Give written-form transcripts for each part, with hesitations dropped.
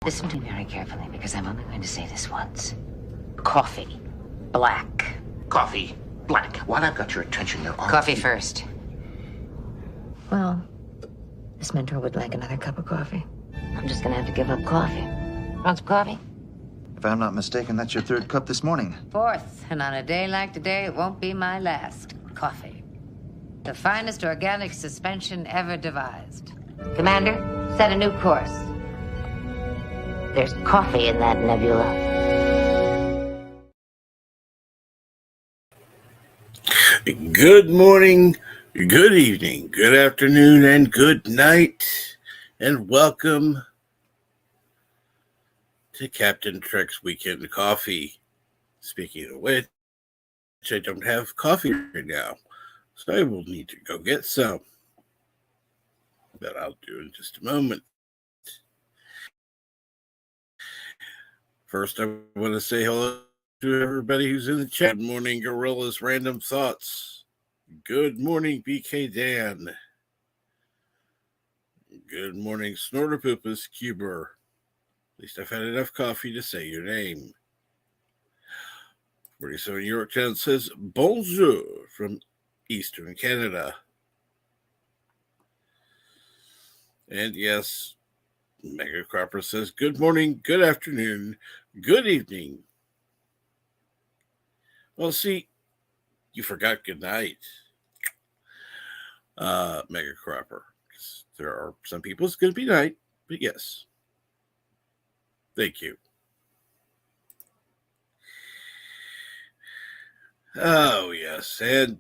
Listen to me very carefully, because I'm only going to say this once. Coffee. Black. Coffee. Black. While I've got your attention, there are... Coffee first. Well, this mentor would like another cup of coffee. I'm just gonna have to give up coffee. Want some coffee? If I'm not mistaken, that's your third cup this morning. Fourth, and on a day like today, it won't be my last. Coffee. The finest organic suspension ever devised. Commander, set a new course. There's coffee in that nebula. Good morning, good evening, good afternoon, and good night, and welcome to Captain Trek's Weekend Coffee. Speaking of which, I don't have coffee right now, so I will need to go get some. That I'll do in just a moment. First, I want to say hello to everybody who's in the chat. Good morning, Gorilla's Random Thoughts. Good morning, BK Dan. Good morning, Snorterpoopus Cuber. At least I've had enough coffee to say your name. 47 Yorktown says bonjour from Eastern Canada. And yes, Mega Cropper says good morning, good afternoon, good evening. Well, see, you forgot good night, Mega Cropper. There are some people it's going to be night, but yes. Thank you. Oh, yes. And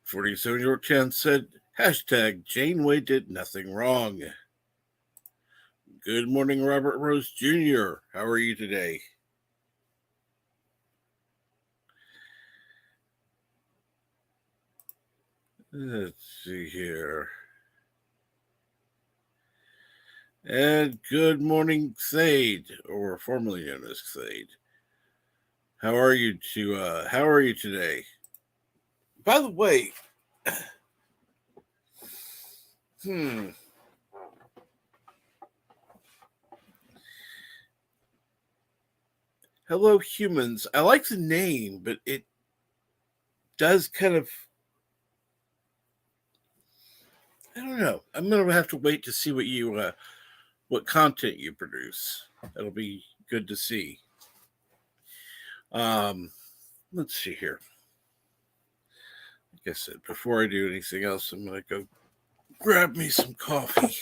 47 Yorktown said, hashtag Janeway did nothing wrong. Good morning, Robert Rose Jr. How are you today? Let's see here. And good morning, Thade, or formerly known as Thade. How are you today? By the way, Hello Humans. I like the name, but it does kind of, I don't know. I'm going to have to wait to see what content you produce. That'll be good to see. Let's see here. Like I said, before I do anything else, I'm going to go grab me some coffee.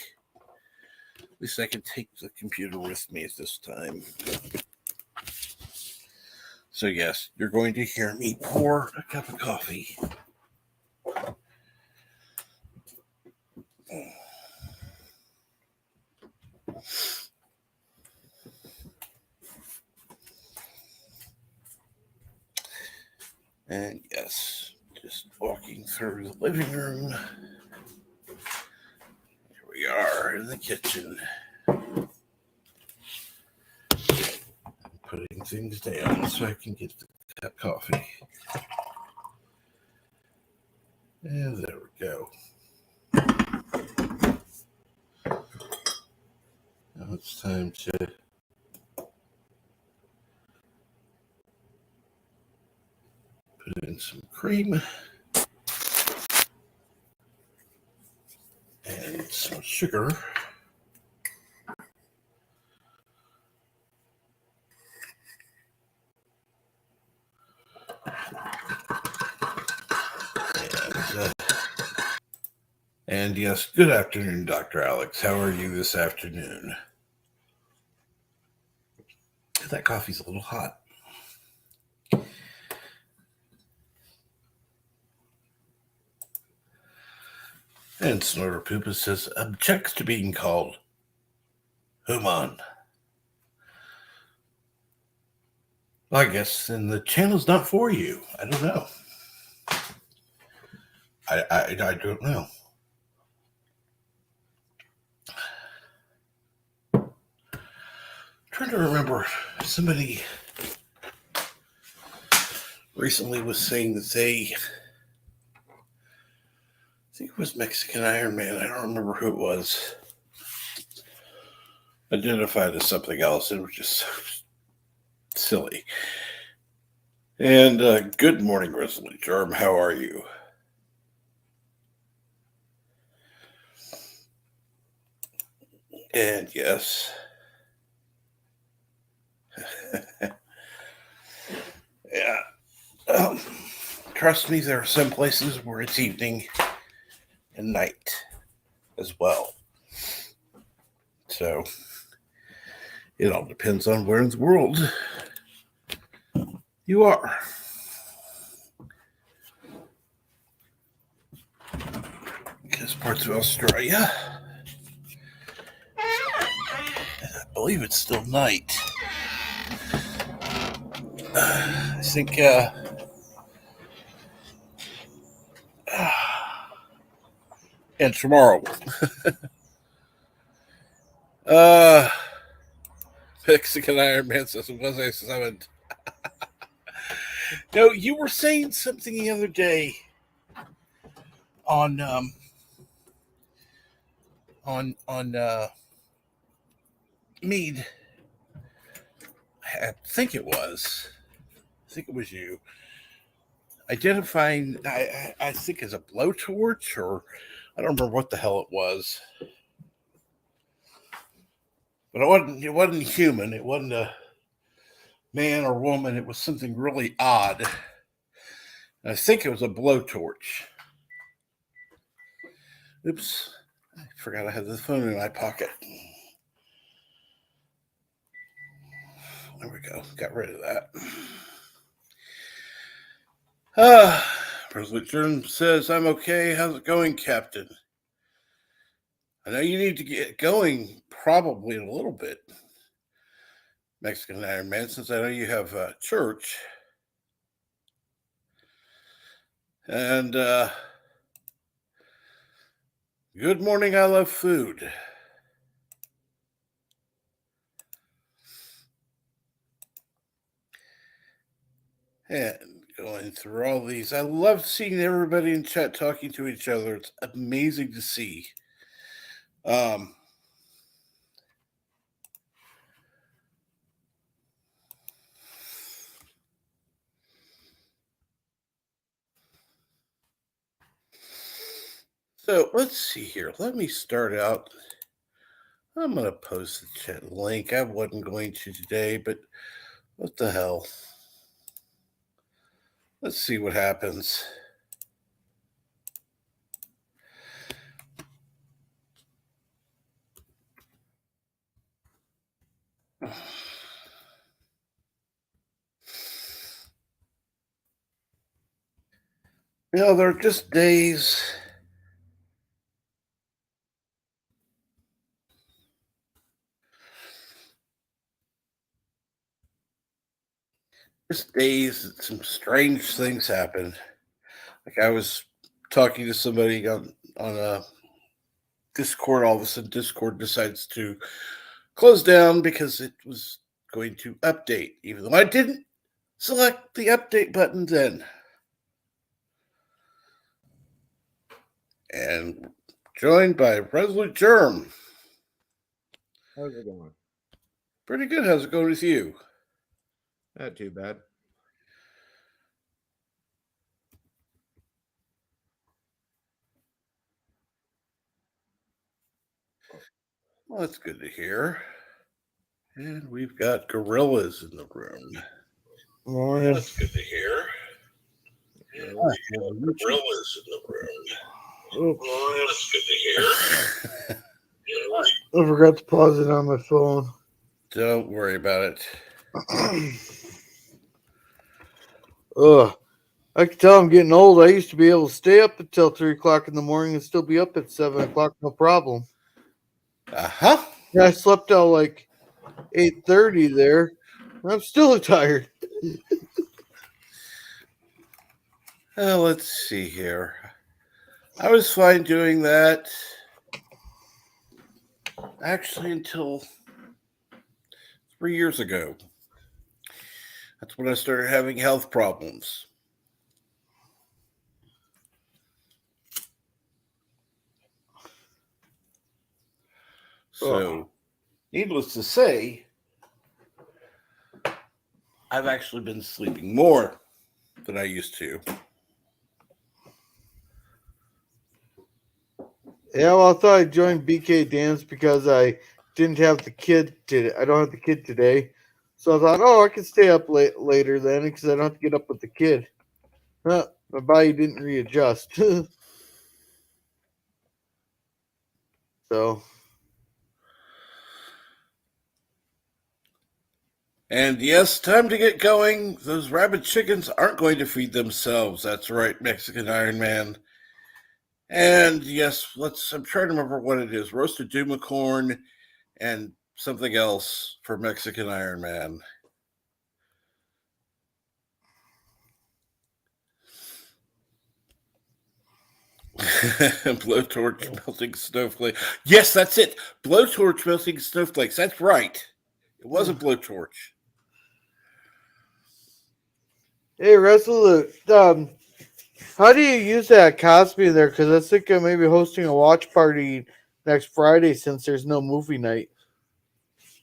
At least I can take the computer with me at this time. So yes, you're going to hear me pour a cup of coffee. And yes, just walking through the living room. Here we are in the kitchen. Putting things down so I can get the cup of coffee. And there we go. Now it's time to put in some cream and some sugar. And yes, good afternoon, Dr. Alex. How are you this afternoon? That coffee's a little hot. And Snorterpoopus says, objects to being called human. Well, I guess then the channel's not for you. I don't know. I don't know. Trying to remember, somebody recently was saying that I think it was Mexican Iron Man. I don't remember who it was. identified as something else. It was just so silly. And good morning, Resolute Germ. How are you? And yes. Yeah. Trust me, there are some places where it's evening and night as well. So it all depends on where in the world you are. Because parts of Australia, I believe it's still night. I think and tomorrow. Mexican Iron Man says, was I summoned? No, you were saying something the other day on Mead. I think it was you identifying. I think as a blowtorch, or I don't remember what the hell it was. But it wasn't human. It wasn't a man or woman. It was something really odd. And I think it was a blowtorch. Oops. I forgot I had the phone in my pocket. There we go. Got rid of that. Resolute Germ says, I'm okay. How's it going, Captain? I know you need to get going probably in a little bit. Mexican Iron Man, since I know you have church. And good morning, I love food. And going through all these, I love seeing everybody in chat talking to each other. It's amazing to see. So let's see here. Let me start out. I'm going to post the chat link. I wasn't going to today, but what the hell? Let's see what happens. You know, there are just days. Just days that some strange things happen. Like I was talking to somebody on a Discord. All of a sudden, Discord decides to close down because it was going to update, even though I didn't select the update button then. And joined by Resolute Germ. How's it going? Pretty good. How's it going with you? Not too bad. Well, that's good to hear. And we've got gorillas in the room. Morning. That's good to hear. And we've got gorillas in the room. Oh, that's good to hear. I forgot to pause it on my phone. Don't worry about it. Ugh. I can tell I'm getting old. I used to be able to stay up until 3 o'clock in the morning and still be up at 7 o'clock, no problem. Uh-huh. Yeah, I slept till like 8:30 there. I'm still tired. Let's see here. I was fine doing that. Actually, until 3 years ago. That's when I started having health problems. So needless to say, I've actually been sleeping more than I used to. Yeah, well, I thought I'd join BK Dance because I didn't have the kid today. I don't have the kid today. So I thought, I can stay up later then because I don't have to get up with the kid. My body didn't readjust. So. And yes, time to get going. Those rabid chickens aren't going to feed themselves. That's right, Mexican Iron Man. And yes, I'm trying to remember what it is. Roasted Dumacorn and something else for Mexican Iron Man. Blowtorch melting snowflake. Yes, that's it. Blowtorch melting snowflakes. That's right. It was a blowtorch. Hey, Russell, how do you use that Cosby there? Because I think I'm maybe hosting a watch party next Friday since there's no movie night.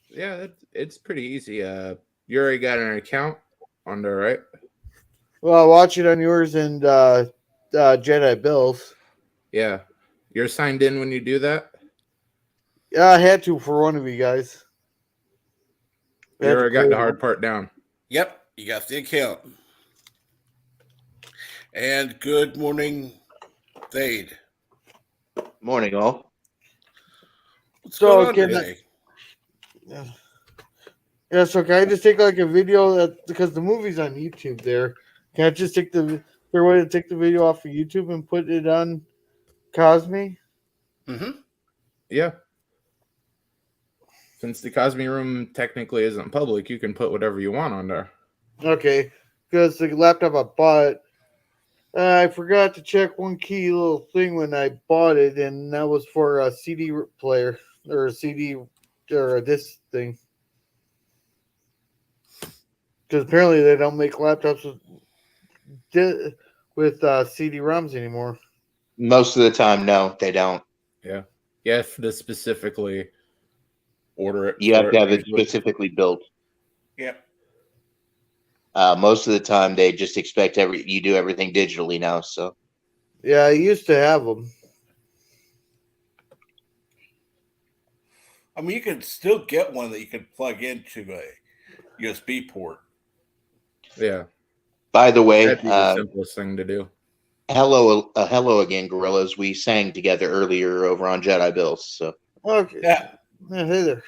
Yeah, it's pretty easy. You already got an account on there, right? Well, I'll watch it on yours and Jedi Bills. Yeah. You're signed in when you do that? Yeah, I had to for one of you guys. You already got the hard part down. Yep, you got the account. And good morning, Thade. Morning, all. What's going on can today? So can I just take like a video because the movie's on YouTube there? Can I just take the there way to take the video off of YouTube and put it on Cosme? Mm-hmm. Yeah. Since the Cosme Room technically isn't public, you can put whatever you want on there. Okay, because the laptop I bought, I forgot to check one key little thing when I bought it, and that was for a CD player or a CD or a disc thing. Because apparently they don't make laptops with CD-ROMs anymore. Most of the time, no, they don't. Yeah. You have to specifically order it. You have to have it usually. specifically built. Yep. Most of the time, they just expect you do everything digitally now. So Yeah, I used to have them. I mean, you can still get one that you can plug into a USB port. Yeah. by the way, That'd be the simplest thing to do. hello again, gorillas. We sang together earlier over on Jedi Bills. So Okay. Yeah. Hey there.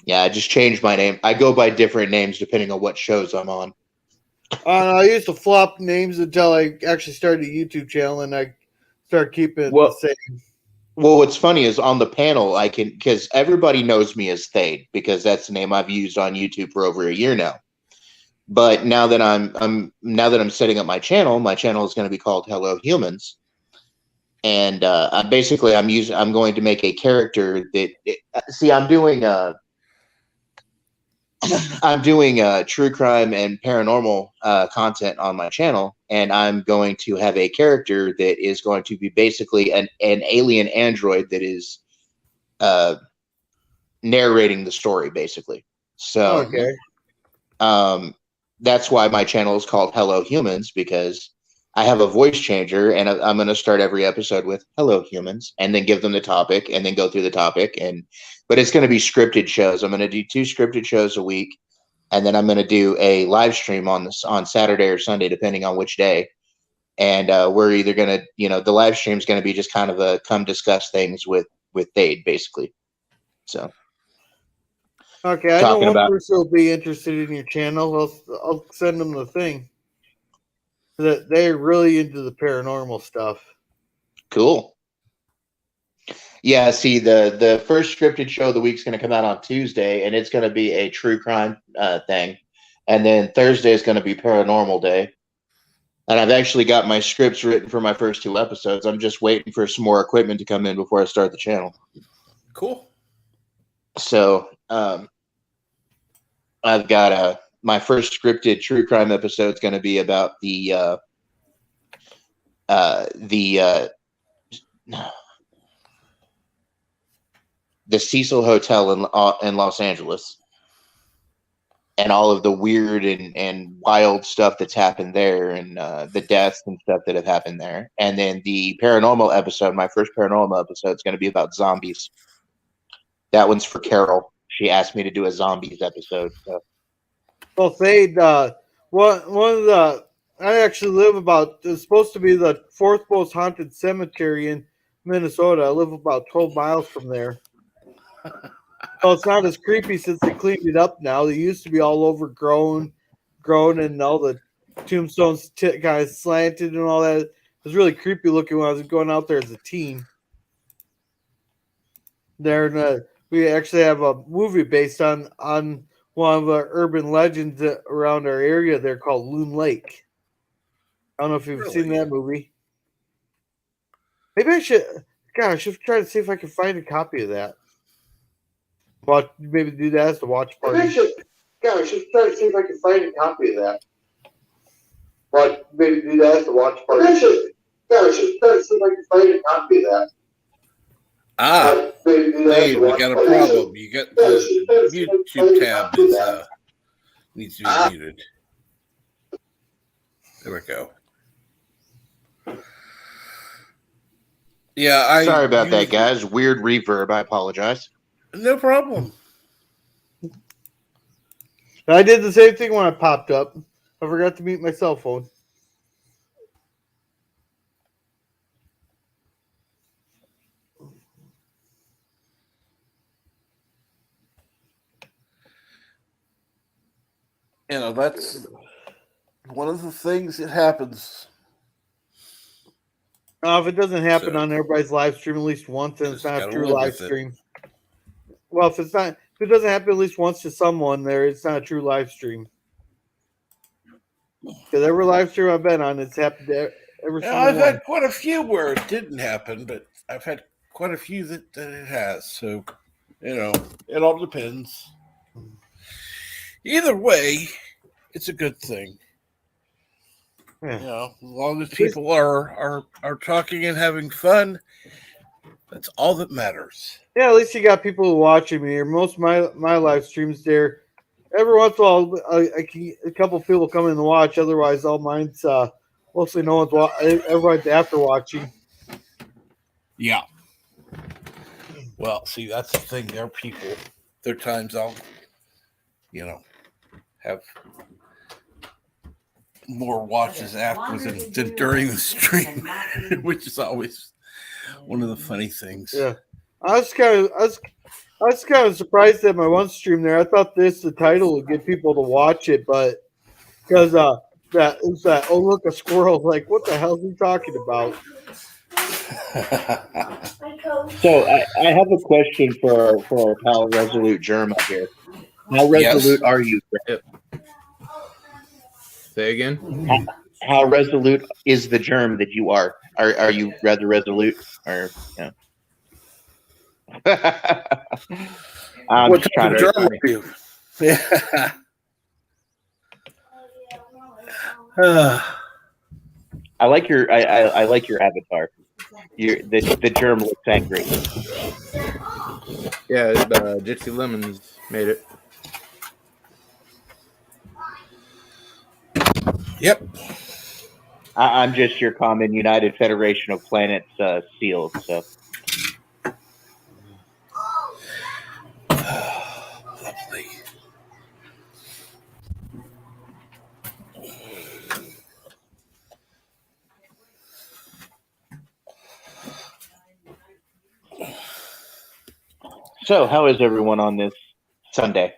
yeah, I just changed my name. I go by different names depending on what shows I'm on. I used to flop names until I actually started a YouTube channel, and I started keeping it the same. Well, what's funny is on the panel, I can, because everybody knows me as Thade, because that's the name I've used on YouTube for over a year now. But now that I'm setting up my channel is going to be called Hello Humans, and I'm going to make a character that I'm doing true crime and paranormal content on my channel, and I'm going to have a character that is going to be basically an alien android that is narrating the story, basically. So, Okay. That's why my channel is called Hello Humans, because I have a voice changer, and I'm going to start every episode with "Hello Humans," and then give them the topic, and then go through the topic. But it's going to be scripted shows. I'm going to do 2 scripted shows a week, and then I'm going to do a live stream on Saturday or Sunday, depending on which day. And we're either going to, the live stream is going to be just kind of a come discuss things with Thade, basically. So. Okay, I know one person will be interested in your channel. I'll send them the thing. That they're really into the paranormal stuff. Cool. Yeah, see, the first scripted show of the week's going to come out on Tuesday, and it's going to be a true crime thing. And then Thursday is going to be paranormal day. And I've actually got my scripts written for my first 2 episodes. I'm just waiting for some more equipment to come in before I start the channel. Cool. So I've got my first scripted true crime episode is going to be about the the Cecil Hotel in Los Angeles, and all of the weird and wild stuff that's happened there, and the deaths and stuff that have happened there. And then the paranormal episode, my first paranormal episode, is going to be about zombies. That one's for Carol. She asked me to do a zombies episode. So. Well, Thade, one of the I actually live about. It's supposed to be the fourth most haunted cemetery in Minnesota. I live about 12 miles from there. So it's not as creepy since they cleaned it up now. They used to be all overgrown, and all the tombstones kind of slanted and all that. It was really creepy looking when I was going out there as a teen. We actually have a movie based on one of the urban legends around our area there called Loon Lake. I don't know if you've seen that movie. Maybe I should try to see if I can find a copy of that. Maybe do that as the watch party. I should try to see if I can find a copy of that. Maybe do that as the watch party. I should try to see if I can find a copy of that. Hey, we got a problem. You got the YouTube tab needs to be muted. There we go. Yeah, sorry about that, guys. Weird reverb. I apologize. No problem. I did the same thing when I popped up. I forgot to mute my cell phone. You know, that's one of the things that happens. If it doesn't happen on everybody's live stream at least once, then it's not a true live stream. Well, if it doesn't happen at least once to someone there, it's not a true live stream. Because every live stream I've been on, it's happened to every single one. I've had quite a few where it didn't happen, but I've had quite a few that it has. So, it all depends. Either way, it's a good thing. Yeah. As long as people are talking and having fun, that's all that matters. Yeah, at least you got people watching me. Or most of my live streams there. Every once in a while, a couple people come in to watch. Otherwise, all mine's mostly no one's everyone's after watching. Yeah. Well, see, that's the thing. There are people. There are times I'll, have more watches after than during the stream, which is always one of the funny things. Yeah, I was kind of surprised at my one stream there. I thought the title would get people to watch it, but because that oh look, a squirrel, like what the hell is he talking about? So I have a question for our pal Resolute Germ up here. How resolute are you? Say again. How resolute is the germ that you are? Are you rather resolute, or I'm what just type of germ are you? Yeah. I like your avatar. The germ looks angry. Yeah, Gypsy Lemons made it. Yep. I'm just your common United Federation of Planets seals. So. Lovely. So, how is everyone on this Sunday?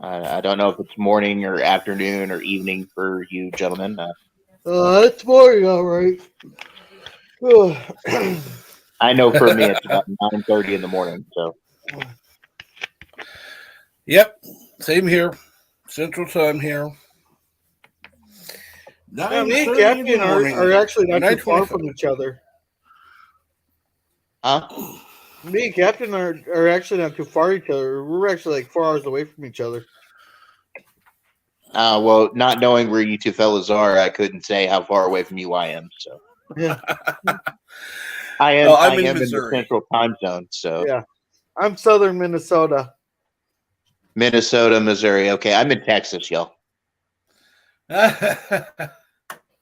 I don't know if it's morning or afternoon or evening for you gentlemen. It's morning, all right. I know for me it's about 9:30 in the morning. So. Yep, same here. Central time here. Yeah, me and Captain are actually not too far from each other. Huh? Me and Captain are actually not too far from each other. We're actually like 4 hours away from each other. Well, not knowing where you two fellas are, I couldn't say how far away from you I am. So yeah, I'm in in the Missouri. central time zone. So yeah, I'm southern Minnesota. Minnesota, Missouri. Okay, I'm in Texas, y'all.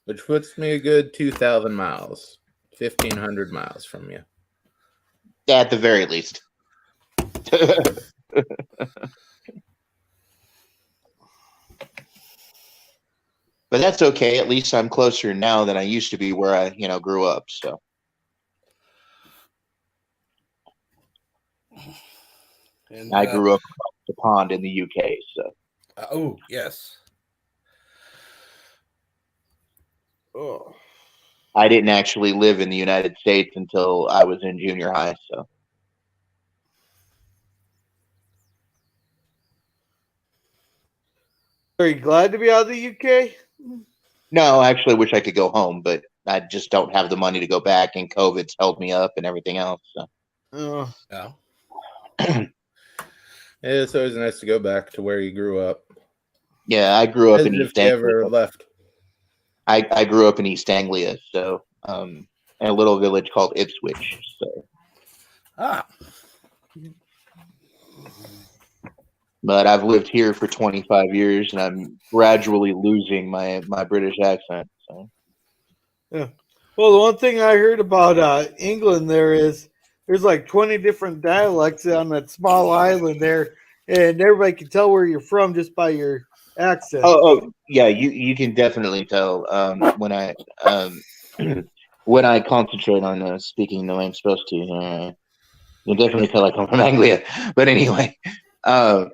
Which puts me a good 2,000 miles, 1,500 miles from you. At the very least. But that's okay. At least I'm closer now than I used to be where I, grew up. So And I grew up across the pond in the UK. So oh yes. Oh. I didn't actually live in the United States until I was in junior high. So Are you glad to be out of the UK? no, I actually wish I could go home, but I just don't have the money to go back, and COVID's held me up and everything else. So. Oh. Yeah. It's always nice to go back to where you grew up. Yeah, I grew up As in if East you Anglia. ever left. I grew up in East Anglia, so in a little village called Ipswich. So, but I've lived here for 25 years, and I'm gradually losing my British accent. So, Yeah. Well, the one thing I heard about England there is there's like 20 different dialects on that small island there, and everybody can tell where you're from just by your accent. oh yeah, you can definitely tell when I when I concentrate on speaking the way I'm supposed to. You can definitely tell I come from Anglia. But anyway, but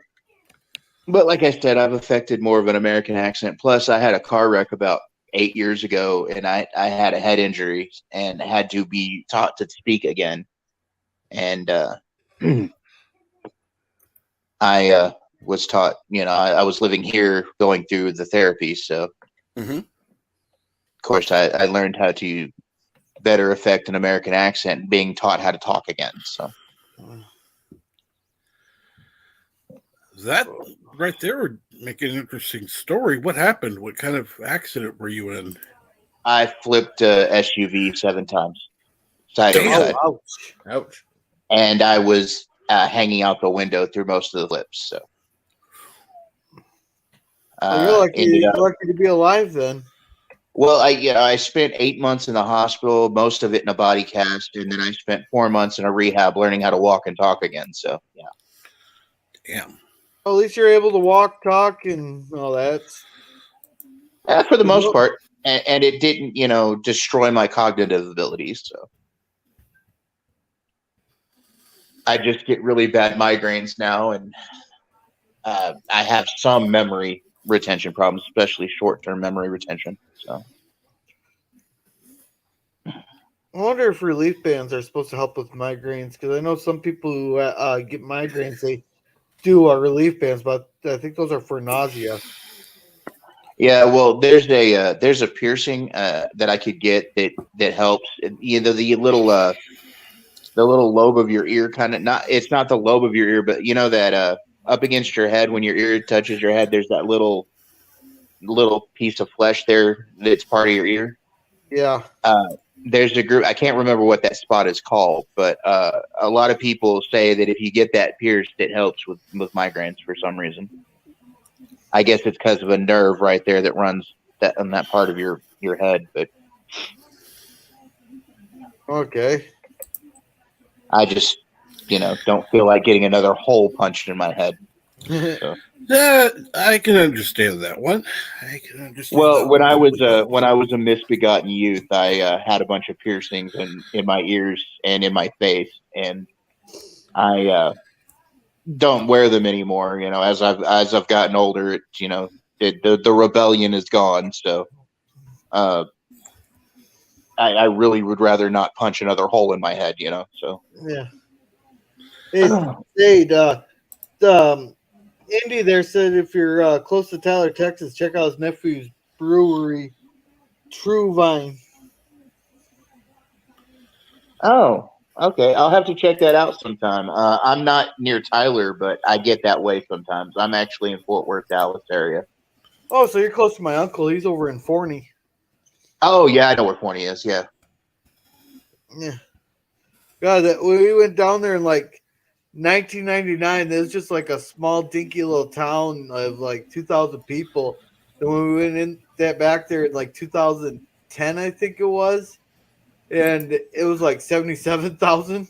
like I said, I've affected more of an American accent. Plus, I had a car wreck about 8 years ago, and I had a head injury and had to be taught to speak again. And I was taught, I was living here going through the therapy. So, of course, I learned how to better affect an American accent being taught how to talk again. So, That right there would make an interesting story. What happened? What kind of accident were you in? I flipped a SUV 7 times, side over Damn. side. Ouch. Ouch. And I was hanging out the window through most of the flips. So Well, ended you're up. lucky to be alive then. Well, I spent 8 months in the hospital, most of it in a body cast, and then I spent 4 months in a rehab learning how to walk and talk again. So yeah. Damn. Well, at least you're able to walk, talk, and all that. For the most part, and it didn't, destroy my cognitive abilities. So I just get really bad migraines now, and I have some memory retention problems, especially short-term memory retention. So I wonder if relief bands are supposed to help with migraines, because I know some people who get migraines, they do relief bands, but I think those are for nausea. yeah, well, there's a piercing that I could get that helps. The little lobe of your ear, kind of not. It's not the lobe of your ear, but that up against your head when your ear touches your head, there's that little piece of flesh there that's part of your ear. Yeah. There's a group. I can't remember what that spot is called, but a lot of people say that if you get that pierced, it helps with migraines for some reason. I guess it's because of a nerve right there that runs on that part of your head. But Okay. I just, don't feel like getting another hole punched in my head. So. I can understand that one. I can understand. Well, when I was a misbegotten youth, I had a bunch of piercings in my ears and in my face, and I don't wear them anymore. As I've gotten older, the rebellion is gone. So, I really would rather not punch another hole in my head. So Yeah. Indy there said if you're close to Tyler, Texas, check out his nephew's brewery, True Vine. Oh, okay. I'll have to check that out sometime. I'm not near Tyler, but I get that way sometimes. I'm actually in Fort Worth, Dallas area. Oh, so you're close to my uncle. He's over in Forney. Oh, yeah, I know where Forney is. Yeah. Yeah. God, we went down there in like 1999, there was just like a small, dinky little town of like 2,000 people. And when we went in that back there in like 2010, I think it was, and it was like 77,000.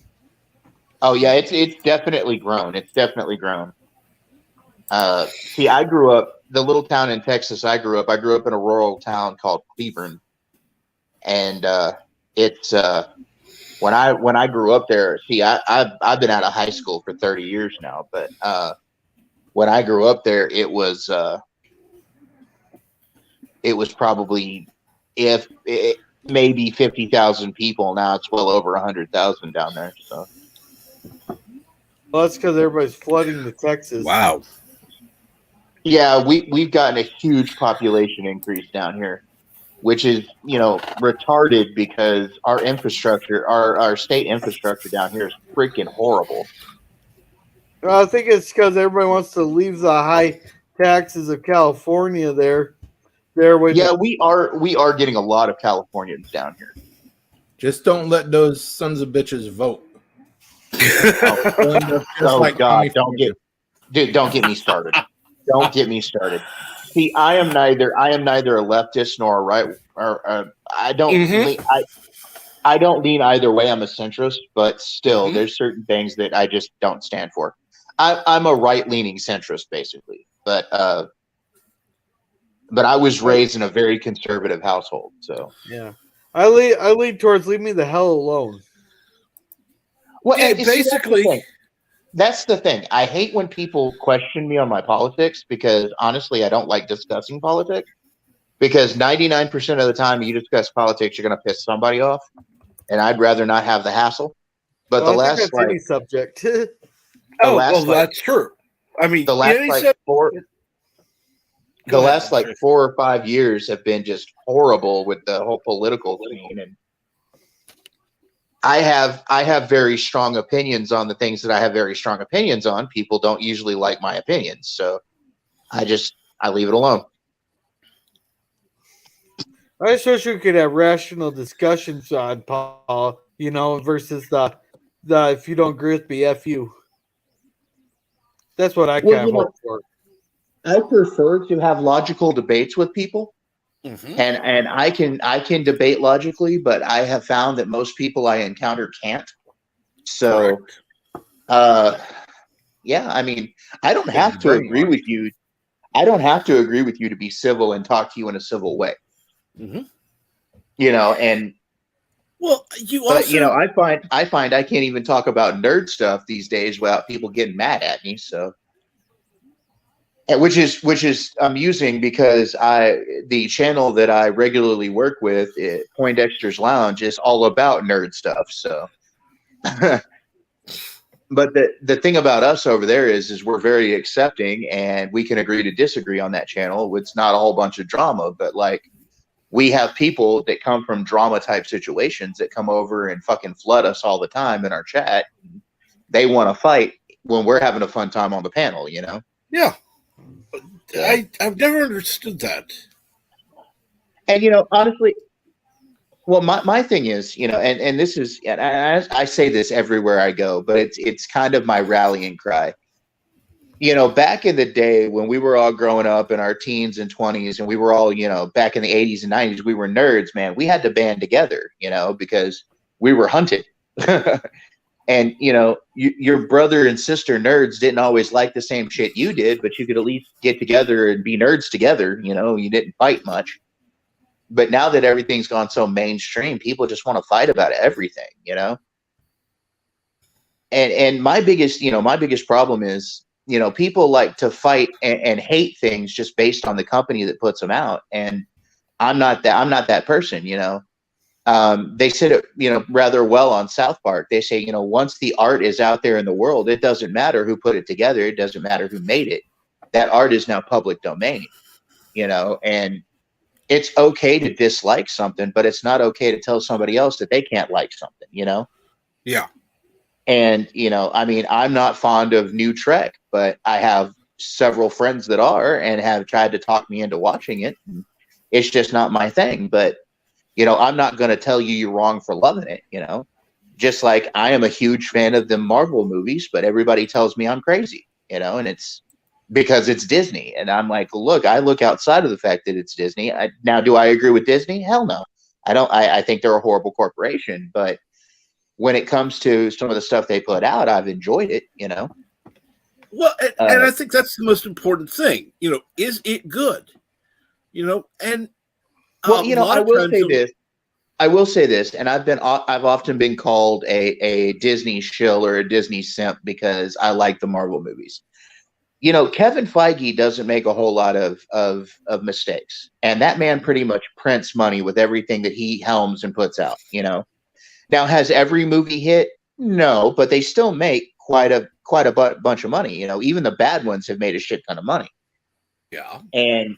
Oh yeah, it's definitely grown. It's definitely grown. See, I grew up the little town in Texas. I grew up in a rural town called Cleburne, and it's when I grew up there. See, I've been out of high school for 30 years now, but when I grew up there, it was probably if it, maybe 50,000 people. Now it's well over 100,000 down there. So Well, that's because everybody's flooding to Texas. Wow. yeah, we've gotten a huge population increase down here, which is retarded because our infrastructure, our state infrastructure down here is freaking horrible. I think it's because everybody wants to leave the high taxes of California there. Yeah, we are getting a lot of Californians down here. Just don't let those sons of bitches vote. Oh God, don't get me started. Don't get me started. See, I am neither a leftist nor a right, or I don't I don't lean either way. I'm a centrist, but still, there's certain things that I just don't stand for. I'm a right-leaning centrist, basically, but I was raised in a very conservative household, so yeah, I lean towards leave me the hell alone. well, Yeah, see, basically. that's the thing. I hate when people question me on my politics because honestly, I don't like discussing politics because 99% of the time you discuss politics, you're going to piss somebody off, and I'd rather not have the hassle. But Well, I think that's any subject. That's true. I mean, the last like four. The last like 4 or 5 years have been just horrible with the whole political scene, and I have very strong opinions on the things that I have very strong opinions on. People don't usually like my opinions, so I leave it alone. I just wish we could have rational discussions on Paul, versus the if you don't agree with me, F you. That's what I kind of hope for. I prefer to have logical debates with people, and I can debate logically, but I have found that most people I encounter can't. So, yeah, I mean, I don't have to agree with you. I don't have to agree with you to be civil and talk to you in a civil way. And well, I find I can't even talk about nerd stuff these days without people getting mad at me. So. Which is amusing because the channel that I regularly work with, Poindexter's Lounge, is all about nerd stuff. So, but the thing about us over there is we're very accepting, and we can agree to disagree on that channel. It's not a whole bunch of drama, but like we have people that come from drama type situations that come over and fucking flood us all the time in our chat. They want to fight when we're having a fun time on the panel, Yeah. I've never understood that. And honestly, well, my thing is, and this is, and I say this everywhere I go, but it's kind of my rallying cry. Back in the day when we were all growing up in our teens and 20s, and we were all, back in the 80s and 90s, we were nerds, man. We had to band together, because we were hunted. And your brother and sister nerds didn't always like the same shit you did, but you could at least get together and be nerds together. You didn't fight much. But now that everything's gone so mainstream, people just want to fight about everything. And my biggest problem is people like to fight and hate things just based on the company that puts them out. And I'm not that person. They said it, rather well on South Park. They say, once the art is out there in the world, it doesn't matter who put it together. It doesn't matter who made it. That art is now public domain, and it's okay to dislike something, but it's not okay to tell somebody else that they can't like something, Yeah. And, I mean, I'm not fond of New Trek, but I have several friends that are and have tried to talk me into watching it. It's just not my thing, but I'm not going to tell you you're wrong for loving it, Just like I am a huge fan of the Marvel movies, but everybody tells me I'm crazy, and it's because it's Disney. And I'm like, look, I look outside of the fact that it's Disney. Now, do I agree with Disney? Hell no. I don't. I think they're a horrible corporation, but when it comes to some of the stuff they put out, I've enjoyed it, Well, and I think that's the most important thing. Is it good? And well, I will say this, and I've often been called a Disney shill or a Disney simp because I like the Marvel movies. Kevin Feige doesn't make a whole lot of mistakes, and that man pretty much prints money with everything that he helms and puts out. Now, has every movie hit? No, but they still make quite a bunch of money. Even the bad ones have made a shit ton of money. Yeah, and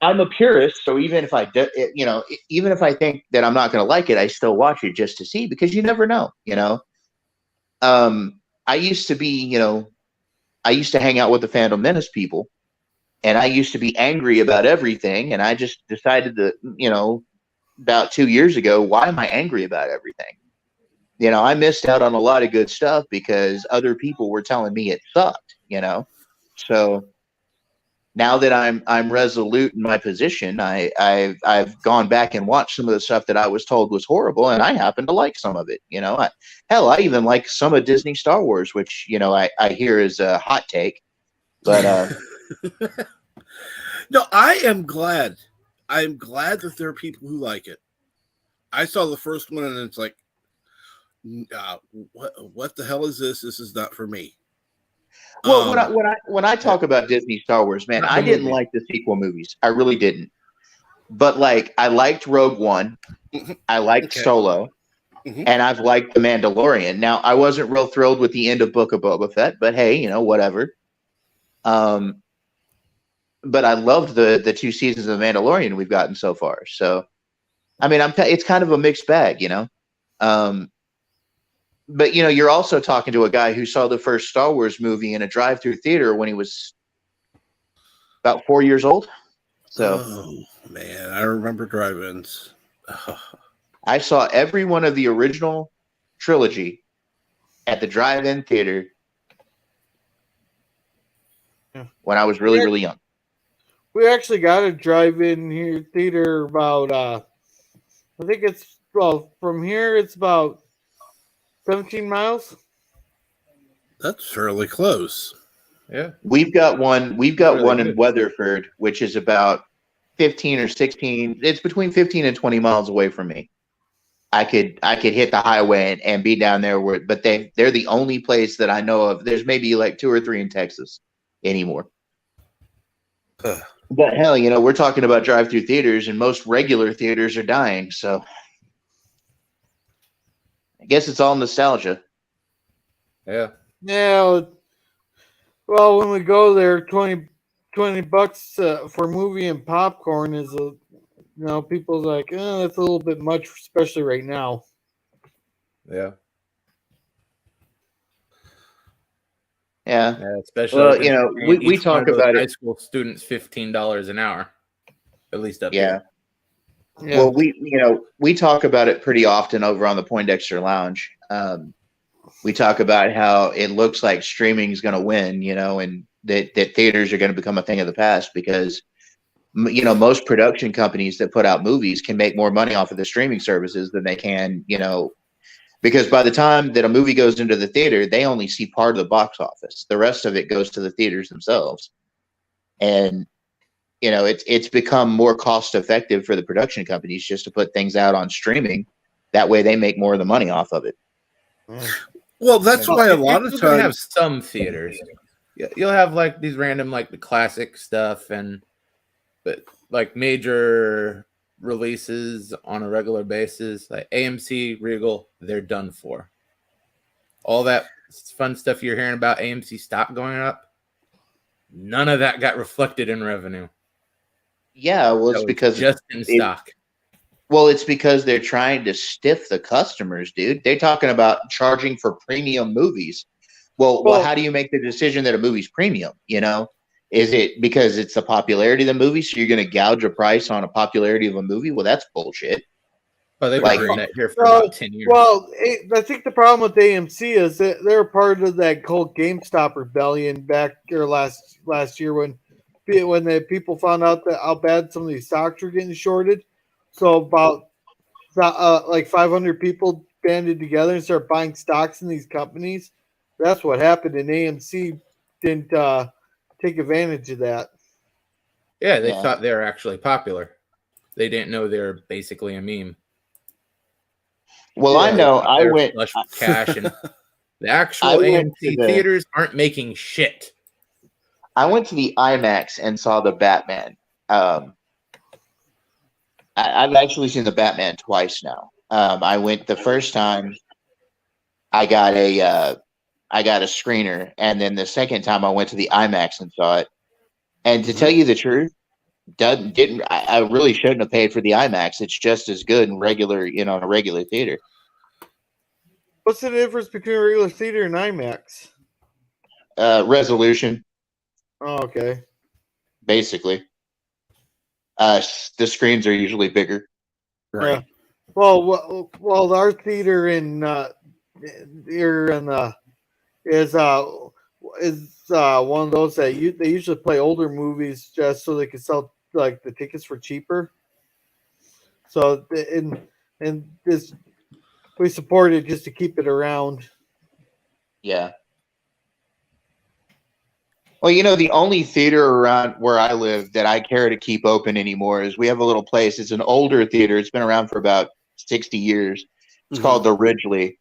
I'm a purist, so even if I think that I'm not going to like it, I still watch it just to see, because you never know. I used to hang out with the Phantom Menace people, and I used to be angry about everything, and I just decided that, about 2 years ago, why am I angry about everything? I missed out on a lot of good stuff because other people were telling me it sucked, So now that I'm resolute in my position, I've gone back and watched some of the stuff that I was told was horrible, and I happen to like some of it. I even like some of Disney Star Wars, which I hear is a hot take, but no, I am glad. I'm glad that there are people who like it. I saw the first one, and it's like, what the hell is this? This is not for me. Well, when I talk about Disney Star Wars, man, I didn't like the sequel movies. I really didn't. But I liked Rogue One, I liked Solo, and I've liked The Mandalorian. Now, I wasn't real thrilled with the end of Book of Boba Fett, but hey, whatever. But I loved the 2 seasons of The Mandalorian we've gotten so far. So, I mean, it's kind of a mixed bag, But you're also talking to a guy who saw the first Star Wars movie in a drive-through theater when he was about 4 years old. So, oh man, I remember drive-ins. I saw every one of the original trilogy at the drive-in theater when I was really, really young. We actually got a drive-in here theater about I think it's from here it's about 17 miles. That's fairly close. Yeah. We've got one Really in good. Weatherford, which is about 15 or 16. It's between 15 and 20 miles away from me. I could hit the highway and be down there but they're the only place that I know of. There's maybe like 2 or 3 in Texas anymore. But hell, we're talking about drive-through theaters, and most regular theaters are dying, so I guess it's all nostalgia. Yeah. Yeah. Well, when we go there, 20 bucks for movie and popcorn is people's like, that's a little bit much, especially right now. Yeah. Yeah. Especially we talk about high it. school students $15 an hour, at least up Yeah. here. Yeah. Well, we talk about it pretty often over on the Poindexter Lounge. We talk about how it looks like streaming is going to win, and that theaters are going to become a thing of the past because, most production companies that put out movies can make more money off of the streaming services than they can, because by the time that a movie goes into the theater, they only see part of the box office. The rest of it goes to the theaters themselves. And, it's become more cost effective for the production companies just to put things out on streaming. That way they make more of the money off of it. Well, that's why a lot of times have some theaters. You'll have like these random like the classic stuff but like major releases on a regular basis, like AMC, Regal, they're done for. All that fun stuff you're hearing about AMC stock going up, none of that got reflected in revenue. Yeah, well, it's because just in stock. Well, it's because they're trying to stiff the customers, dude. They're talking about charging for premium movies. Well, how do you make the decision that a movie's premium? Is it because it's the popularity of the movie, so you're going to gouge a price on a popularity of a movie? Well, that's bullshit. Oh, they've Like, been doing that here for about 10 years. Well, I think the problem with AMC is that they're part of that whole GameStop rebellion back or last year when the people found out that how bad some of these stocks were getting shorted. So about like 500 people banded together and started buying stocks in these companies. That's what happened, and AMC didn't take advantage of that. Yeah, they Yeah. thought they were actually popular. They didn't know they were basically a meme. well, I know I They're went. flush with cash, and the I actual went to AMC the- theaters aren't making shit. I went to the IMAX and saw the Batman. I've actually seen the Batman twice now. I went the first time. I got a screener, and then the second time I went to the IMAX and saw it. And to tell you the truth, I really shouldn't have paid for the IMAX. It's just as good in regular, in a regular theater. What's the difference between a regular theater and IMAX? Resolution, Oh, okay. basically. The screens are usually bigger. Right. Well, our theater here is one of those that they usually play older movies just so they can sell like the tickets for cheaper. So and this we support it just to keep it around. Yeah. Well, the only theater around where I live that I care to keep open anymore is we have a little place. It's an older theater. It's been around for about 60 years. It's called the Ridgely.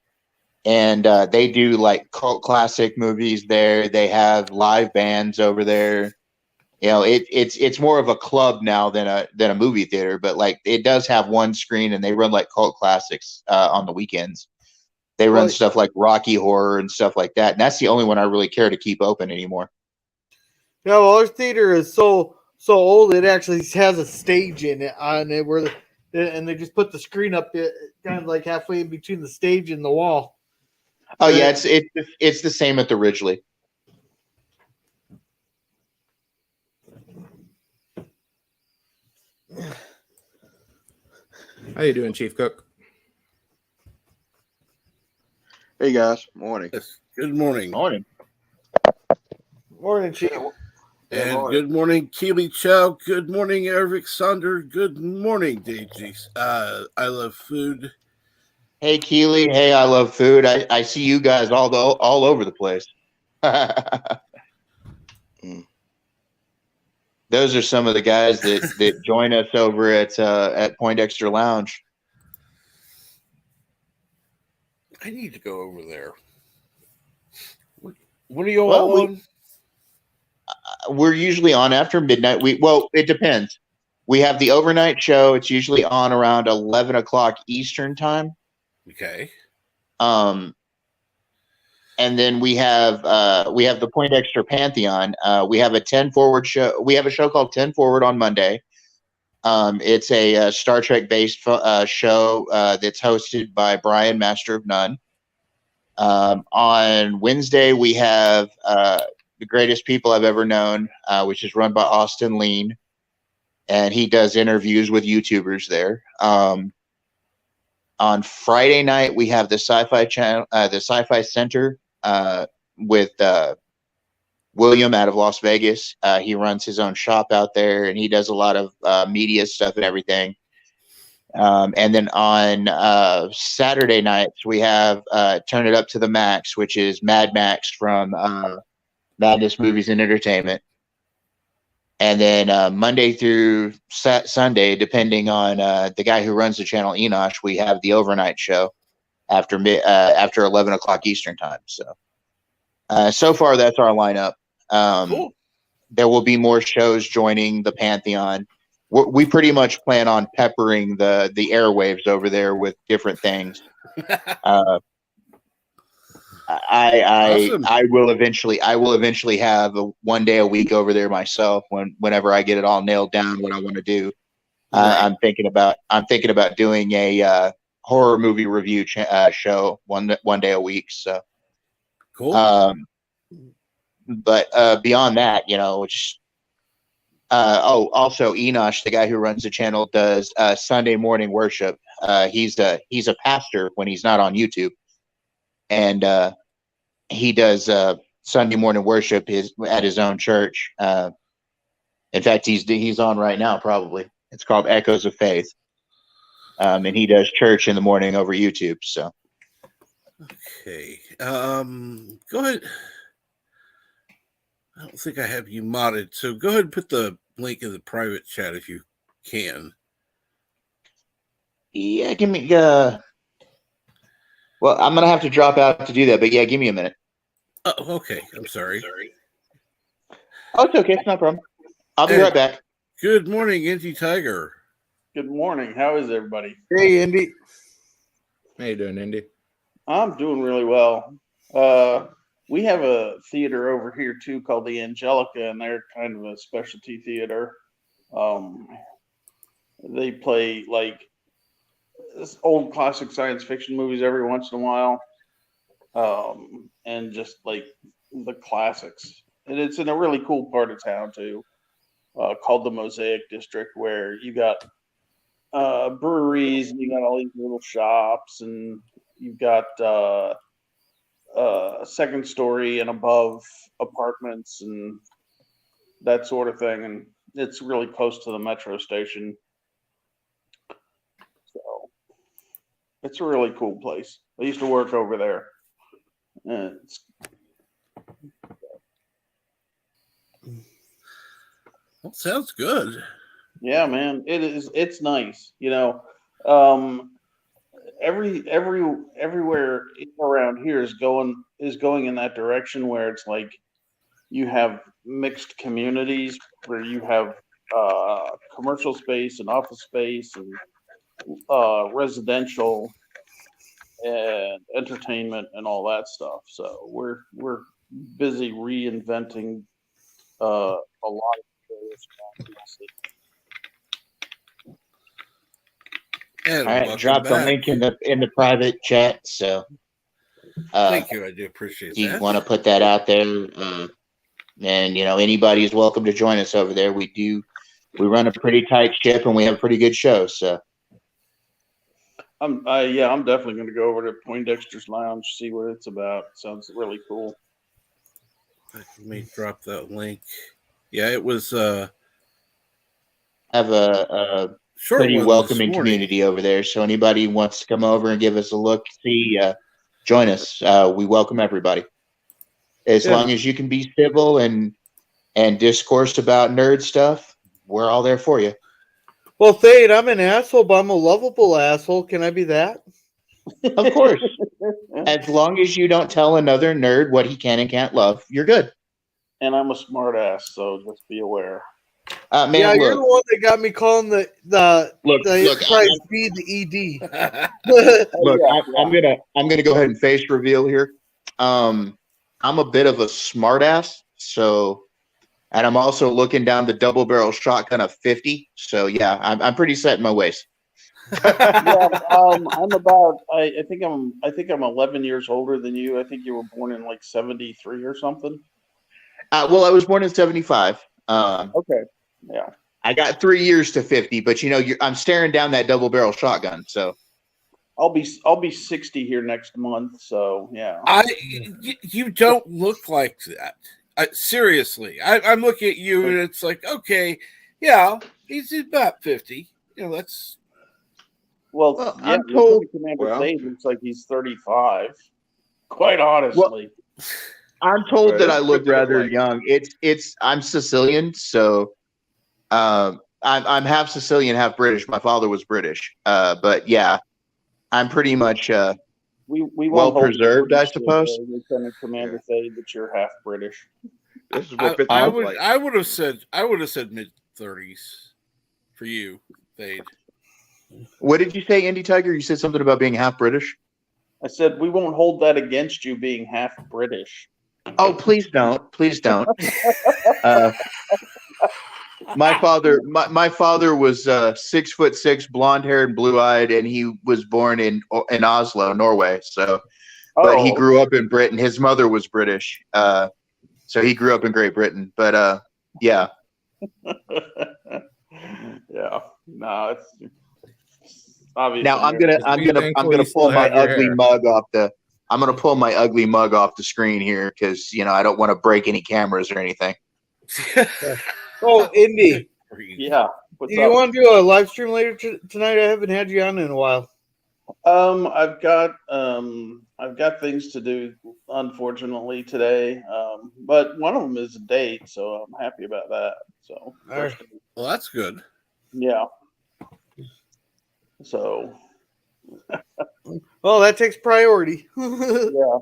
And they do like cult classic movies there. They have live bands over there. It's more of a club now than a movie theater, but like it does have one screen and they run like cult classics on the weekends. They run stuff like Rocky Horror and stuff like that. And that's the only one I really care to keep open anymore. Yeah, well, our theater is so old it actually has a stage in it on it and they just put the screen up there, kind of like halfway in between the stage and the wall. Oh yeah, it's the same at the Ridgely. How you doing, Chief Cook? Hey guys, morning. Yes. Good morning. Morning. Morning, Chief. And good morning, Keely Chow. Good morning, Eric Sander. Good morning, DG. I love food. Hey Keely. Hey, I love food. I see you guys all over the place. Those are some of the guys that join us over at Poindexter Lounge. I need to go over there. What are you all on? We're usually on after midnight. It depends. We have the overnight show. It's usually on around 11 o'clock Eastern time. Okay. And then we have the Poindexter Pantheon. We have a 10 Forward show. We have a show called 10 Forward on Monday. It's a Star Trek based show that's hosted by Brian, Master of None. On Wednesday, we have The Greatest People I've Ever Known, which is run by Austin Lean, and he does interviews with YouTubers there. On Friday night, we have the Sci-Fi channel, the Sci-Fi Center, with William out of Las Vegas. He runs his own shop out there, and he does a lot of media stuff and everything. And then on Saturday nights, we have Turn It Up to the Max, which is Mad Max from Madness Movies and Entertainment. And then Monday through Sunday, depending on the guy who runs the channel, Enosh, we have the overnight show after 11 o'clock Eastern time. So far, that's our lineup. Cool. There will be more shows joining the Pantheon. We pretty much plan on peppering the airwaves over there with different things. Awesome. I will eventually have one day a week over there myself whenever I get it all nailed down what I want to do. Right. I'm thinking about doing a horror movie review show one day a week. So Cool. but beyond that, Also Enosh, the guy who runs the channel, does Sunday morning worship. He's a pastor when he's not on YouTube, and he does Sunday morning worship at his own church. In fact, he's on right now. Probably it's called Echoes of Faith, and he does church in the morning over YouTube. So, Okay, go ahead. I don't think I have you modded, so go ahead and put the link in the private chat if you can. yeah, give me. Well, I'm gonna have to drop out to do that, but yeah, give me a minute. Oh, okay. I'm sorry. Oh, it's okay. It's no problem. I'll be right back. Good morning, Indy Tiger. Good morning. How is everybody? Hey, Indy. How you doing, Indy? I'm doing really well. We have a theater over here too called the Angelica, and they're kind of a specialty theater. They play like old classic science fiction movies every once in a while, and just like the classics. And it's in a really cool part of town too, called the Mosaic District, where you got breweries and you got all these little shops, and you've got second story and above apartments and that sort of thing. And it's really close to the metro station. So it's a really cool place. I used to work over there. Well, sounds good. Yeah, man, it is. It's nice, everywhere around here is going in that direction, where it's like you have mixed communities where you have commercial space and office space and residential and entertainment and all that stuff. So we're busy reinventing a lot of areas around the city. And all right, drop the link in the private chat. So, thank you. I do appreciate that. You want to put that out there, and anybody is welcome to join us over there. We run a pretty tight ship, and we have a pretty good show. So, I'm definitely going to go over to Poindexter's Lounge, see what it's about. Sounds really cool. Let me drop that link. Yeah, it was. Have a pretty welcoming community over there. So anybody wants to come over and give us a look, join us. We welcome everybody. As long as you can be civil and discourse about nerd stuff, we're all there for you. Well, Thade, I'm an asshole, but I'm a lovable asshole. Can I be that? Of course. As long as you don't tell another nerd what he can and can't love, you're good. And I'm a smart ass, so just be aware. Man, yeah, look, you're the one that got me calling the Enterprise B the ED. Look, I'm gonna go ahead and face reveal here. I'm a bit of a smart ass, and I'm also looking down the double barrel shotgun of 50. So yeah, I'm pretty set in my ways. I'm about. I think I'm 11 years older than you. I think you were born in like 73 or something. Well, I was born in 75. Okay. Yeah. I got 3 years to 50, but I'm staring down that double barrel shotgun. So I'll be 60 here next month. So yeah. You don't look like that. Seriously, I'm looking at you and it's like, okay, yeah, he's about 50. That's. Well, yeah, I'm told Commander Thade looks like he's 35. Quite honestly. Well, I'm told that I look rather young. I'm Sicilian, so I'm half Sicilian, half British. My father was British, but yeah, I'm pretty much we well preserved, I suppose. Lieutenant Commander Thade that you're half British. This is what I would have said mid-30s for you, Thade. What did you say, Indy Tiger? You said something about being half British. I said we won't hold that against you being half British. Oh, please don't. Please don't. My father was 6'6", blonde haired and blue eyed, and he was born in Oslo, Norway. So, but he grew up in Britain. His mother was British, so he grew up in Great Britain. But yeah, Yeah, no, it's obviously Now I'm thankful you gonna still pull my have your ugly hair. mug off the I'm gonna pull my ugly mug off the screen here because I don't want to break any cameras or anything. Oh, Indy, Yeah. What's do you up? want to do a live stream later tonight? I haven't had you on in a while. I've got things to do, unfortunately, today. But one of them is a date, so I'm happy about that. So, All right. Well, that's good. yeah. So, Well, that takes priority. yeah.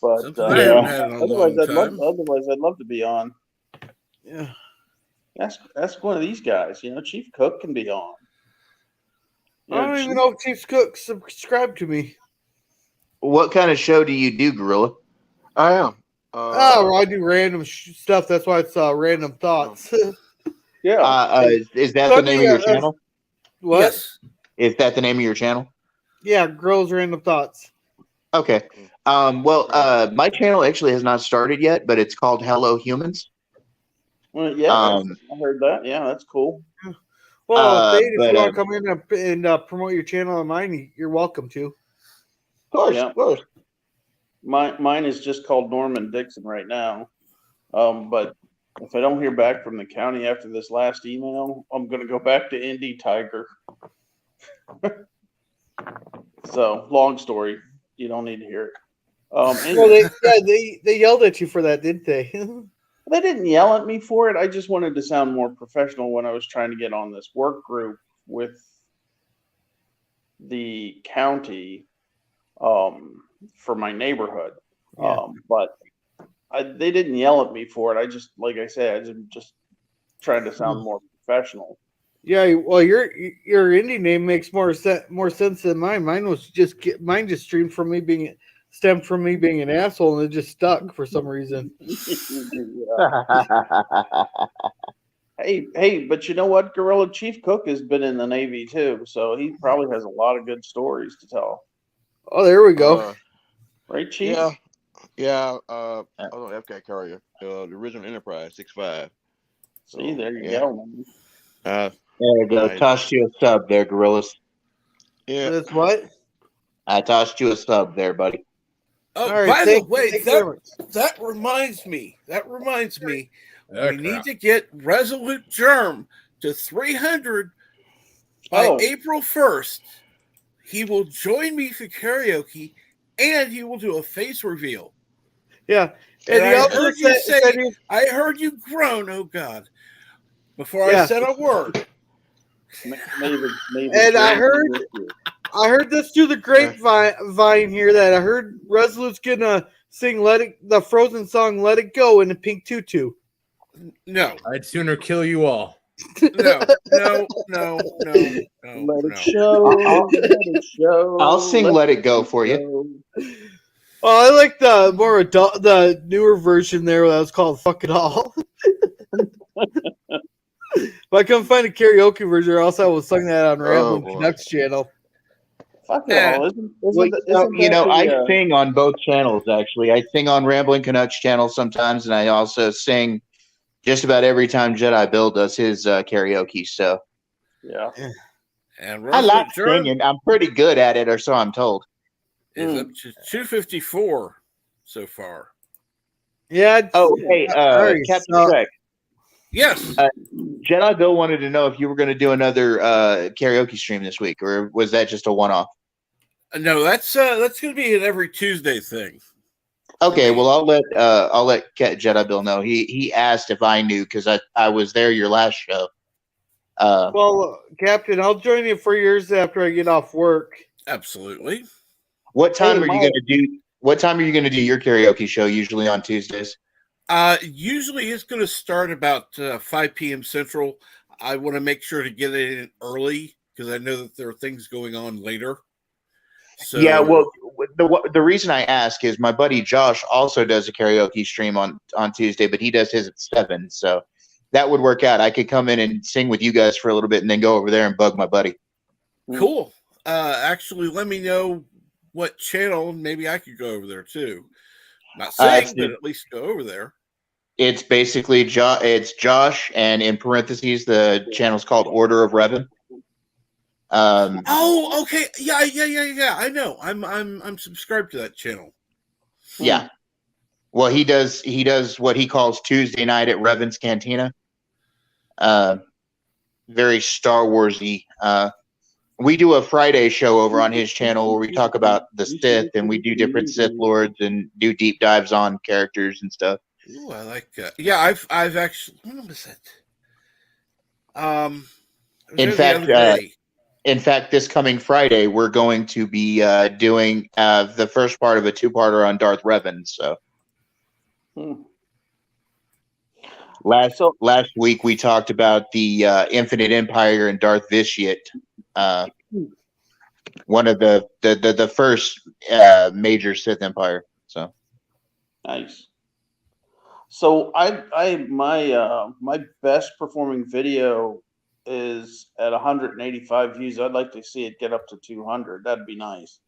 But Something I haven't yeah. had in a long time. Otherwise, I'd love to be on. Yeah. Ask one of these guys. Chief Cook can be on. I don't even know if Chief Cook subscribed to me. What kind of show do you do, Gorilla? I am. I do random stuff. That's why it's random thoughts. Yeah. Is that the name of your channel? What? Yes. Is that the name of your channel? Yeah, Girls Random Thoughts. Okay. My channel actually has not started yet, but it's called Hello Humans. Well, yeah, I heard that. Yeah, that's cool. Well, if you but, want to come in and promote your channel on mine, you're welcome to. Of course. Mine is just called Norman Dixon right now. But if I don't hear back from the county after this last email, I'm going to go back to Indy Tiger. So, long story. You don't need to hear it. Well, they yelled at you for that, didn't they? They didn't yell at me for it. I just wanted to sound more professional when I was trying to get on this work group with the county for my neighborhood. Yeah. But they didn't yell at me for it. I just, like I said, I'm just trying to sound more professional. Yeah, well, your indie name makes more sense than mine. Mine just stemmed from me being an asshole, and it just stuck for some reason. Hey, but you know what? Gorilla Chief Cook has been in the Navy too, so he probably has a lot of good stories to tell. Oh, there we go. Right, Chief? Yeah. I was on FK Carrier, the original Enterprise 6.5. See, there you go. There you go. Tossed you a sub there, Gorillas. Yeah. That's what? I tossed you a sub there, buddy. Oh, right, by the way, that reminds me. Oh, We need to get Resolute Germ to 300 by April 1st. He will join me for karaoke, and he will do a face reveal. Yeah. And I heard you groan, oh God, before I said a word. And I heard this through the grapevine here that I heard Resolute's gonna sing the Frozen song "Let It Go" in a pink tutu. No, I'd sooner kill you all. No. Let it show. I'll sing "Let It Go" for you. Oh, I like the more adult, the newer version there that was called "Fuck It All." If I couldn't find a karaoke version, or else I would sing that on Rambling Canucks channel. Fuck it all. I sing on both channels, actually. I sing on Rambling Canucks channel sometimes, and I also sing just about every time Jedi Bill does his karaoke. So, yeah. And I like singing. I'm pretty good at it, or so I'm told. Is up to 254 so far. Yeah. Hey, Captain Trek. Yes. Jedi Bill wanted to know if you were going to do another karaoke stream this week, or was that just a one-off? No, that's going to be an every Tuesday thing. Okay, well, I'll let Jedi Bill know. He asked if I knew because I was there your last show. Well, Captain, I'll join you for yours after I get off work. Absolutely. What time are you going to do? What time are you going to do your karaoke show? Usually on Tuesdays. Usually it's going to start about 5 p.m. Central. I want to make sure to get it in early because I know that there are things going on later. So yeah, well, the reason I ask is my buddy Josh also does a karaoke stream on Tuesday, but he does his at 7. So that would work out. I could come in and sing with you guys for a little bit and then go over there and bug my buddy. Cool. Actually, let me know what channel. Maybe I could go over there too. Not sing, but at least go over there. It's basically it's Josh, and in parentheses, the channel's called Order of Revan. Oh, okay. Yeah. I know. I'm subscribed to that channel. Yeah. Well, he does what he calls Tuesday night at Revan's Cantina. Very Star Warsy. We do a Friday show over on his channel where we talk about the Sith, and we do different Sith lords and do deep dives on characters and stuff. Ooh, I like that. Yeah, I've actually. When was it? In fact, this coming Friday we're going to be doing the first part of a two-parter on Darth Revan. So. Last week we talked about the Infinite Empire and Darth Vitiate, one of the first major Sith Empire. So nice. So my best performing video is at 185 views. I'd like to see it get up to 200. That'd be nice.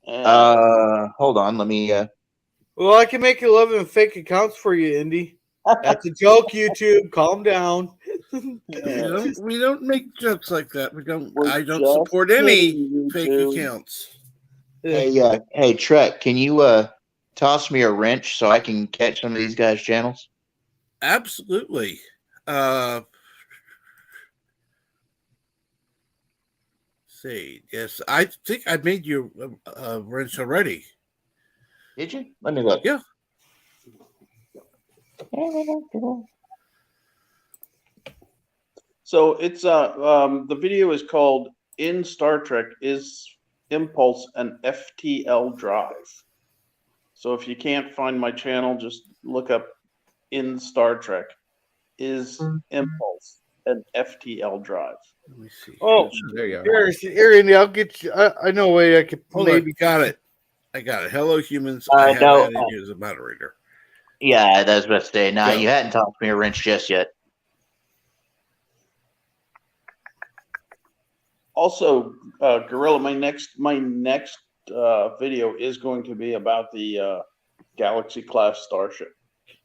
And, hold on, let me. Well, I can make 11 fake accounts for you, Indy. That's a joke, YouTube. Calm down. We don't make jokes like that. I don't support any fake accounts. Hey, Trek, can you toss me a wrench so I can catch some of these guys' channels? Absolutely. See, yes, I think I made you a wrench already. Did you? Let me look. Yeah. So it's the video is called "In Star Trek Is Impulse an FTL Drive?" So if you can't find my channel, just look up "In Star Trek Is Impulse an FTL Drive?" Let me see. Oh, there you go. Here, Indy, I'll get you. I know a way I could maybe got it. I got it. Hello, humans. I have added you as a moderator. Yeah, that's what I was about to say. No, you hadn't tossed me a wrench just yet. Also, Gorilla, my next video is going to be about the Galaxy class starship.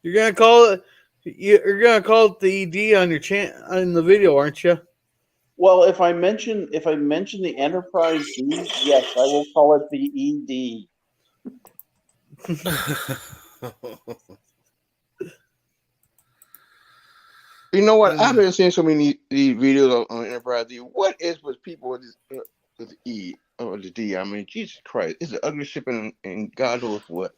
You're gonna call it. You're gonna call it the ED on your on the video, aren't you? Well, if I mention the Enterprise D, yes, I will call it the ED. You know what? I've been seeing so many these videos on Enterprise D. What is with people with this E or the D? I mean, Jesus Christ, it's an ugly ship and God knows what.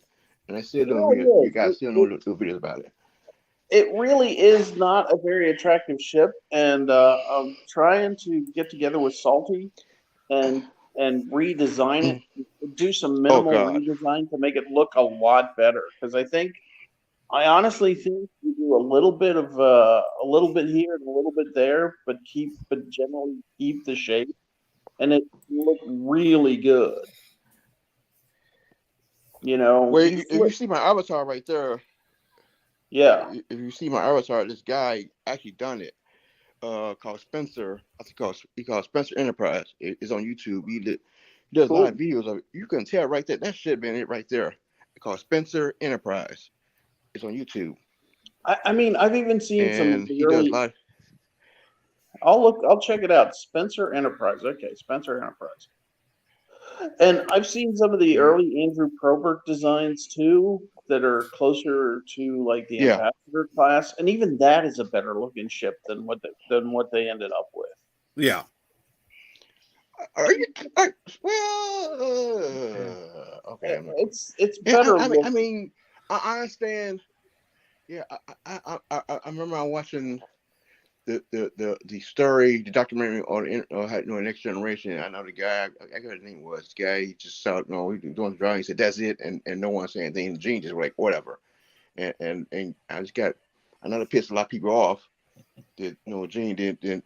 And I still don't. You guys still don't do videos about it. It really is not a very attractive ship, and I'm trying to get together with Salty and redesign it, do some minimal redesign to make it look a lot better. Because I honestly think we do a little bit here and a little bit there, but generally keep the shape, and it looked really good. You know, well, if you see my avatar right there. Yeah. If you see my avatar, this guy actually done it. Called Spencer. I think he called Spencer Enterprise. It's on YouTube. He does a lot of videos of it. You can tell right there. That should have been it right there. It's called Spencer Enterprise. It's on YouTube. I mean, I've even seen some of the he does a lot. I'll check it out. Spencer Enterprise. Okay, Spencer Enterprise. And I've seen some of the early Andrew Probert designs too that are closer to like the Ambassador class, and even that is a better looking ship than what they ended up with. Yeah. Are you? Okay. It's better. I mean, I understand. Yeah, I remember watching the story, the documentary on Next Generation. I know the guy. I forgot his name was. The guy, he just saw, he was doing the drawing. He said, "That's it," and no one said anything. The Gene just like whatever. And I just got another pissed a lot of people off. That Gene didn't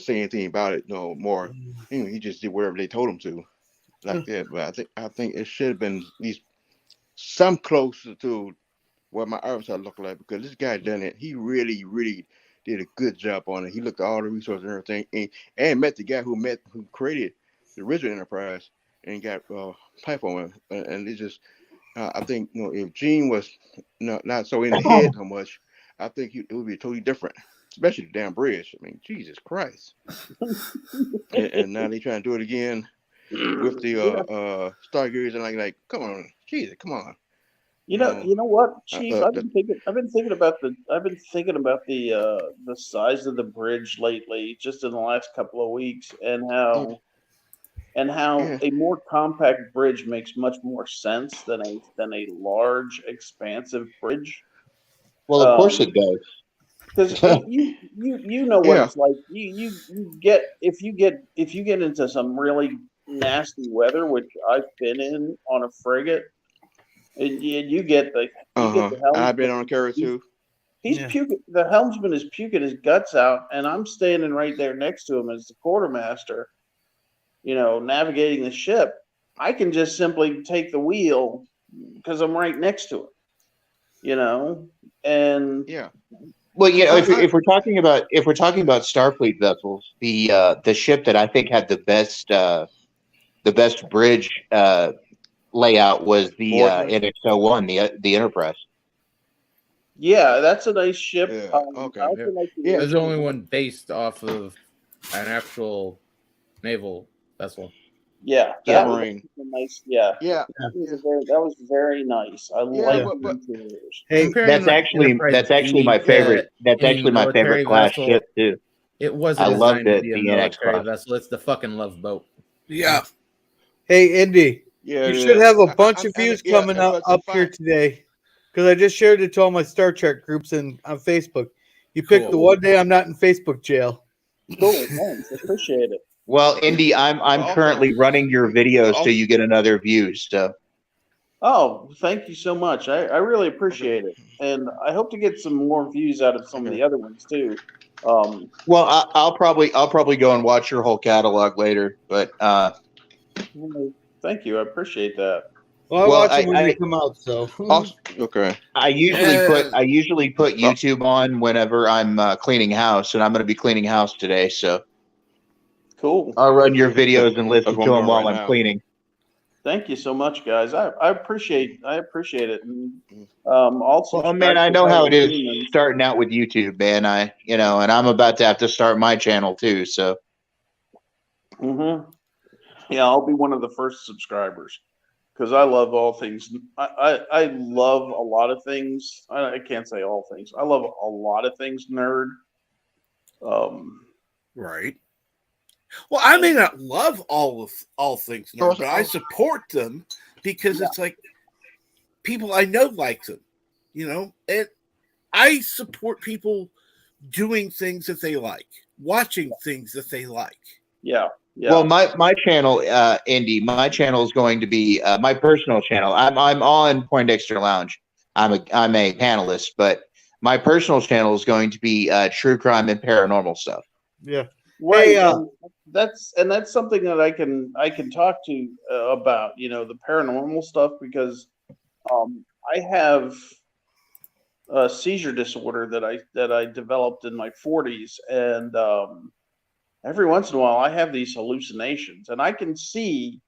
say anything about it no more. He just did whatever they told him to, like that. But I think it should have been at least some closer to what my avatar looked like, because this guy done it. He really, really did a good job on it. He looked at all the resources and everything, and met the guy who created the original Enterprise and got platform, and it just I think if Gene was not so in the head so much, I think it would be totally different. Especially the damn bridge. I mean, Jesus Christ! and now they trying to do it again with the Stargates and like, come on, Jesus, come on. You know what, Chief? I've The, been thinking about the size of the bridge lately, just in the last couple of weeks, and how yeah. a more compact bridge makes much more sense than a large, expansive bridge. Well, of course it does. Because you know what Yeah. it's like. You get if you get into some really nasty weather, which I've been in on a frigate, and you get the I've been helmsman. on a carrier He's, too. he's puking. The helmsman is puking his guts out, and I'm standing right there next to him as the quartermaster. Navigating the ship. I can just simply take the wheel because I'm right next to him. And Yeah. Well, if we're talking about Starfleet vessels, the ship that I think had the best bridge layout was the NX-01, the Enterprise. yeah, that's a nice ship. Yeah. Okay. I also like Yeah. There's only one based off of an actual naval vessel. Yeah, Yeah. that was a nice. Yeah, Yeah. that was very nice. I like the interiors. Hey, Comparing That's actually my favorite. That's any actually my favorite military class vessel, ship too. It wasn't I love designed to be a the NX military class. vessel. It's the fucking love boat. Yeah. Hey, Indy. Yeah. You should have a bunch of views coming but up here today, because I just shared it to all my Star Trek groups on Facebook. You picked the one day I'm not in Facebook jail. Cool, thanks. Appreciate it. Well, Indy, I'm Also- currently running your videos so also- you get another view. So Oh, thank you so much. I really appreciate it, and I hope to get some more views out of some of the other ones too. well, I'll probably go and watch your whole catalog later. But thank you. I appreciate that. Well, I watch them when they come out. So okay. I usually put YouTube on whenever I'm cleaning house, and I'm going to be cleaning house today. So Cool. I'll run your videos and listen That's what to I'm them doing while right I'm now. cleaning. Thank you so much, guys. I appreciate it. And, also, Well, man, I know how it is starting out with YouTube, man. And I'm about to have to start my channel too. So yeah, I'll be one of the first subscribers because I love all things. I love a lot of things. I can't say all things. I love a lot of things nerd. Right. Well, I may not love all things nerd, but I support them because it's like people I know like them, and I support people doing things that they like, watching things that they like. Yeah. Well, my channel, Indy, my channel is going to be my personal channel. I'm on Poindexter Lounge. I'm a panelist, but my personal channel is going to be true crime and paranormal stuff. Yeah. Right. Hey, that's something that I can talk to about, the paranormal stuff, because I have a seizure disorder that I developed in my 40s, and every once in a while I have these hallucinations, and I can see.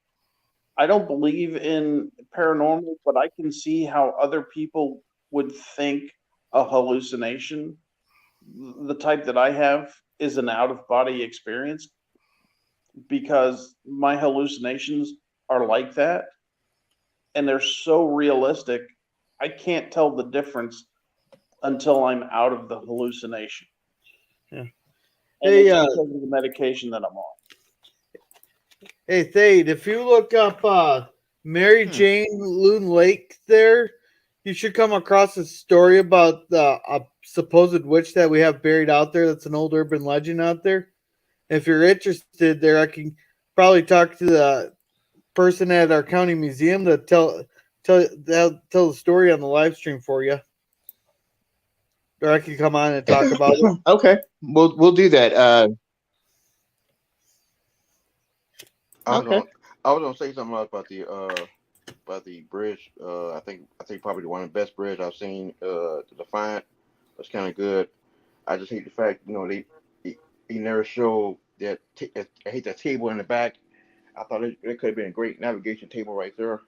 I don't believe in paranormal, but I can see how other people would think a hallucination, the type that I have, is an out-of-body experience, because my hallucinations are like that, and they're so realistic. I can't tell the difference until I'm out of the hallucination. Yeah. And it's because of the medication that I'm on. Hey, Thade, if you look up Mary Jane Loon Lake there, you should come across a story about a supposed witch that we have buried out there. That's an old urban legend out there. If you're interested there, I can probably talk to the person at our county museum to tell the story on the live stream for you. Or I can come on and talk about it. Okay, we'll do that. I was gonna say something about the bridge. I think probably one of the best bridge I've seen. The Defiant was kind of good. I just hate the fact he never showed that. I hate that table in the back. I thought it could have been a great navigation table right there.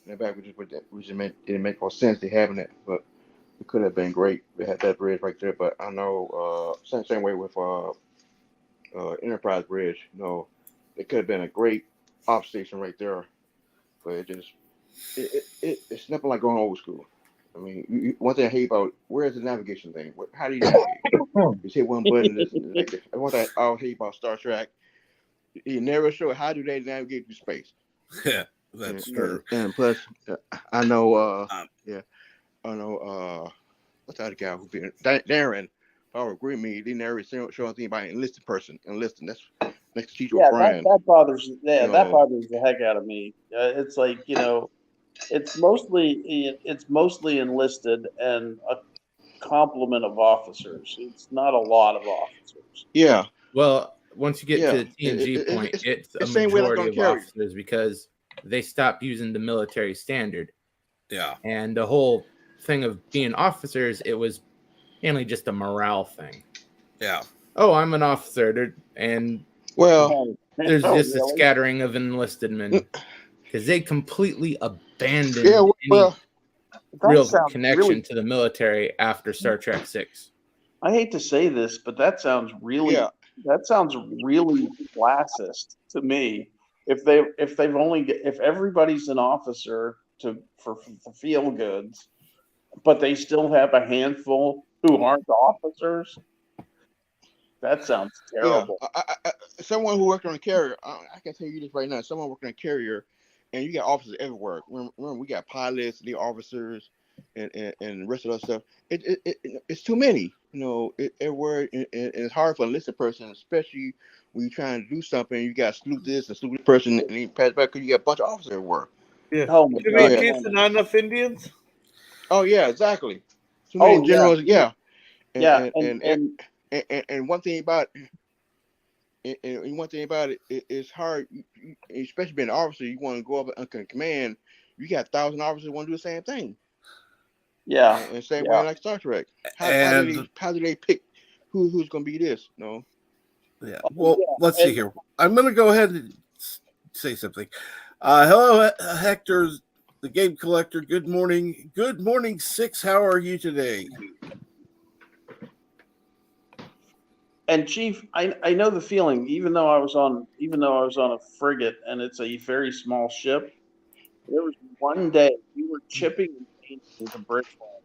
And back we just didn't make more sense to having it, but it could have been great. We had that bridge right there, but I know same way with Enterprise Bridge. You know, it could have been a great off station right there, but it's nothing like going old school. I mean, one thing I hate about where's the navigation thing? How do you navigate? You hit one button. This like this. One thing I always hate about Star Trek, you never show how do they navigate through space. Yeah, that's true. And plus, I know, Um, I know, what's the other guy who been Darren? I'll agree with me. They never show anything about an enlisted person. Enlisted. That's next to Chief Yeah, O'Brien. that bothers. Yeah, You that know, bothers the heck out of me. It's like, it's mostly enlisted and a complement of officers. It's not a lot of officers. yeah, Well, once you get yeah. to the TNG point, it's a the same way like majority on of carriers. officers because they stopped using the military standard. yeah. And the whole thing of being officers, it was mainly just a morale thing. Yeah. Oh, I'm an officer. And Well, there's just a really? scattering of enlisted men because they completely abandoned yeah. any Well, That real sounds connection really. to the military after Star Trek 6. I hate to say this, but that sounds really. yeah. That sounds really classist to me. If everybody's an officer for feel goods, but they still have a handful who aren't officers, that sounds Yeah, terrible. someone who worked on a carrier, I can tell you this right now. Someone working on a carrier, and you got officers everywhere. Remember we got pilots, the officers, and the rest of that stuff. It's too many, you know. Everywhere, and it's hard for a enlisted person, especially when you're trying to do something. You got to salute this and salute this person, and then pass back because you got a bunch of officers everywhere. Yeah. Oh my Too God! many Yeah. chiefs and not enough Indians? Oh yeah, exactly. Too Oh many generals. Yeah, yeah, and one thing about and one thing about it, it's hard, especially being an officer. You want to go up and command. You got 1,000 officers want to do the same thing. yeah, And same yeah. way like Star Trek. How do they pick who's going to be this? No. Yeah. Well, Yeah, let's see here. I'm going to go ahead and say something. Hello, Hector, the game collector. Good morning. Good morning, Six. How are you today? And Chief, I know the feeling. Even though I was on a frigate and it's a very small ship, there was one day we were chipping and painting the bridge walls,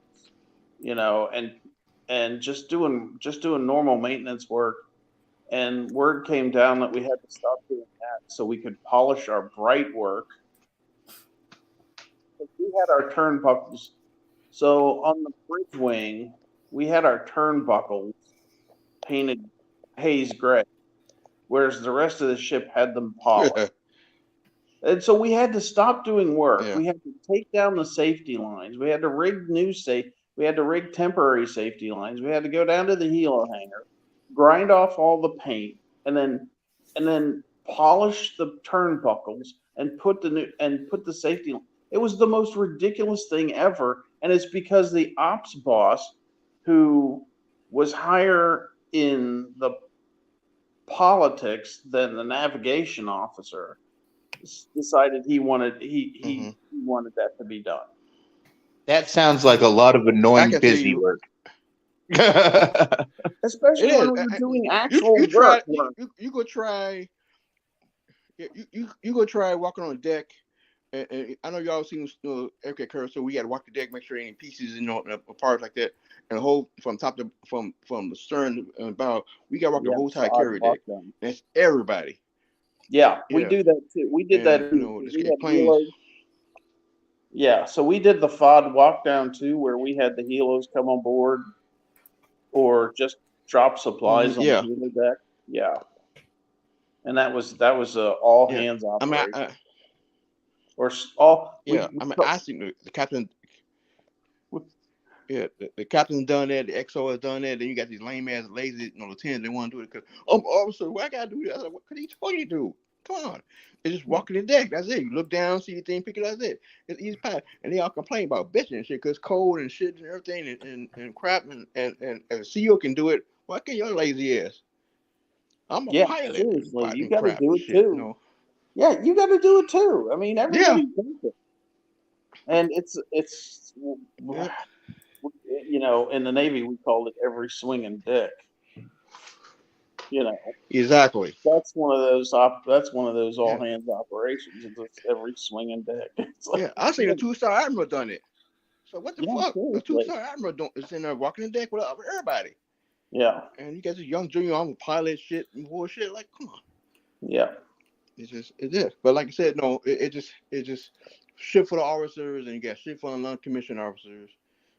and just doing normal maintenance work. And word came down that we had to stop doing that so we could polish our bright work. We had our turnbuckles. So on the bridge wing, we had our turnbuckles painted haze gray, whereas the rest of the ship had them polished. And so we had to stop doing work. Yeah. We had to take down the safety lines. We had to rig We had to rig temporary safety lines. We had to go down to the helo hangar, grind off all the paint, and then polish the turnbuckles and put the safety. It was the most ridiculous thing ever, and it's because the ops boss, who was higher in the politics than the navigation officer, decided he wanted that to be done. That sounds like a lot of annoying busy work. Especially when we were doing actual work. You go try. You go try walking on the deck. And I know y'all seen aircraft curve, so we got to walk the deck, make sure any pieces, parts like that, and the whole from top to from the stern and bow. We got to walk the whole entire carrier deck. That's everybody. Yeah, we do that too. We did that. Planes. Yeah, so we did the FOD walk down too, where we had the helos come on board, or just drop supplies on the helo deck. Yeah, and that was all hands operation. I think the captain. Yeah, the captain's done that. The XO has done that. Then you got these lame ass lazy, lieutenants. They want to do it because officer, what I gotta do that? What could he told you to do? Come on, it's just walking the deck. That's it. You look down, see the thing, pick it up. That's it. It's easy path. And they all complain about bitching and shit because it's cold and shit and everything and crap and a CEO can do it. Why can't your lazy ass? I'm a pilot. Seriously, you got to do it too. Yeah, you got to do it too. I mean, everybody does it. And it's Yeah. you know, in the Navy we called it every swinging dick. You know, Exactly. that's one of those that's one of those all Yeah. hands operations. It's just every swinging dick. It's like, Yeah. I seen a 2-star admiral done it. So what the yeah, fuck? A seriously. 2-star admiral is in there walking the deck with everybody. Yeah, And you got this young junior army pilot shit and bullshit. Like, come on. yeah, It is. But like I said, no, it just shit for the officers and you got shit for the non-commissioned officers.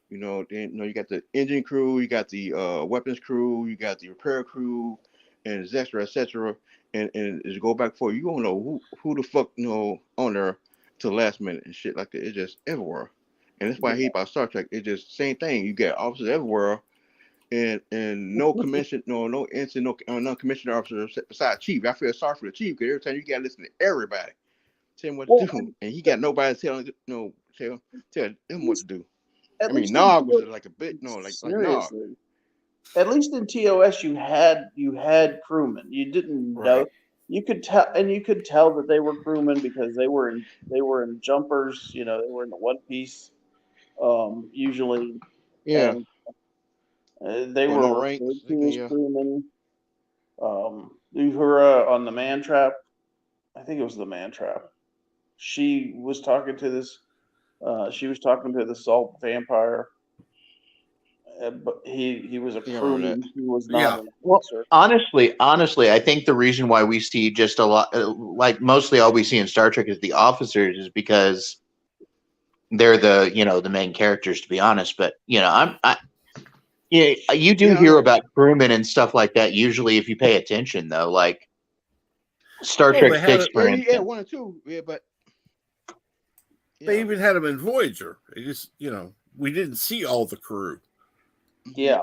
You know, then you got the engine crew, you got the weapons crew, you got the repair crew, and et cetera, et cetera. And as you go back for you don't know who the fuck on there to the last minute and shit like that. It's just everywhere. And that's why I hate about Star Trek. It's just same thing. You got officers everywhere and no commission, no ensign, no non-commissioned officers besides chief. I feel sorry for the chief because every time you got to listen to everybody, tell him what to well, do, and he got nobody telling tell him what to do. I at mean, least in Nog was like a bit like Nog. seriously, at least in TOS you had crewmen. You didn't know. Right. You could tell, and you could tell that they were crewmen because they were in jumpers. You know, they were in the one piece, usually, Yeah, and they or were no referred ranks. to as Yeah, crewmen. Uhura on the Man Trap, I think it was the Man Trap. She was talking to this. She was talking to the Salt Vampire, but he was a I remember that. crewman. He was not Yeah. an Well, officer. honestly, I think the reason why we see just a lot, like mostly all we see in Star Trek is the officers, is because they're the main characters. To be honest, but you do Yeah, I hear know. about crewmen and stuff like that. Usually, if you pay attention, though, like Star Well, Trek they had 6, a, for Yeah, instance. 1 and 2. Yeah, but they yeah, even had them in Voyager. It just we didn't see all the crew. Yeah,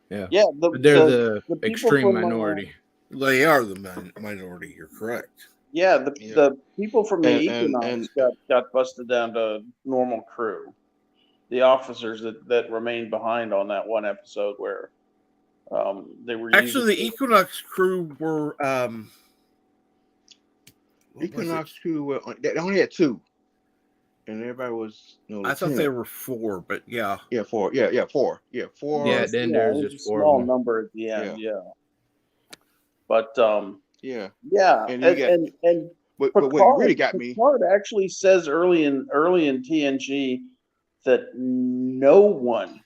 Yeah. yeah. But they're the The people extreme from minority. They are the minority. You're correct. yeah yeah, the people from the and Equinox got busted down to normal crew. The officers that remained behind on that one episode where they were using. Actually, the Equinox crew were what was it? Equinox 2. They only had 2, and everybody was I thought they lieutenant. were 4, but yeah. Yeah, 4. Yeah, 4. Yeah, 4. Yeah, at the end there It was was a just 4 of small them. number at the end. Yeah. Yeah, but Yeah, yeah, and you got. and But what really got me. Picard actually says early in TNG that no one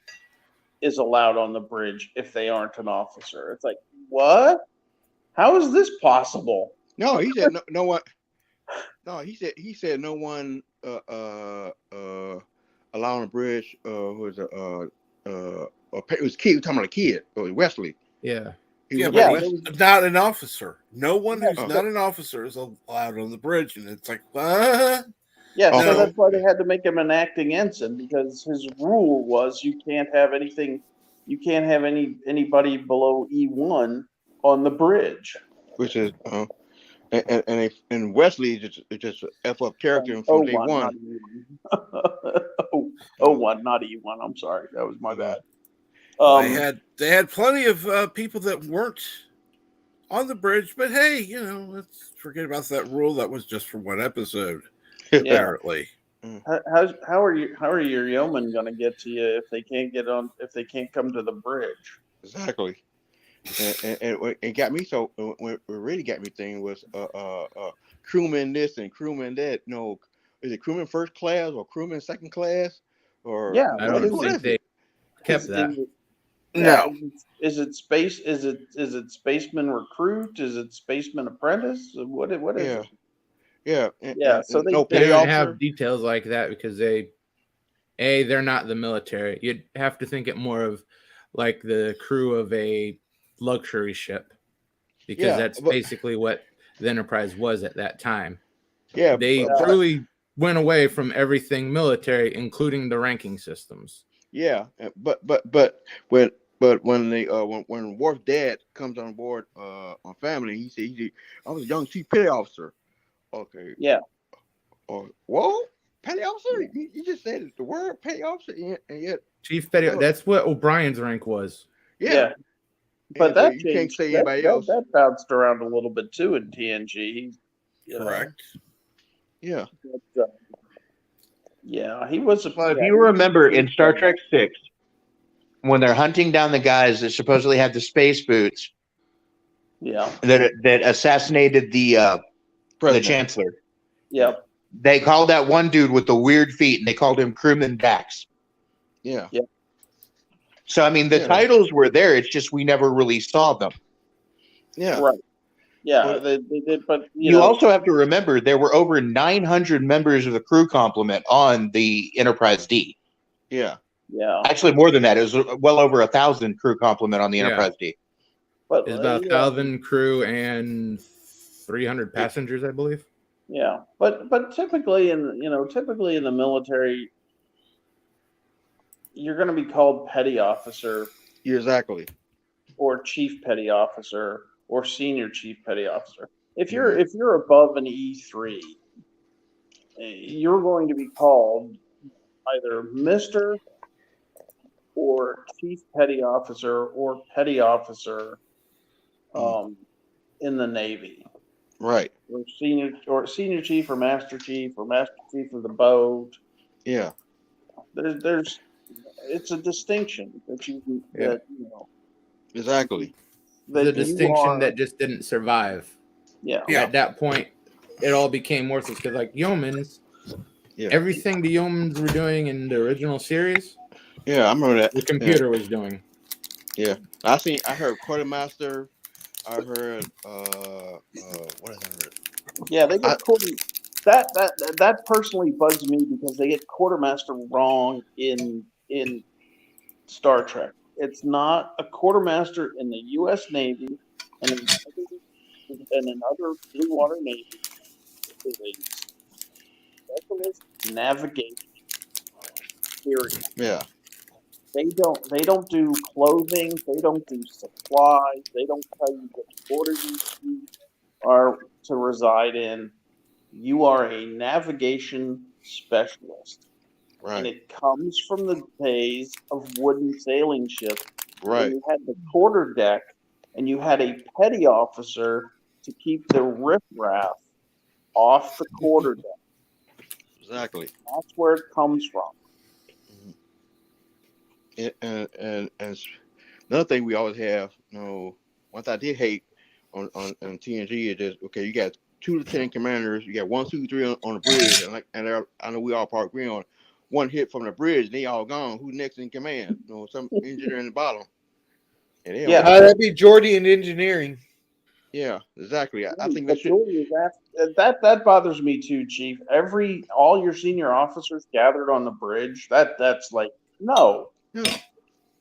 is allowed on the bridge if they aren't an officer. It's like, what? How is this possible? No, he said no one. No, he said no one allowed on the bridge. Was it was a kid. We're talking about a kid. It was Wesley. Yeah. He Yeah, was but about he's Wesley. not an officer. No one who's Oh. not an officer is allowed on the bridge, and it's like, what? Yeah, so Okay. that's why they had to make him an acting ensign because his rule was you can't have anybody below E1 on the bridge. Which is and Wesley is just an F up character from day O1, not one. E1. O1, not E1. I'm sorry, that was my bad. They had plenty of people that weren't on the bridge, but hey, let's forget about that rule. That was just for one episode, apparently. How are your yeomen going to get to you if they can't come to the bridge? Exactly. And it got me so what really got me thinking was crewman this and crewman that. No, is it crewman first class or crewman second class or Yeah, I don't what think is they it? kept that. No. Is it space? Is it spaceman recruit? Is it spaceman apprentice? What is it? Yeah. Yeah, so no They petty don't officer. have details like that because they're not the military. You'd have to think it more of like the crew of a luxury ship because that's basically what the Enterprise was at that time. Yeah, They truly went away from everything military, including the ranking systems. Yeah, but when they when Worf's dad comes on board on Family, he said I was a young chief petty officer. Okay. Yeah. Whoa, petty officer? You just said the word petty officer, and yet Chief petty. That's what O'Brien's rank was. Yeah. But that you changed. can't say anybody else. That bounced around a little bit too in TNG. Correct. Yeah. Yeah, he was. Well, if you remember in Star Trek 6, when they're hunting down the guys that supposedly had the space boots, Yeah. that assassinated the President. Chancellor, Yep. they called that one dude with the weird feet, and they called him Crewman Dax. Yeah. Yep. So I mean, the titles were there. It's just we never really saw them. Yeah. Right. Yeah, But- they did, but You also have to remember there were over 900 members of the crew complement on the Enterprise D. Yeah. Yeah. Actually, more than that. It was well over 1,000 crew complement on the Yeah. Enterprise D. But It's about 1,000 crew and 300 passengers, I believe. Yeah, but typically in the military, you're going to be called petty officer. Exactly. Or chief petty officer or senior chief petty officer. If you're above an E3, you're going to be called either Mr. or chief petty officer or petty officer in the Navy. Right. Or senior chief or master chief of the boat. Yeah. There's it's a distinction that you Exactly. The distinction that just didn't survive. Yeah. At that point, it all became worthless because, like, yeomans, everything the yeomans were doing in the original series, I remember that the computer was doing. Yeah, I heard quartermaster. I heard what I heard. Yeah, they get quarter. That personally bugs me because they get quartermaster wrong in Star Trek. It's not a quartermaster in the U.S. Navy and in other blue water navies. It's a specialist navigation. Period. Yeah. They don't do clothing. They don't do supplies. They don't tell you what quarters you are to reside in. You are a navigation specialist. Right. And it comes from the days of wooden sailing ships. Right. When you had the quarter deck and you had a petty officer to keep the riffraff off the quarter deck. Exactly. That's where it comes from. And another thing we always have, one thing I did hate on TNG is just, okay, you got 2 lieutenant commanders, you got 1, 2, 3 on the bridge, and I know we all probably agree on one hit from the bridge, they all gone. Who's next in command? Some engineer in the bottom. And that'd be Geordi in engineering. Yeah, exactly. I think that bothers me too, Chief. All your senior officers gathered on the bridge. That's like no.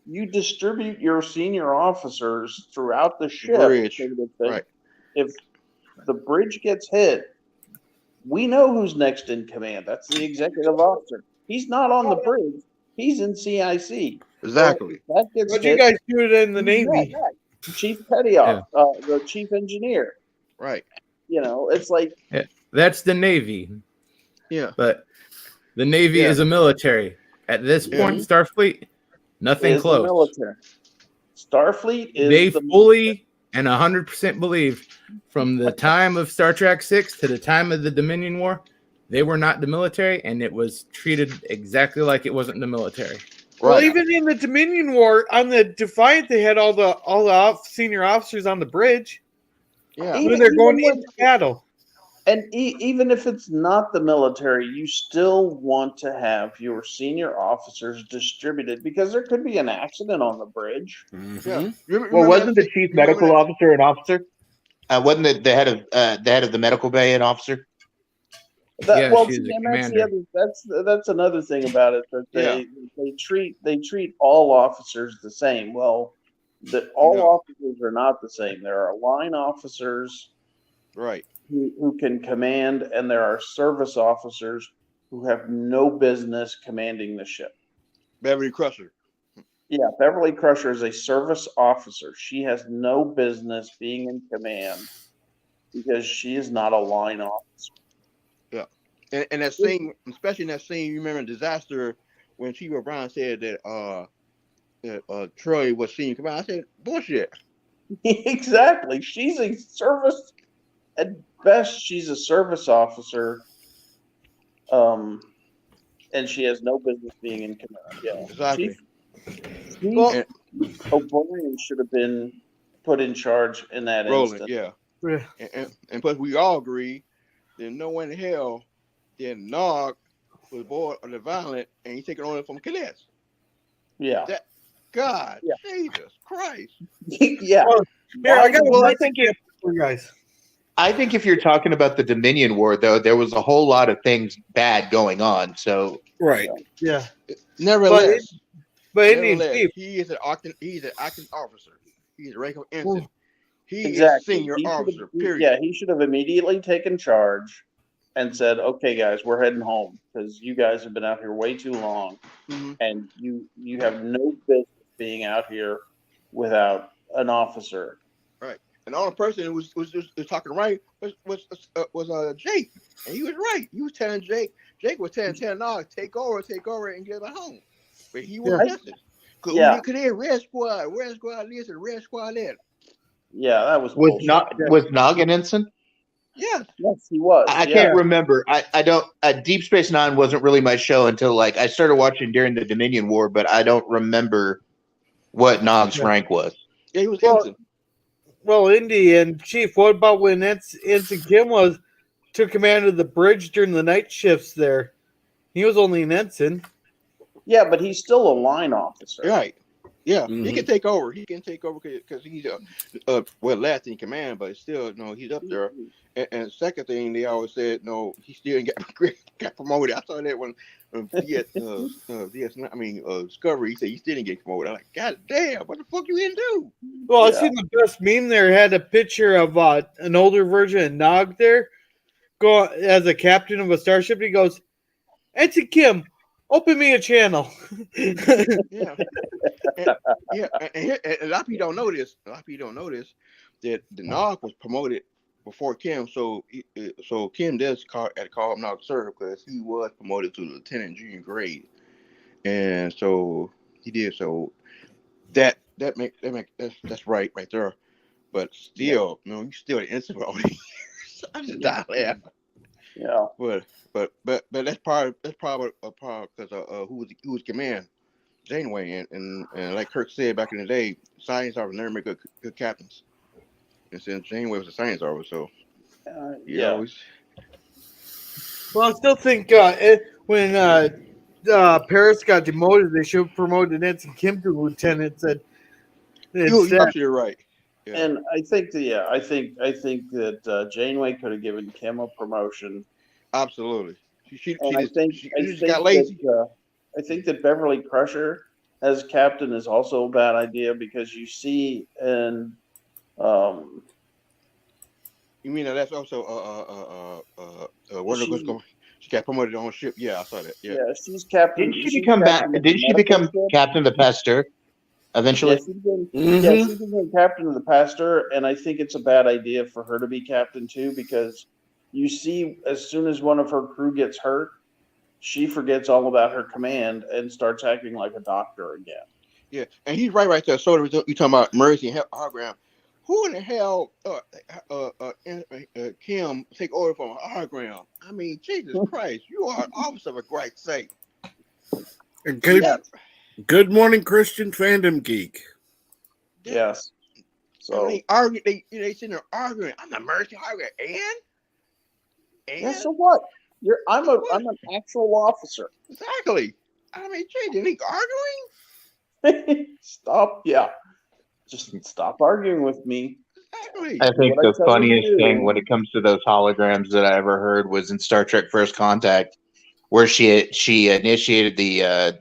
You distribute your senior officers throughout the ship. Bridge. Right. If the bridge gets hit, we know who's next in command. That's the executive officer. He's not on the bridge. He's in CIC. Exactly. So that gets But hit. you guys do it in the Navy. Chief petty officer, the chief engineer. Right. It's like that's the Navy. Yeah. But the Navy is a military. At this point, Starfleet, nothing close. Military. Starfleet is they fully and 100% believe from the time of Star Trek 6 to the time of the Dominion War, they were not the military, and it was treated exactly like it wasn't the military. Well, even in the Dominion War, on the Defiant, they had all the senior officers on the bridge. Yeah, when they're going into battle. And even if it's not the military, you still want to have your senior officers distributed because there could be an accident on the bridge. Yeah. Well, wasn't the chief medical officer an officer? Wasn't the head of the medical bay an officer? She's a commander. That's another thing about it that they treat all officers the same. Well, all officers are not the same. There are line officers, right, who can command, and there are service officers who have no business commanding the ship. Beverly Crusher. Yeah, Beverly Crusher is a service officer. She has no business being in command because she is not a line officer. Yeah, and that scene, especially in that scene, you remember Disaster when Chief Brown said that Troy was senior commander. I said, bullshit. Exactly. She's a service. At best, she's a service officer. and she has no business being in command. Yeah, Exactly. Well, And O'Brien should have been put in charge in that Roland, instance. yeah. yeah. And plus, we all agree that no one in hell that Nog was born of the violent and he's taking on from cadets. Yeah, That God, Yeah. Jesus Christ. yeah. Well, here, I got Well, a I nice think example for you guys. I think if you're talking about the Dominion War, though, there was a whole lot of things bad going on. So Right. Yeah, Nevertheless, but Indian nevertheless, Chief. he's an acting officer. He's a rank of ensign. Well, He Exactly. is senior He should officer. have, Period. yeah, he should have immediately taken charge and said, "Okay, guys, we're heading home because you guys have been out here way too long, Mhm. and you have no business being out here without an officer." Right. And the only person who was talking right was Jake, and he was right. He was telling Jake was telling Nog, take over, and get it home. But he was listening. Yeah. Cause they red squad this and red squad that. Yeah, that was was bullshit. not was Nog an ensign? Yes. Yes, he was. I yeah. can't remember. I don't. Deep Space Nine wasn't really my show until like I started watching during the Dominion War, but I don't remember what Nog's rank was. Yeah, he was Well, ensign. well, Indian Chief. What about when Ensign Kim took command of the bridge during the night shifts there? He was only an ensign. Yeah, but he's still a line officer. Right. Yeah, he Mhm. can take over. He can take over because he's last in command, but still, no, he's up there. And second thing, they always said, no, he still got promoted. I saw that when Discovery. He said he still didn't get promoted. I'm like, God damn, what the fuck you didn't do? Well, I Yeah. seen the best meme there. Had a picture of an older version of Nog there, go as a captain of a starship. He goes, "Ensign Kim, open me a channel." Yeah, and a lot of people don't know this. That the Nog was promoted before Kim, so Kim does call him Nog Sir because he was promoted to lieutenant junior grade, and so he did. So that's right there. But still, you still an instant. I just died laughing. Yeah. But that's probably a part because who was command. Janeway and like Kirk said back in the day, science officers never make good captains. And since Janeway was a science officer, so Yeah. always. Well, I still think when Paris got demoted, they should have promoted Ensign Kim to lieutenant. Said You're instead. absolutely right. Yeah. And I think that Janeway could have given Kim a promotion. Absolutely. She just got lazy. I think that Beverly Crusher as captain is also a bad idea because you see in You mean that's also she got promoted on ship? Yeah, I saw that. Yeah. she's captain. Didn't she become captain of the Pasteur eventually? She became captain of the Pasteur, and I think it's a bad idea for her to be captain too because you see as soon as one of her crew gets hurt, she forgets all about her command and starts acting like a doctor again. Yeah, and he's right there. So you talking about Mercy and Hologram. Who in the hell Kim take order from Hologram? I mean, Jesus Christ, you are an officer for Christ's sake. Good morning, Christian fandom geek. Yes. So they argue. They sitting there arguing. I'm the Mercy Hologram, and yeah. So what? I'm an actual officer. Exactly. I mean, Jesus, they arguing. Stop. Yeah. Just stop arguing with me. Exactly. I think the funniest thing when it comes to those holograms that I ever heard was in Star Trek First Contact, where she initiated the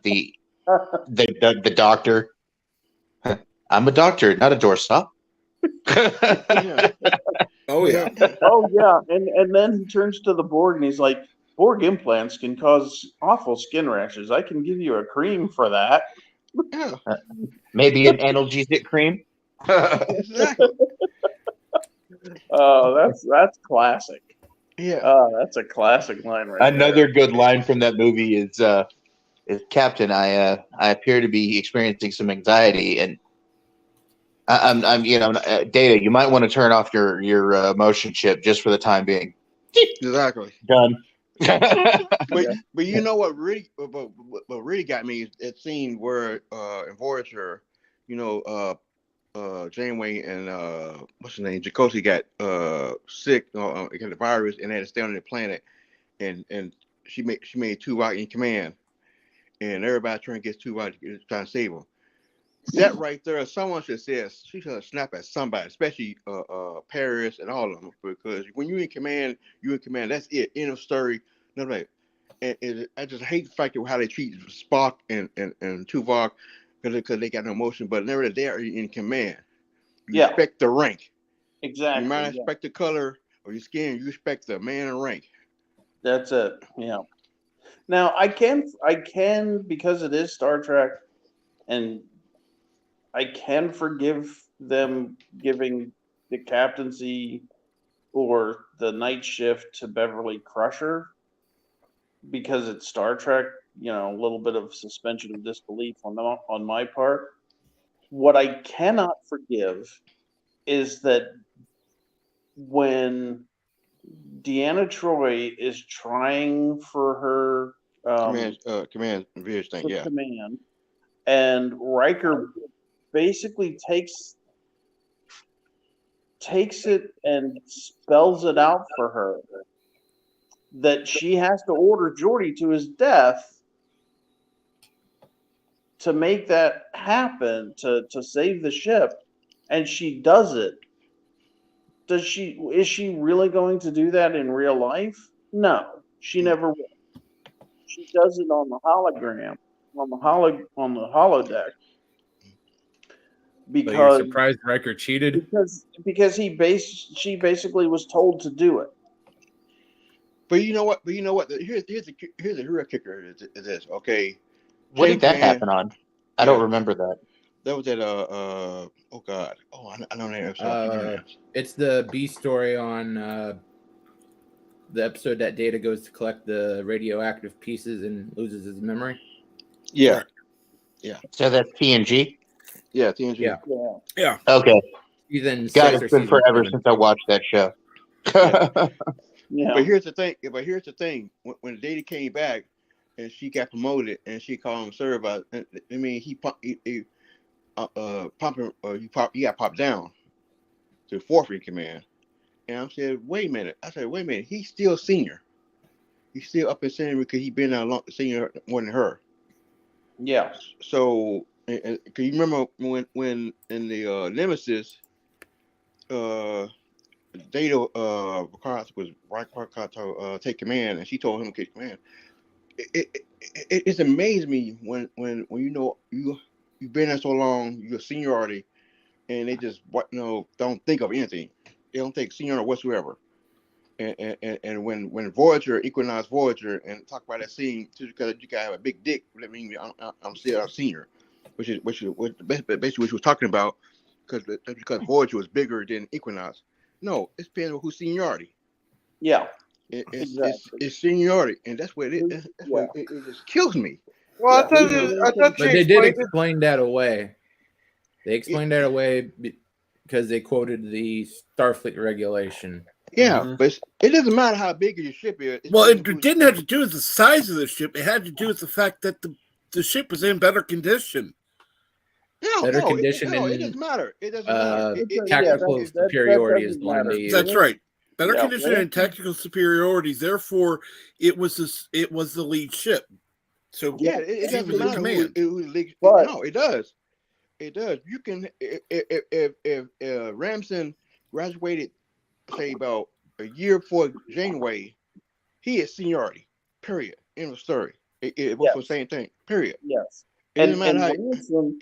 doctor. I'm a doctor, not a doorstop. Oh yeah. Oh yeah. And then he turns to the Borg and he's like, Borg implants can cause awful skin rashes. I can give you a cream for that. Yeah. Maybe an analgesic cream. Exactly. Oh, that's classic. Yeah. That's a classic line right Another good line from that movie is Captain, I appear to be experiencing some anxiety, and I'm Data, you might want to turn off your motion chip just for the time being. Exactly. Done. But you know what really what really got me is that scene where in Voyager, you know, Janeway and what's his name, Jacosi got sick, got the virus, and had to stay on the planet, and she made Tuvok in command, and everybody trying to get Tuvok trying to save him. That right there, someone should say she should snap at somebody, especially Paris and all of them, because when you're in command, you're in command. That's it. End of story. No, like, and I just hate the fact of how they treat Spock and Tuvok because they got no emotion, but never they are in command. You respect the rank. Exactly. You might respect the color or your skin. You respect the man and rank. That's it. Yeah. Now I can because it is Star Trek, and I can forgive them giving the captaincy or the night shift to Beverly Crusher because it's Star Trek. You know, a little bit of suspension of disbelief on my part. What I cannot forgive is that when Deanna Troi is trying for her command Viz thing, command, and Riker basically takes it and spells it out for her that she has to order Geordi to his death to make that happen, to save the ship, and she does it. Is she really going to do that in real life? No, she never will. She does it on the hologram, on the holodeck. Because so you're surprised Riker cheated? Because she basically was told to do it. But you know what? Here's the real kicker is this. Okay. What did that happen on? I don't remember that. That was at oh god. Oh, I know that episode. It's the B story on the episode that Data goes to collect the radioactive pieces and loses his memory. Yeah. So that's TNG. Yeah, TNG. Yeah. Okay. Season God, 6 it's been forever since I watched that show. Yeah. But here's the thing. When Data came back and she got promoted and she called him server, I mean he got popped down to fourth in command. And I said, wait a minute. He's still senior. He's still up in senior because he's been a senior more than her. Yeah. So, can you remember when in the Nemesis, Data Picard was right take command, and she told him to take command. It's amazed me when you know you've been there so long, your seniority, and they just don't think of anything. They don't take seniority whatsoever. And when Voyager equalized Voyager and talk about that scene, just because you gotta have a big dick, that means I'm still a senior, which is basically what she was talking about, because Voyager was bigger than Equinox. No, it's depends on whose seniority. Yeah. It's seniority, and that's what it is. That's what it just kills me. Well, I thought but they did explain that away. They explained that away because they quoted the Starfleet regulation. Yeah, but it doesn't matter how big your ship is. Well, it didn't have to do with the size of the ship. It had to do with the fact that the ship was in better condition. Better condition. It doesn't matter. It doesn't matter. Tactical superiority is one they use. That's right. Better condition and tactical superiority. Therefore, it was the lead ship. So it doesn't matter who leads. No, it does. It does. You can if Ramson graduated, say about a year before Janeway, he is seniority. Period. End of story. It was the same thing. Period. Yes. It doesn't matter how. Ransom,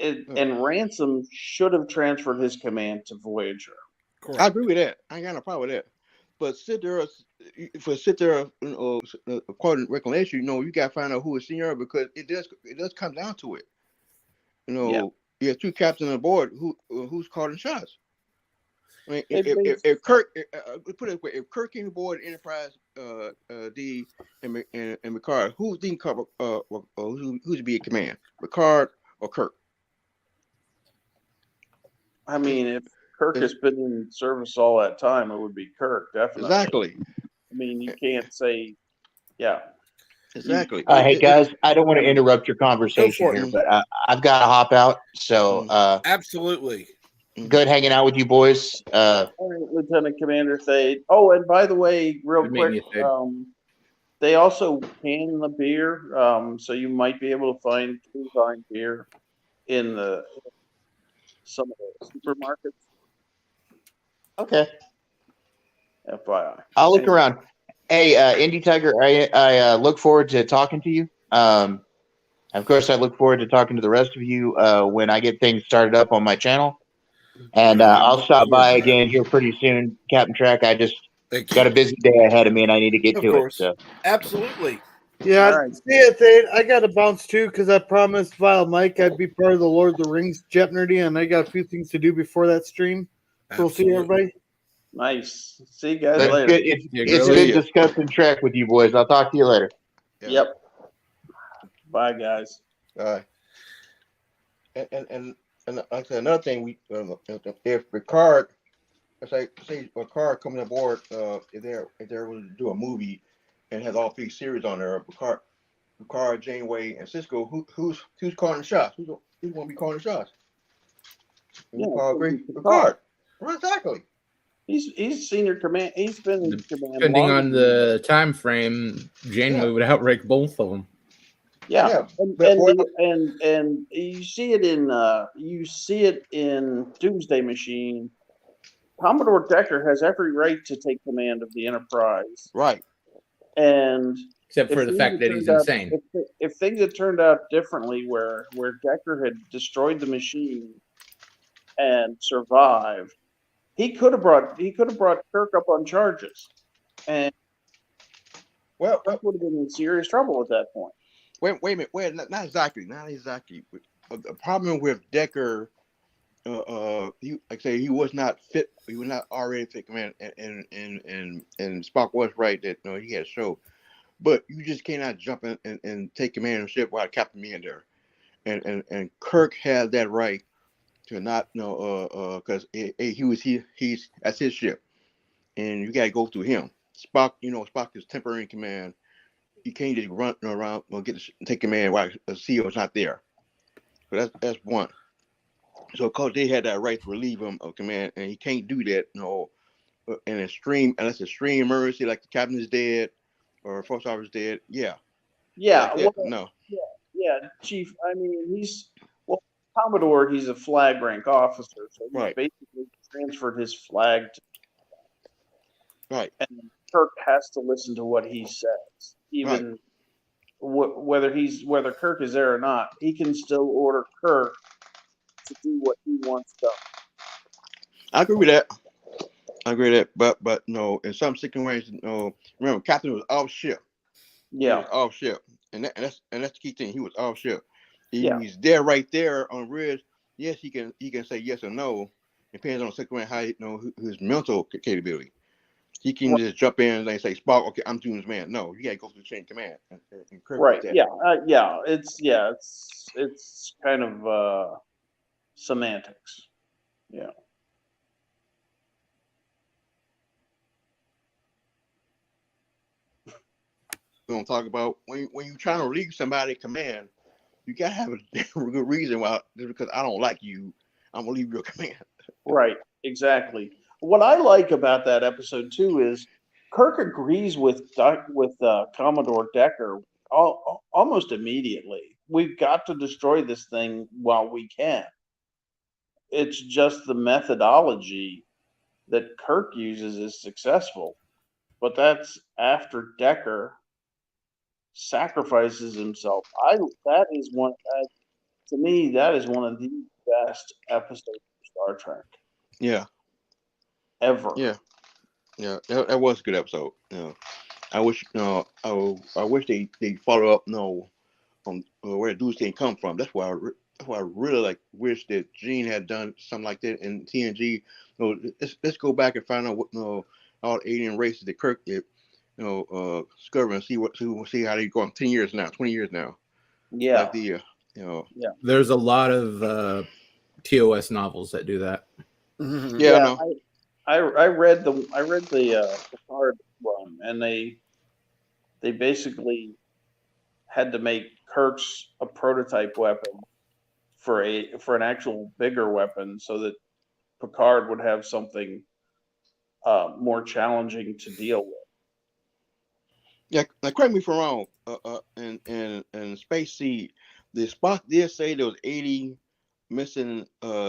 and Ransom should have transferred his command to Voyager. Correct. I agree with that. I ain't got no problem with that. But sit there, according to regulation, you got to find out who is senior, because it does come down to it. You have two captains on board who's calling shots. I mean, if Kirk put it this way, if Kirk came aboard Enterprise D and Picard, who's the cover? Who's be in command, Picard or Kirk? I mean, if Kirk has been in service all that time, it would be Kirk, definitely. Exactly. I mean, you can't say, yeah. Exactly. Hey guys, I don't want to interrupt your Go conversation for it. here, but I've got to hop out. So Absolutely. good hanging out with you boys. All right, Lieutenant Commander Thade. Oh, and by the way, real Good meeting quick, you, Thade. they also can the beer, so you might be able to find Vine beer in some of the supermarkets. Okay, FYI. I'll look around. Hey, Indie Tiger, I look forward to talking to you. Of course, I look forward to talking to the rest of you when I get things started up on my channel. And I'll stop by again here pretty soon, Captain Track. I just Thank got you. a busy day ahead of me, and I need to get Of to course. it. So Absolutely. Yeah, All right. see ya, Thade. I got to bounce too because I promised Vile Mike I'd be part of the Lord of the Rings Jeopardy, and I got a few things to do before that stream. So we'll see you, Absolutely. everybody. Nice. See you guys it's later. good. It's Yeah, it's really. good discussing Trek with you boys. I'll talk to you later. Yep. Bye, guys. All right. And like I said, another thing, if Picard, say Picard coming aboard, if they're going to do a movie and has all 3 series on there, Picard, Janeway, and Cisco, who's calling the shots? Who's going to be calling the shots? Yeah, Picard. Right, exactly. He's senior command. He's been in command. Depending longer on than the time frame, Janeway would outrank both of them. Yeah, but and you see it in Doomsday Machine. Commodore Decker has every right to take command of the Enterprise, Right. and Except for the fact that he's insane. If things had turned out differently, where Decker had destroyed the machine and survived, he could have brought Kirk up on charges, and Well, Kirk would have been in serious trouble at that point. wait a minute. Wait, not exactly. The problem with Decker, he, like I say, he was not fit. He was not already fit command, and Spock was right that he had a show, but you just cannot jump in and take command of the ship without Captain being there, and Kirk has that right to not because he's that's his ship, and you got to go through him. Spock, Spock is temporary in command. You can't just run around or take command while the CEO is not there. So that's one. So, cause they had that right to relieve him of command, and he can't do that, unless extreme emergency, like the captain is dead or first officer dead. Yeah. Yeah. Like no. Yeah, Chief. I mean, Commodore. He's a flag rank officer, so he basically transferred his flag to. Right. And Kirk has to listen to what he says, even whether Kirk is there or not. He can still order Kirk to do what he wants done. I agree with that. But no, in some situations, remember, Captain was off ship. Yeah, he was off ship, and that's the key thing. He was off ship. He's there, right there on Ridge. Yes, he can say yes or no. Depends on the situation, how his mental capability. He can just jump in and say, Spock, okay, I'm doing this man. No, you got to go through the chain of command. And Kirk right. that. Yeah. It's kind of semantics. Yeah. We're gonna talk about when you're trying to relieve somebody command, you gotta have a good reason why. Just because I don't like you, I'm gonna leave your command. Right. Exactly. What I like about that episode too is Kirk agrees with Commodore Decker almost immediately. We've got to destroy this thing while we can. It's just the methodology that Kirk uses is successful, but that's after Decker sacrifices himself. To me, that is one of the best episodes of Star Trek. Yeah. Ever. Yeah. That was a good episode. I wish I wish they follow up on where the dudes come from. That's why I really wish that Gene had done something like that in TNG. Let's go back and find out what all the alien races that Kirk did. Discover and see how they go on 10 years now, 20 years now. Yeah. Like the There's a lot of TOS novels that do that. Yeah. I read the Picard one, and they basically had to make Kirk's a prototype weapon for an actual bigger weapon, so that Picard would have something more challenging to deal with. Yeah, now correct me if I'm wrong. In Space Seed, the Spock did say there was 80 missing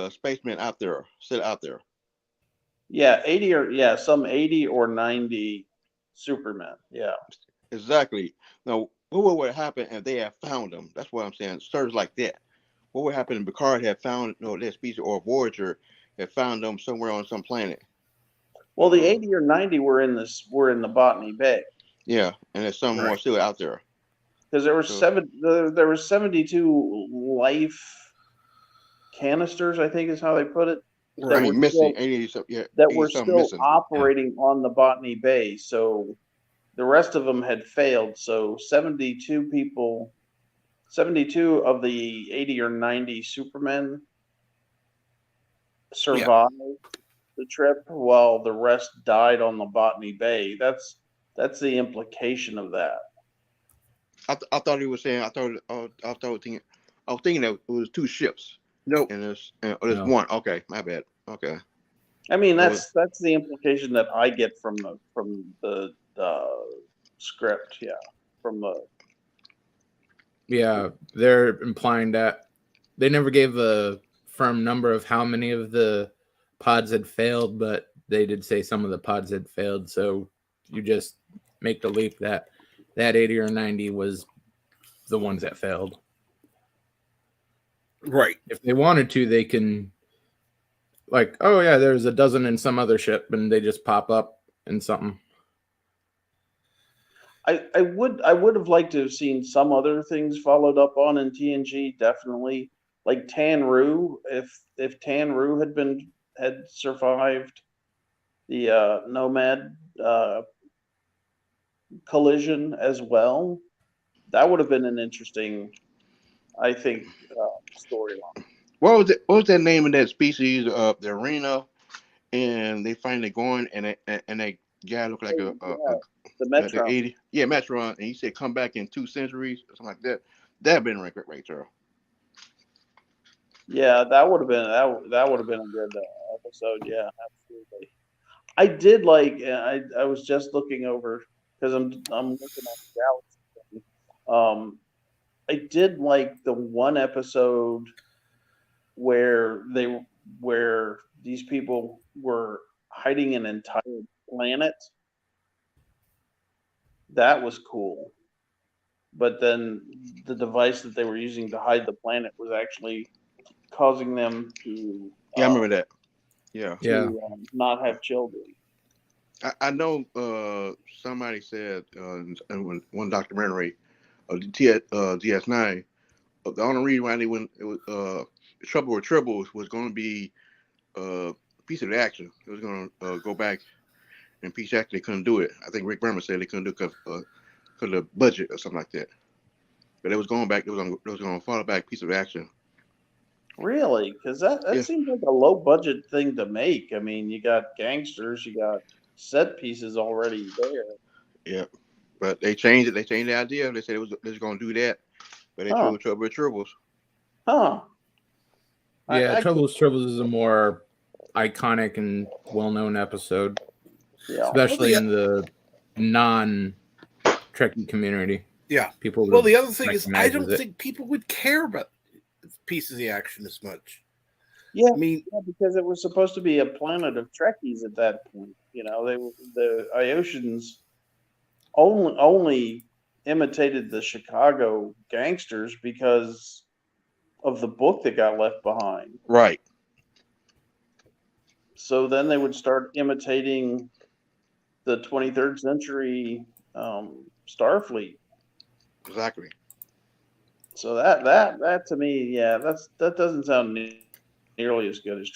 spacemen out there, still out there. Yeah, some 80 or 90 Supermen. Yeah. Exactly. Now, what would happen if they had found them? That's what I'm saying. Stories like that. What would happen if Picard had found that species, or Voyager had found them somewhere on some planet? Well, the 80 or 90 were in the Botany Bay. Yeah, and there's some more still out there. Because there were there were 72 life canisters, I think is how they put it. Right. I mean, missing 80. That were still operating on the Botany Bay. So the rest of them had failed. So 72 people, 72 of the 80 or 90 Supermen survived the trip, while the rest died on the Botany Bay. That's the implication of that. I thought he was saying. I was thinking that it was two ships. No, and there's one. Okay, my bad. Okay. I mean, that's the implication that I get from the script. Yeah, from the. Yeah, they're implying that they never gave a firm number of how many of the pods had failed, but they did say some of the pods had failed. So you just make the leap that 80 or 90 was the ones that failed. Right. If they wanted to, they can, like, oh yeah, there's a dozen in some other ship, and they just pop up in something. I would have liked to have seen some other things followed up on in TNG, definitely. Like Tanru, if Tanru had survived the Nomad collision as well, that would have been an interesting, I think, storyline. What was that name of that species of the arena? And they finally going, and that guy looked like the Metron. 80, Metron, and he said come back in 2 centuries or something like that. That'd been right there. Yeah, that would have been a good episode. Yeah, absolutely. I did like. I was just looking over because I'm looking at the Galaxy. I did like the one episode where these people were hiding an entire planet. That was cool. But then the device that they were using to hide the planet was actually causing them to I remember that. Yeah. Not have children. I know somebody said in one documentary of DS9, the only reason why they went Trouble with Tribbles was going to be a piece of the action. It was going to go back, and piece of action they couldn't do it. I think Rick Berman said they couldn't do it because of the budget or something like that. But it was going back. It was going to follow back piece of action. Really? Because that seems like a low budget thing to make. I mean, you got gangsters, you got set pieces already there. Yeah, but they changed it. They changed the idea. They said they was going to do that, but they threw Trouble with Tribbles. Huh. Yeah, Trouble with Tribbles is a more iconic and well-known episode, especially in the non-Trekkie community. Yeah, people. Well, the other thing is, I don't think people would care about pieces of the action as much. Yeah, I mean, because it was supposed to be a planet of Trekkies at that point. You know, the Iosians only imitated the Chicago gangsters because of the book that got left behind. Right. So then they would start imitating the 23rd century Starfleet. Exactly. So that to me, that doesn't sound nearly as good as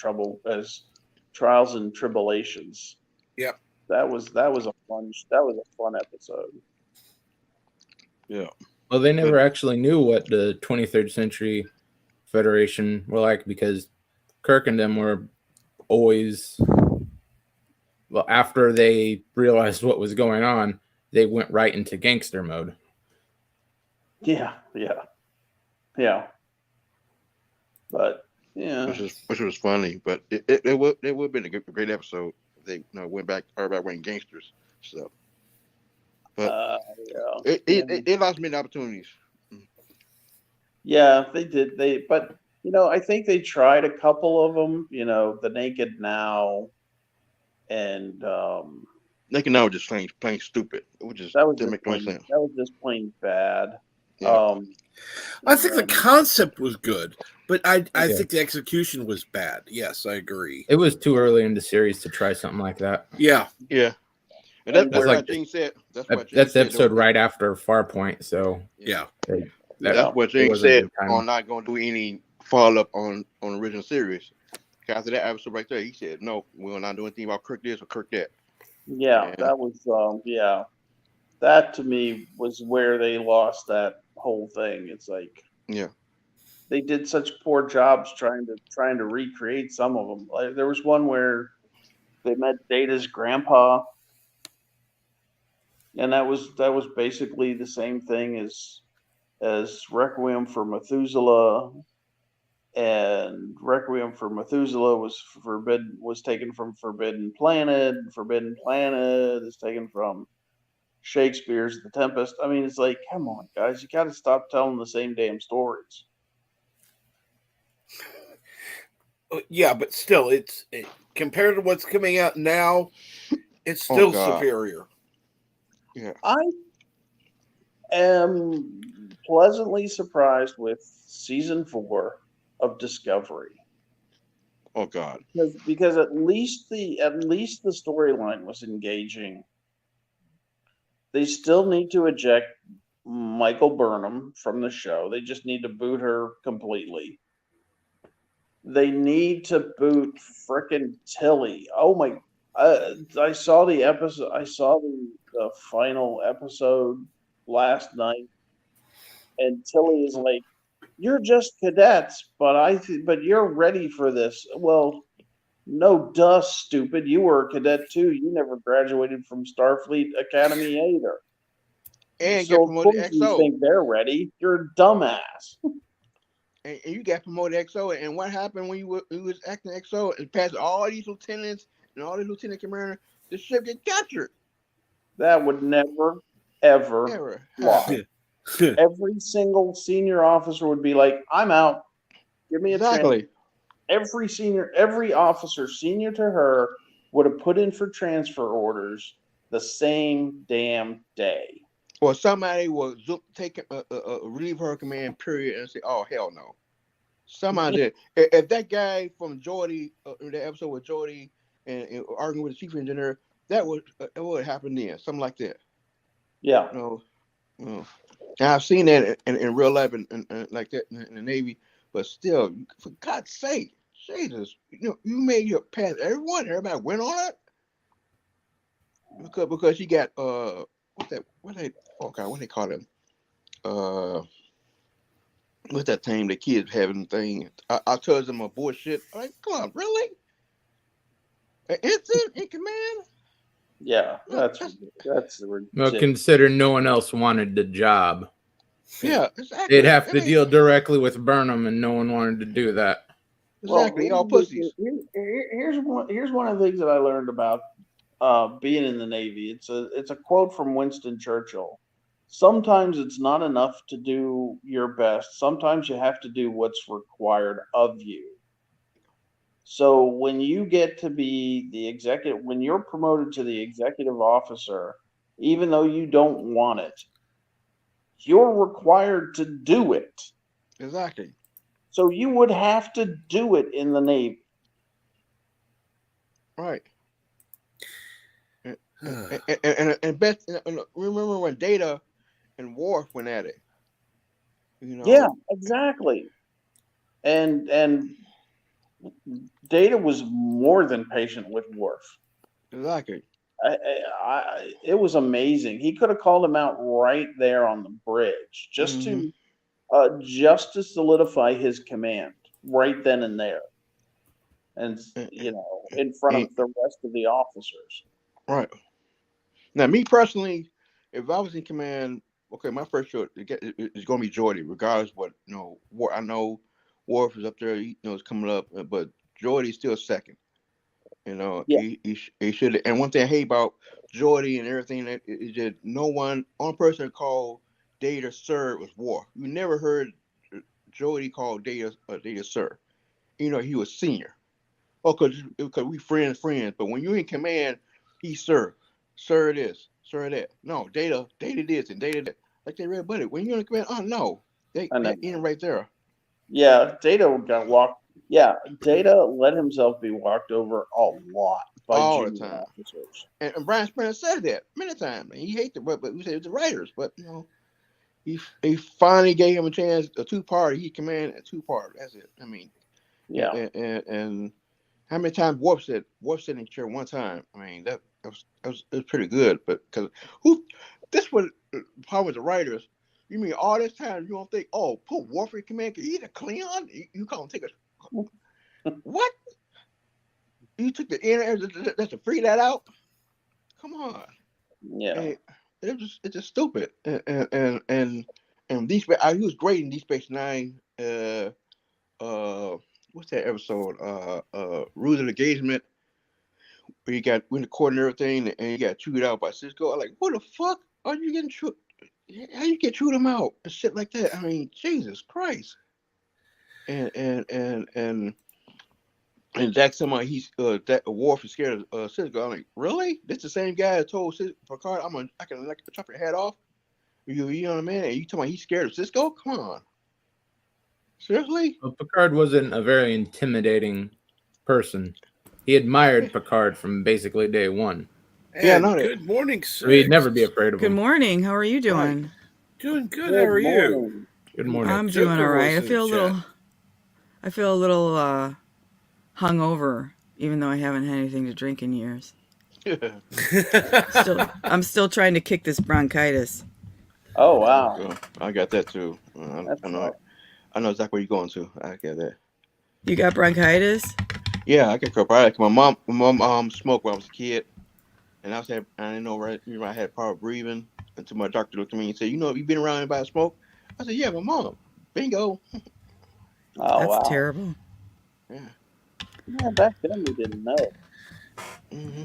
Trials and Tribulations. Yep. That was a fun episode. Yeah. Well, they never actually knew what the 23rd century Federation were like, because Kirk and them were always, well, after they realized what was going on, they went right into gangster mode. Yeah. But yeah, which was funny, but it would have been a great episode if they went back, everybody went gangsters. So, but it lost many opportunities. Yeah, they did. But I think they tried a couple of them. The Naked Now, and Naked Now was just plain stupid. It was just that was didn't just make no plain. sense. That was just plain bad. Yeah. I think the concept was good, but I Yeah. think the execution was bad. Yes, I agree. It was too early in the series to try something like that. Yeah. And that's That's why like Gene said. That's what Gene that's the said. episode right after Farpoint. So Yeah. That's what it Gene wasn't a said good time. on not going to do any follow up on the original series. After that episode right there, he said, "No, we will not do anything about Kirk this or Kirk that." Yeah, And that was that to me was where they lost that whole thing. It's like yeah, they did such poor jobs trying to recreate some of them. Like there was one where they met Data's grandpa, and that was basically the same thing as Requiem for Methuselah. And Requiem for Methuselah was taken from Forbidden Planet. Forbidden Planet is taken from Shakespeare's The Tempest. I mean, it's like, come on, guys, you got to stop telling the same damn stories. Yeah, but still, compared to what's coming out now, it's still superior. Yeah, I am pleasantly surprised with season 4 of Discovery. Oh God. Because at least the storyline was engaging. They still need to eject Michael Burnham from the show. They just need to boot her completely. They need to boot frickin' Tilly. Oh my! I saw the episode. I saw the final episode last night, and Tilly is like, "You're just cadets, but you're ready for this." Well, no, duh, stupid. You were a cadet too. You never graduated from Starfleet Academy either. And So get of promoted course to you XO. think they're ready. You're a dumbass. And you got promoted XO. And what happened when you was acting XO and passed all these lieutenants and all these lieutenant commanders? The ship get captured. That would never, ever fly. Every single senior officer would be like, "I'm out. Give me a chance." Every officer senior to her would have put in for transfer orders the same damn day. Or somebody will take relieve her command period and say, "Oh hell no." Somebody did. If that guy from Geordie, the episode with Geordie and arguing with the chief engineer, that would happen then. Something like that. Yeah. No. And I've seen that in real life and like that in the Navy, but still, for God's sake, Jesus, you made your pass. Everybody went on it because you got what they call them? What's that thing the kids having thing? I told them a bullshit. I'm like, come on, really? An instant in command? Yeah, that's ridiculous. Well, consider no one else wanted the job. Yeah, exactly. They'd have to deal directly with Burnham, and no one wanted to do that. Exactly, well, y'all pussies. Here's one of the things that I learned about being in the Navy. It's a quote from Winston Churchill. Sometimes it's not enough to do your best. Sometimes you have to do what's required of you. So when you get to be the executive, when you're promoted to the executive officer, even though you don't want it, you're required to do it. Exactly. So you would have to do it in the Navy. Right. And best, remember when Data and Worf went at it? Yeah, exactly. And Data was more than patient with Worf. Exactly. It was amazing. He could have called him out right there on the bridge, just to solidify his command right then and there, and in front of the rest of the officers. Right. Now, me personally, if I was in command, okay, my first choice is going to be Jordy, regardless what War. I know Worf is up there, is coming up, but Jordy's still second. Yeah. He should. And one thing I hate about Jordy and everything is that only person called Data Sir was Worf. You never heard Jordy call Data Sir. He was senior. Oh, because we friends, but when you're in command, he's sir this, sir that. No, data this and data that. Like they read buddy. When you're in command, oh no, they in right there. Yeah, Data got walked. Yeah, Data let himself be walked over a lot by All the junior time. officers. And Brian Springer said that many times. And he hated but we said it's the writers, but he finally gave him a chance, a two-part. He commanded a two-part. That's it. I mean, Yeah. And how many times Warp sat in the chair one time? I mean, that was pretty good. But because this was the problem with the writers. You mean all this time you don't think, oh, put Warp in command? He's a Cleon. You can't take a what? You took the inner that's to free that out. Come on. Yeah. And it's just stupid. And he was great in Deep Space Nine. What's that episode? Rules of Engagement, where you got in the court and everything, and you got chewed out by Cisco. I'm like, what the fuck are you getting chewed? How you get chewed them out and shit like that? I mean, Jesus Christ. And Jack somebody he's that Worf is scared of Cisco. I'm like, really? This the same guy that told Picard I can chop your head off? You know what I mean? And you talking about he's scared of Cisco? Come on. Seriously? Well, Picard wasn't a very intimidating person. He admired Picard from basically day one. Yeah, I know that. Good morning, sir. So he'd never be afraid of Good him. morning. How are you doing? Right. Doing good. How are you? Good morning. I'm doing all right. I feel a little hungover, even though I haven't had anything to drink in years. I'm still trying to kick this bronchitis. Oh wow. I got that too. I know exactly where you're going to. I get that. You got bronchitis? Yeah, I got bronchitis. My mom smoked when I was a kid, and I didn't know I had problem breathing until my doctor looked at me and said, "You been around anybody smoke?" I said, "Yeah, my mom." Bingo. Oh, that's terrible. Yeah, back then we didn't know. Mm-hmm.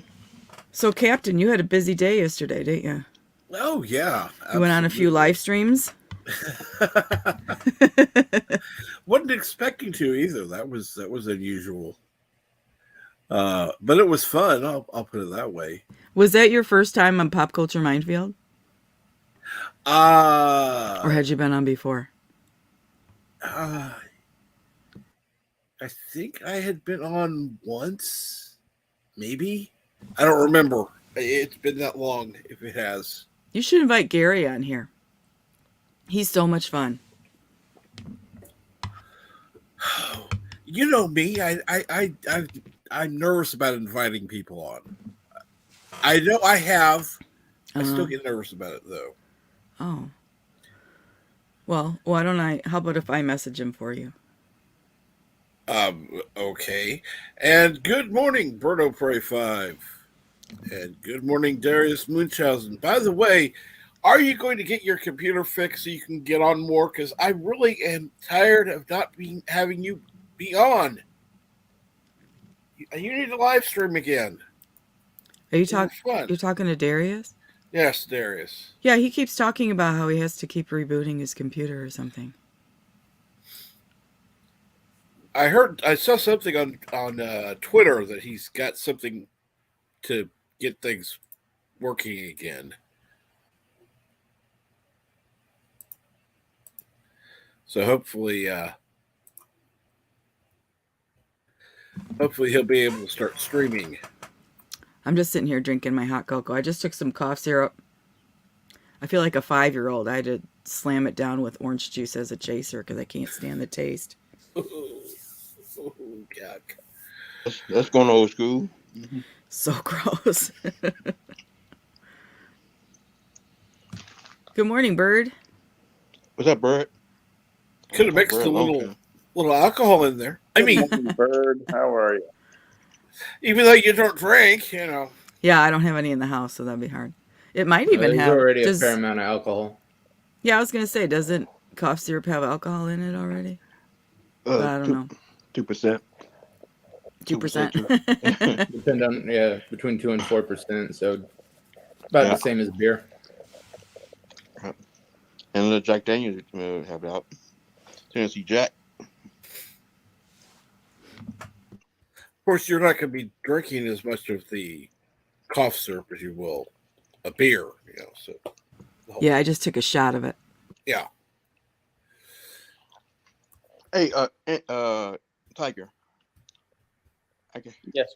So, Captain, you had a busy day yesterday, didn't you? Oh yeah. You went on a few live streams. Wasn't expecting to either. That was unusual. But it was fun. I'll put it that way. Was that your first time on Pop Culture Minefield? Or had you been on before? I think I had been on once, maybe. I don't remember. It's been that long. If it has, you should invite Gary on here. He's so much fun. You know me. I'm nervous about inviting people on. I know I have. I still get nervous about it though. Oh. Well, why don't I? How about if I message him for you? Okay. And good morning, Berto Prey 5. And good morning, Darius Munchausen. By the way, are you going to get your computer fixed so you can get on more? Because I really am tired of not having you be on. You need to live stream again. Are you talking? You're talking to Darius? Yes, Darius. Yeah, he keeps talking about how he has to keep rebooting his computer or something. I saw something on Twitter that he's got something to get things working again. So hopefully he'll be able to start streaming. I'm just sitting here drinking my hot cocoa. I just took some cough syrup. I feel like a 5-year-old. I had to slam it down with orange juice as a chaser because I can't stand the taste. Oh, God. That's going old school. Mm-hmm. So gross. Good morning, Bird. What's up, Bird? Could have mixed a little alcohol in there. I mean, Bird, how are you? Even though you don't drink, Yeah, I don't have any in the house, so that'd be hard. It might even There's have. already a fair amount of alcohol. Yeah, I was gonna say, doesn't cough syrup have alcohol in it already? But I don't know. 2%. 2%. Depend on between 2 and 4%. So about the same as beer. And the Jack Daniels have it out. Tennessee Jack. Of course, you're not going to be drinking as much of the cough syrup as you will a beer, So yeah, I just took a shot of it. Yeah. Hey, Tiger. Okay. Yes.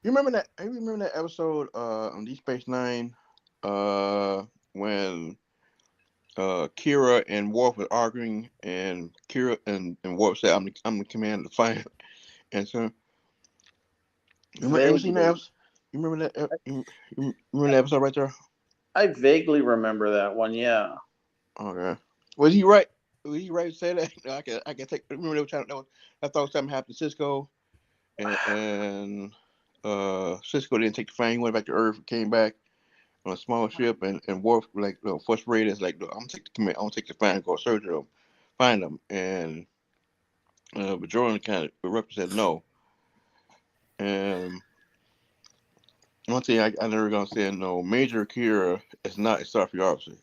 You remember that? You remember that episode on Deep Space Nine, when Kira and Worf were arguing, and Kira and Worf said, "I'm the commander to fight," and so. You ever seen that episode? You remember that? You remember that episode right there? I vaguely remember that one. Yeah. Okay. Was he right? Was he right to say that? I can take. Remember they were trying to. I thought something happened to Cisco, and Cisco didn't take the fine. He went back to Earth, came back on a small ship, and Worf like frustrated. Is like, look, I'm gonna take the command. I'm gonna take the fine and go search them, find them, and but Jordan kind of erupted, said no, and. One thing I never gonna say no. Major Kira is not a Starfleet officer.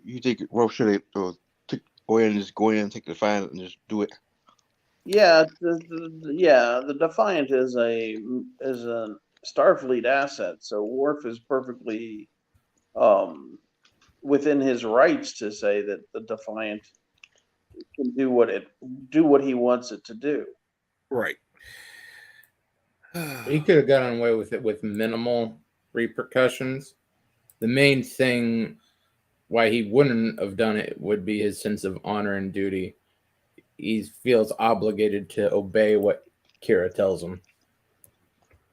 You think Worf should go in and just go in and take the fine and just do it? Yeah, the Defiant is a Starfleet asset, so Worf is perfectly within his rights to say that the Defiant can do what he wants it to do. Right. He could have gotten away with it with minimal repercussions. The main thing why he wouldn't have done it would be his sense of honor and duty. He feels obligated to obey what Kira tells him.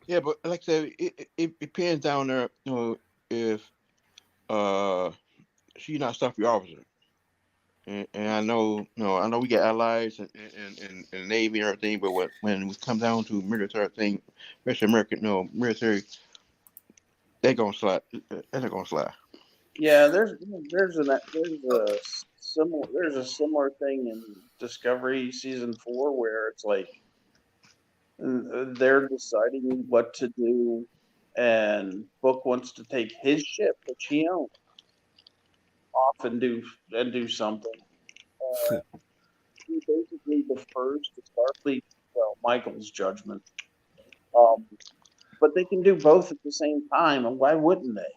Yeah, but like I said, it depends down there. If she's not Starfleet officer, and I know, I know we got allies and the Navy and everything, but when we come down to military thing, especially American, military, they're gonna slide. They're gonna slide. Yeah, there's a similar thing in Discovery season 4 where it's like they're deciding what to do, and Book wants to take his ship, which he owns, off and do something. He basically defers to Starfleet, Michael's judgment. But they can do both at the same time, and why wouldn't they?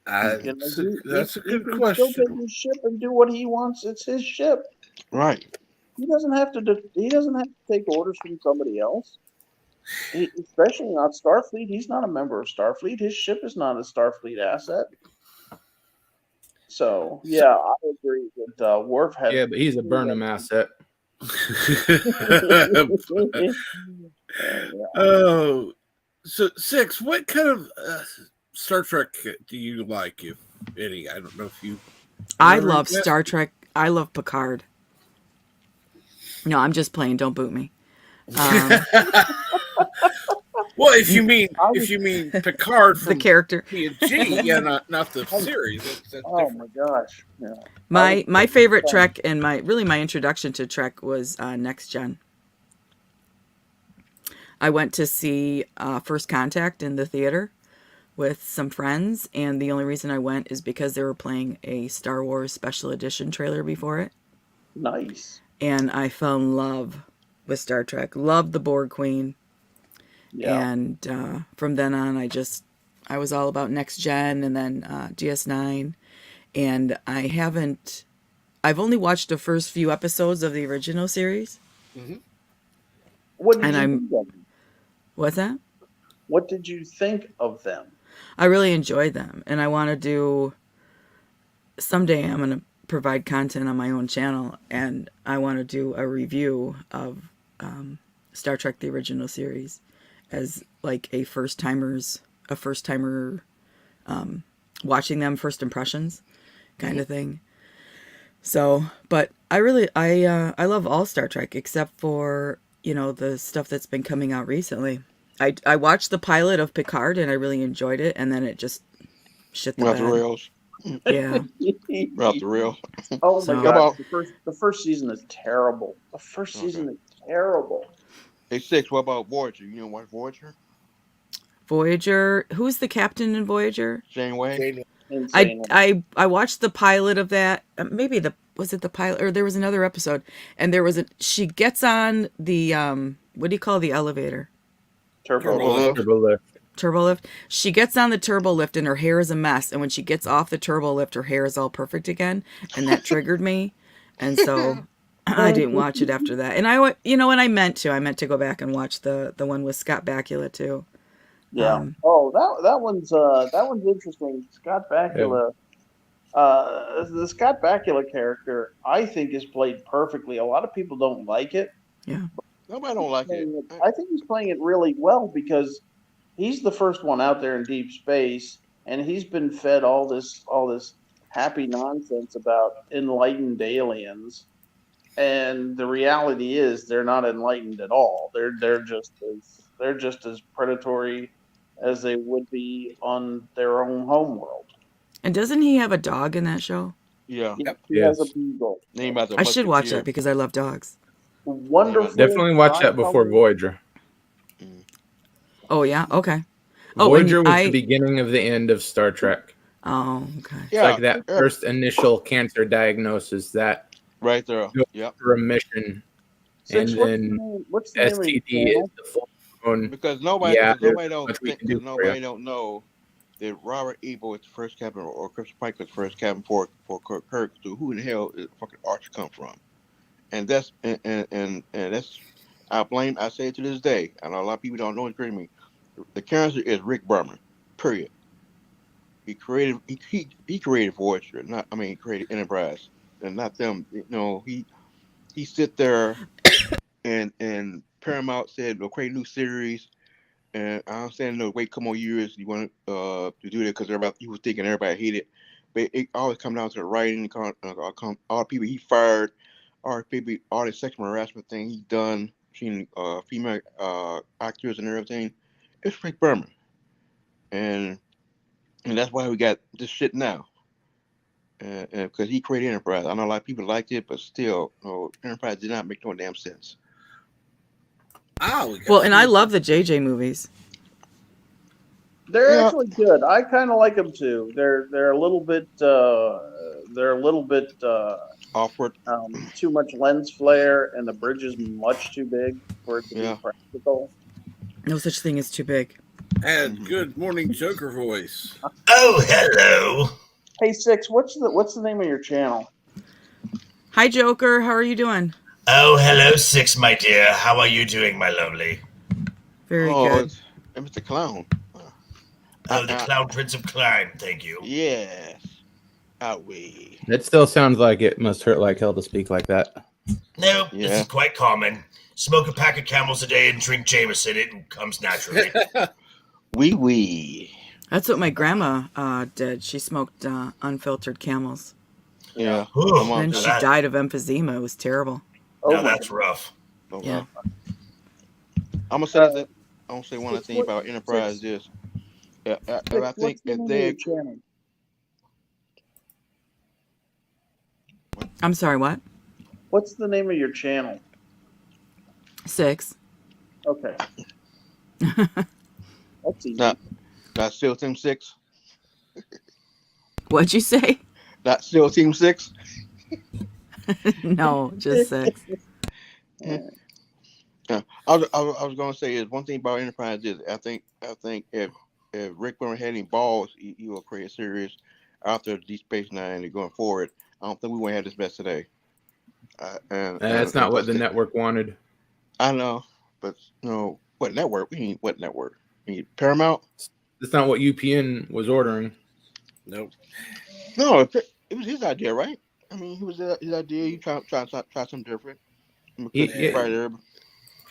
That's a good he question. can still take his ship and do what he wants. It's his ship. Right. He doesn't have to. He doesn't have to take orders from somebody else. Especially not Starfleet. He's not a member of Starfleet. His ship is not a Starfleet asset. So yeah, I agree that Worf had. Yeah, but he's a Burnham asset. Oh, so 6. What kind of Star Trek do you like, if any? I don't know if you. I love Star Trek. I love Picard. No, I'm just playing. Don't boot me. Well, if you mean Picard from the character, TNG, yeah, not the series. That's oh my gosh! Yeah. My favorite Trek and my introduction to Trek was Next Gen. I went to see First Contact in the theater with some friends, and the only reason I went is because they were playing a Star Wars Special Edition trailer before it. Nice. And I fell in love with Star Trek. Loved the Borg Queen. Yeah. And from then on, I was all about Next Gen and then DS9. And I've only watched the first few episodes of the original series. Mm-hmm. What did you think of them? What's that? What did you think of them? I really enjoyed them. And I want to do, someday I'm going to provide content on my own channel. And I want to do a review of Star Trek, the original series, as like a first timer watching them, first impressions kind of thing. So, but I love all Star Trek except for, the stuff that's been coming out recently. I watched the pilot of Picard and I really enjoyed it, and then it just shit the Off the bed. rails. Yeah. Off the rails. Oh So- my How god, about- the first season is terrible. The first season is terrible. Hey, Six, what about Voyager? You know watch Voyager? Voyager. Who's the captain in Voyager? Janeway? Insane. I watched the pilot of that. Maybe was it the pilot, or there was another episode, and there was she gets on the what do you call the elevator? Turbo. Turbo lift. She gets on the turbo lift and her hair is a mess, and when she gets off the turbo lift, her hair is all perfect again, and that triggered me, and so I didn't watch it after that. And I meant to go back and watch the one with Scott Bakula too. Yeah. That one's interesting. Scott Bakula. The Scott Bakula character, I think, is played perfectly. A lot of people don't like it. Yeah. Nobody don't like it. I think he's playing it really well because he's the first one out there in deep space, and he's been fed all this happy nonsense about enlightened aliens. And the reality is, they're not enlightened at all. They're just as predatory as they would be on their own homeworld. And doesn't he have a dog in that show? Yeah. He has a beagle. I should watch that because I love dogs. Wonderful. Definitely watch that before Voyager. Oh yeah, okay. Voyager and was the beginning of the end of Star Trek. Oh, okay. It's like that first initial cancer diagnosis that right there. Yep. Remission. Six, and then what's the name of your STD is channel? the full blown. Because nobody nobody don't know that Robert Ebo is the first captain or Chris Pike was the first captain for Kirk. So who in the hell is fucking Archer come from? And that's and that's I say it to this day. I know a lot of people don't know it's me. The character is Rick Berman. Period. He created he created Voyager, he created Enterprise, and not them. You know, he sit there and Paramount said we'll create a new series, and I understand wait a couple more years you want to do that because he was thinking everybody hated it, but it always come down to the writing, all the people he fired, all the sexual harassment thing he done between female actors and everything. It's Rick Berman, and that's why we got this shit now. Because he created Enterprise. I know a lot of people liked it, but still, Enterprise did not make no damn sense. Well, and I love the JJ movies. They're actually good. I kind of like them too. They're a little bit awkward. Too much lens flare, and the bridge is much too big for it to be practical. No such thing as too big. And good morning, Joker voice. Oh, hello. Hey, Six, what's the name of your channel? Hi, Joker. How are you doing? Oh, hello, Six, my dear. How are you doing, my lovely? Very good. It's Mr. Clown. Oh, the Clown Prince of Crime. Thank you. Yes. Outway. It still sounds like it must hurt like hell to speak like that. No, this is quite common. Smoke a pack of Camels a day and drink Jameson. It comes naturally. Wee. That's what my grandma did. She smoked unfiltered Camels. Yeah. And she died of emphysema. It was terrible. No, that's rough. Yeah. I'm gonna say that. I'm gonna say one thing about Enterprise is, I think if they. I'm sorry. What? What's the name of your channel? 6. Okay. That's easy. Not SEAL Team 6. What'd you say? Not SEAL Team 6. No, just 6. Yeah. I was gonna say is one thing about Enterprise is I think if Rick Berman had any balls, he will create a series after Deep Space Nine and going forward. I don't think we won't have this mess today. That's not what the network wanted. I know, but what network? We need what network? We need Paramount. That's not what UPN was ordering. Nope. No, it was his idea, right? I mean, it was his idea. He tried something different.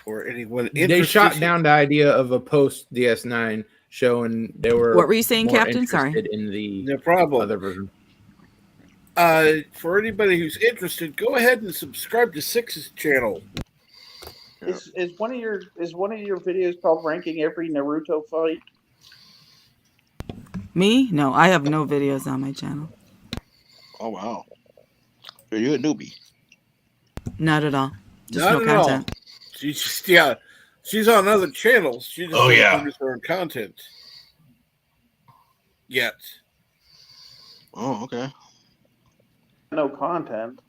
For anyone they shot down the idea of a post DS9 show, and they were. What were you saying, Captain? Sorry. In the no problem. Other version. For anybody who's interested, go ahead and subscribe to Six's channel. Is one of your videos called ranking every Naruto fight? Me? No, I have no videos on my channel. Oh wow. So you're a newbie. Not at all. Just Not no at all. content. She's just, yeah, she's on other channels. She just doesn't produce her own content yet. Oh, okay. No content.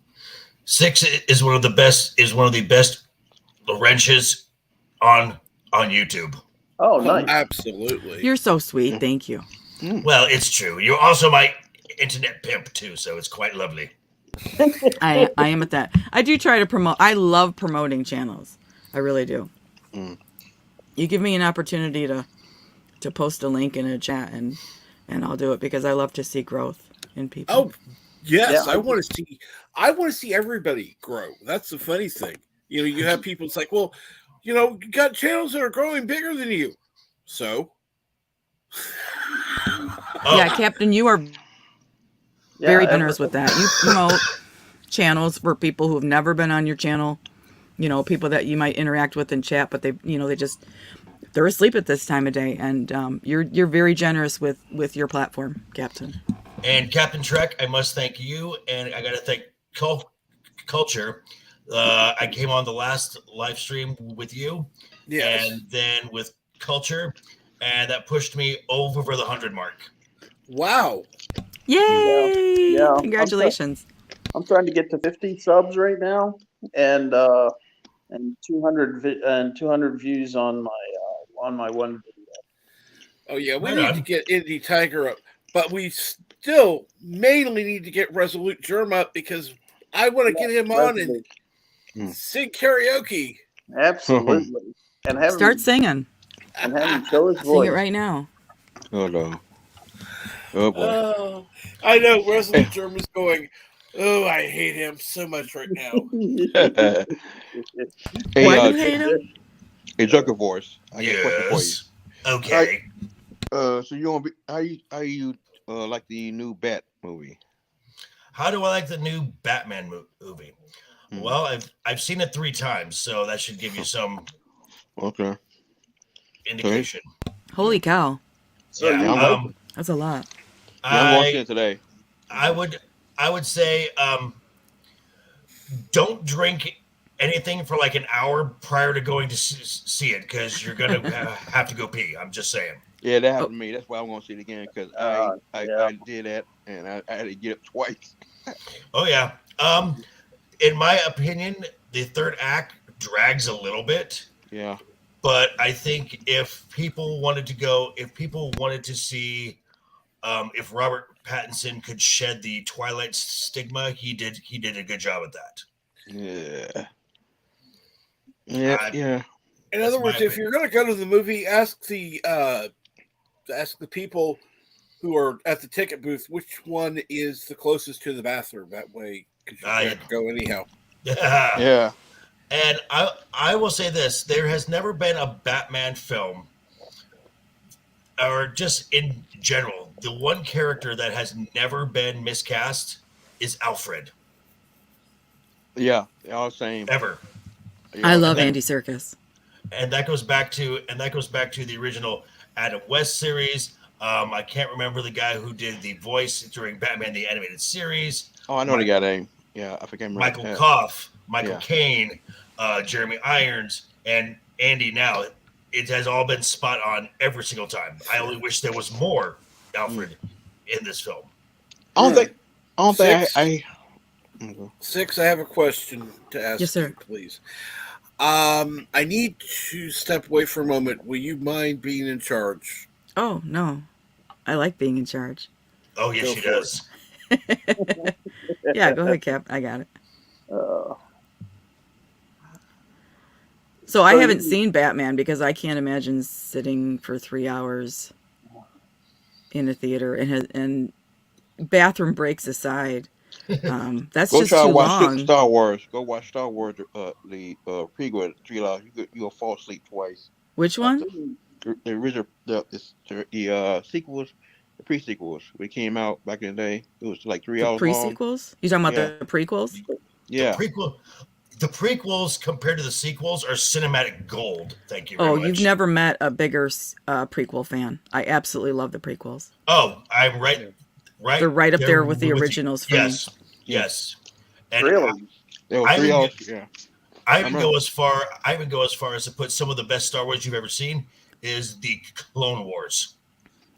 Six is one of the best. Is one of the best wrenches on YouTube. Oh, nice. Absolutely. You're so sweet. Thank you. Well, it's true. You're also my internet pimp too, so it's quite lovely. I am at that. I do try to promote. I love promoting channels. I really do. You give me an opportunity to post a link in a chat, and I'll do it because I love to see growth in people. Oh, yes, Yeah. I want to see everybody grow. That's the funny thing. You know, you have people. It's like, well, you know, you got channels that are growing bigger than you. So, Yeah, Captain, you are very generous with that. You promote channels for people who have never been on your channel. You know, people that you might interact with in chat, but they're asleep at this time of day, and you're very generous with your platform, Captain. And Captain Trek, I must thank you, and I got to thank Culture. I came on the last live stream with you, yes. and then with Culture, and that pushed me over the 100 mark. Wow! Yay! Yeah. Congratulations! I'm trying to get to 50 subs right now, and 200 views on my one video. Oh yeah, we need to get Indie Tiger up, but we still mainly need to get Resolute Germ up because I want to get him on and sing karaoke. Absolutely, and have Start singing. And have him show his voice. Sing it right now. Oh no. Oh boy. Oh, I know Resolute Germ is going. Oh, I hate him so much right now. Hey, Why do you hate him? Hey, Joker Voice. I got a question for you. Okay. So you want how you like the new Bat movie? How do I like the new Batman movie? Well, I've seen it 3 times, so that should give you some indication. Holy cow! So yeah, that's a lot. Yeah, I'm watching it today. I would say don't drink anything for like an hour prior to going to see it because you're gonna have to go pee. I'm just saying. Yeah, that happened to me. That's why I'm gonna see it again because I did that and I had to get up twice. Oh yeah. In my opinion, the third act drags a little bit. Yeah. But I think if people wanted to see if Robert Pattinson could shed the Twilight stigma, he did a good job at that. Yeah. In other words, if you're going to go to the movie, ask the people who are at the ticket booth which one is the closest to the bathroom. That way, because you have to go anyhow. Yeah. And I will say this: there has never been a Batman film, or just in general, the one character that has never been miscast is Alfred. Yeah, all the same. Ever. I love Andy Serkis. And that goes back to the original Adam West series. I can't remember the guy who did the voice during Batman the Animated Series. Oh, I know the guy name. Yeah, I forget. Michael Koff, Michael Caine, Jeremy Irons, and Andy now. It has all been spot on every single time. I only wish there was more Alfred in this film. I don't think Six, I have a question to ask you, please. I need to step away for a moment. Will you mind being in charge? Oh, no. I like being in charge. Oh, yes, she does. Yeah, go ahead, Cap. I got it. So I haven't seen Batman because I can't imagine sitting for 3 hours in a theater and bathroom breaks aside. That's just too long. Star Wars. Go watch Star Wars. The prequel trilogy. You'll fall asleep twice. Which one? The original, the sequels, the pre-sequels. They came out back in the day. It was like 3 hours long. Pre-sequels? You talking about the prequels? Yeah. the prequels compared to the sequels are cinematic gold. Thank you very Oh, much. you've never met a bigger prequel fan. I absolutely love the prequels. Oh, I'm right. They're right up there with the originals for me. Yes. And Really? There were I three. would, Yeah. I even go as far. I even go as far as to put some of the best Star Wars you've ever seen is the Clone Wars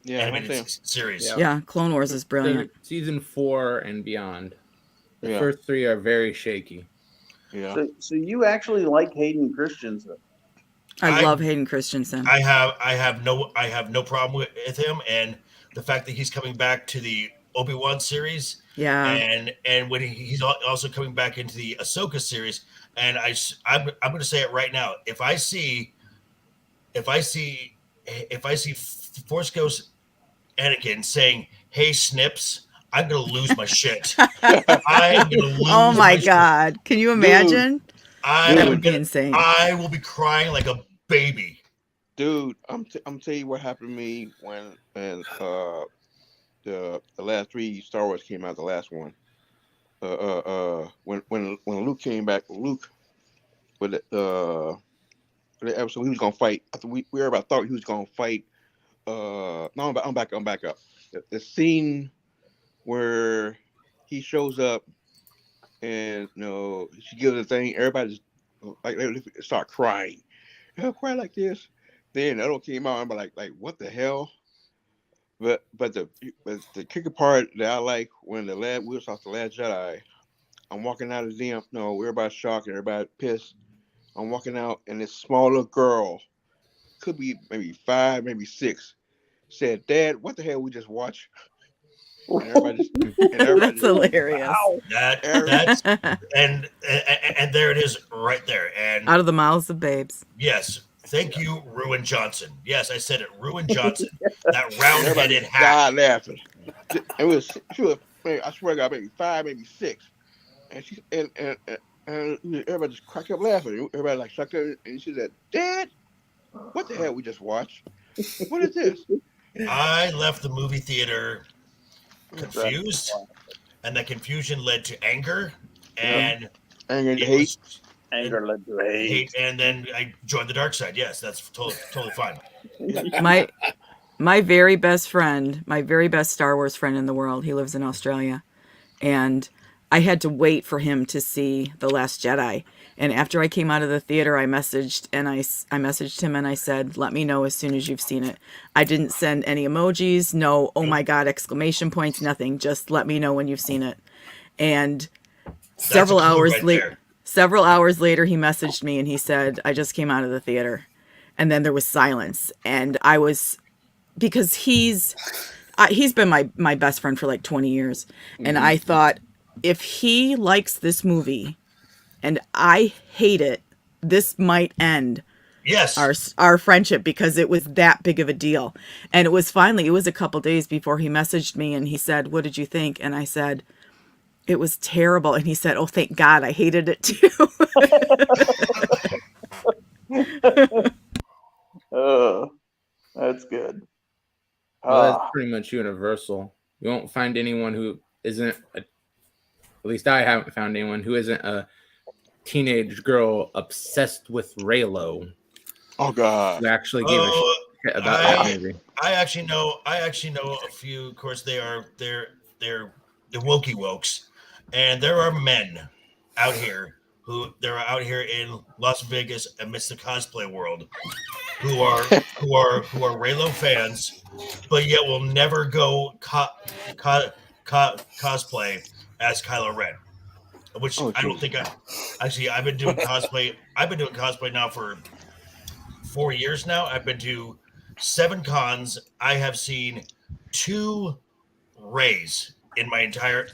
animated series. Yeah, Clone Wars is brilliant. Season 4 and beyond. The Yeah. first 3 are very shaky. Yeah. So you actually like Hayden Christensen? I love Hayden Christensen. I have no problem with him, and the fact that he's coming back to the Obi-Wan series. Yeah. And when he's also coming back into the Ahsoka series, and I'm going to say it right now. If I see Force Ghost Anakin saying, "Hey, Snips," I'm going to lose my shit. I'm going to lose. Oh my god! Can you imagine? That would be insane. I will be crying like a baby. Dude, I'm telling you what happened to me when the last 3 Star Wars came out. The last one, when Luke came back, Luke with the episode he was gonna fight. I think we everybody thought he was gonna fight. No, I'm back up. The scene where he shows up and she gives a thing. Everybody just like they start crying. They'll cry like this. Then that came out. I'm like what the hell? But the kicker part that I like when we saw the Last Jedi, I'm walking out of the damn. Everybody's shocked and everybody pissed. I'm walking out and this small little girl, could be maybe 5, maybe 6, said, "Dad, what the hell we just watched?" And everybody That's hilarious. Wow. That's and there it is right there. And out of the mouths of babes. Yes. Thank you, Ruin Johnson. Yes, I said it. Ruin Johnson. That round-headed hat. God laughing. It was she was. I swear to God, maybe 5, maybe 6, and she and everybody just cracked up laughing. Everybody like sucked up, and she said, "Dad, what the hell we just watched? What is this?" I left the movie theater confused, and that confusion led to anger, and hate. Anger led to hate, and then I joined the dark side. Yes, that's totally fine. My very best friend, my very best Star Wars friend in the world, he lives in Australia, and I had to wait for him to see The Last Jedi. And after I came out of the theater, I messaged him and I said, "Let me know as soon as you've seen it." I didn't send any emojis, no "oh my god" exclamation points, nothing. Just let me know when you've seen it. And several hours later, he messaged me and he said, "I just came out of the theater." And then there was silence, and I was, because he's been my best friend for like 20 years, and I thought, if he likes this movie and I hate it, this might end our friendship, because it was that big of a deal. And it was a couple days before he messaged me and he said, "What did you think?" And I said, "It was terrible." And he said, "Oh, thank God, I hated it too." That's good. Well, that's pretty much universal. You won't find anyone who isn't, at least I haven't found anyone who isn't a teenage girl obsessed with Raylo. Oh God! Who actually gave a shit about that movie. I actually know a few. Of course, they're the wokey wokes, and there are men out here they're out here in Las Vegas amidst the cosplay world who are Raylo fans, but yet will never go cosplay as Kylo Ren. Which I don't think I've been doing cosplay. I've been doing cosplay now for 4 years now. I've been to 7 cons. I have seen 2 Rays in my entire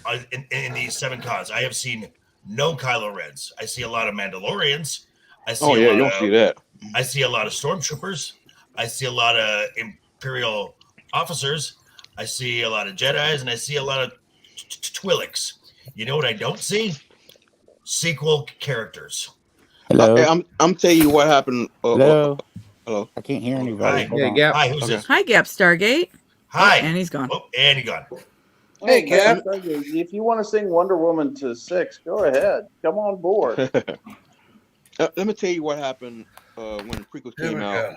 in these 7 cons. I have seen no Kylo Rens. I see a lot of Mandalorians. I see you don't see that. I see a lot of stormtroopers. I see a lot of Imperial officers. I see a lot of Jedis, and I see a lot of Twi'leks. You know what I don't see? Sequel characters. Hello. I'm telling you what happened. Hello. Hello. I can't hear anybody. Hi. Hi, who's this? Hi, Gap Stargate. Hi. And he's gone. Oh, and he gone. Hey, Cap, if you want to sing Wonder Woman to 6, go ahead. Come on board. Let me tell you what happened when the prequels came out.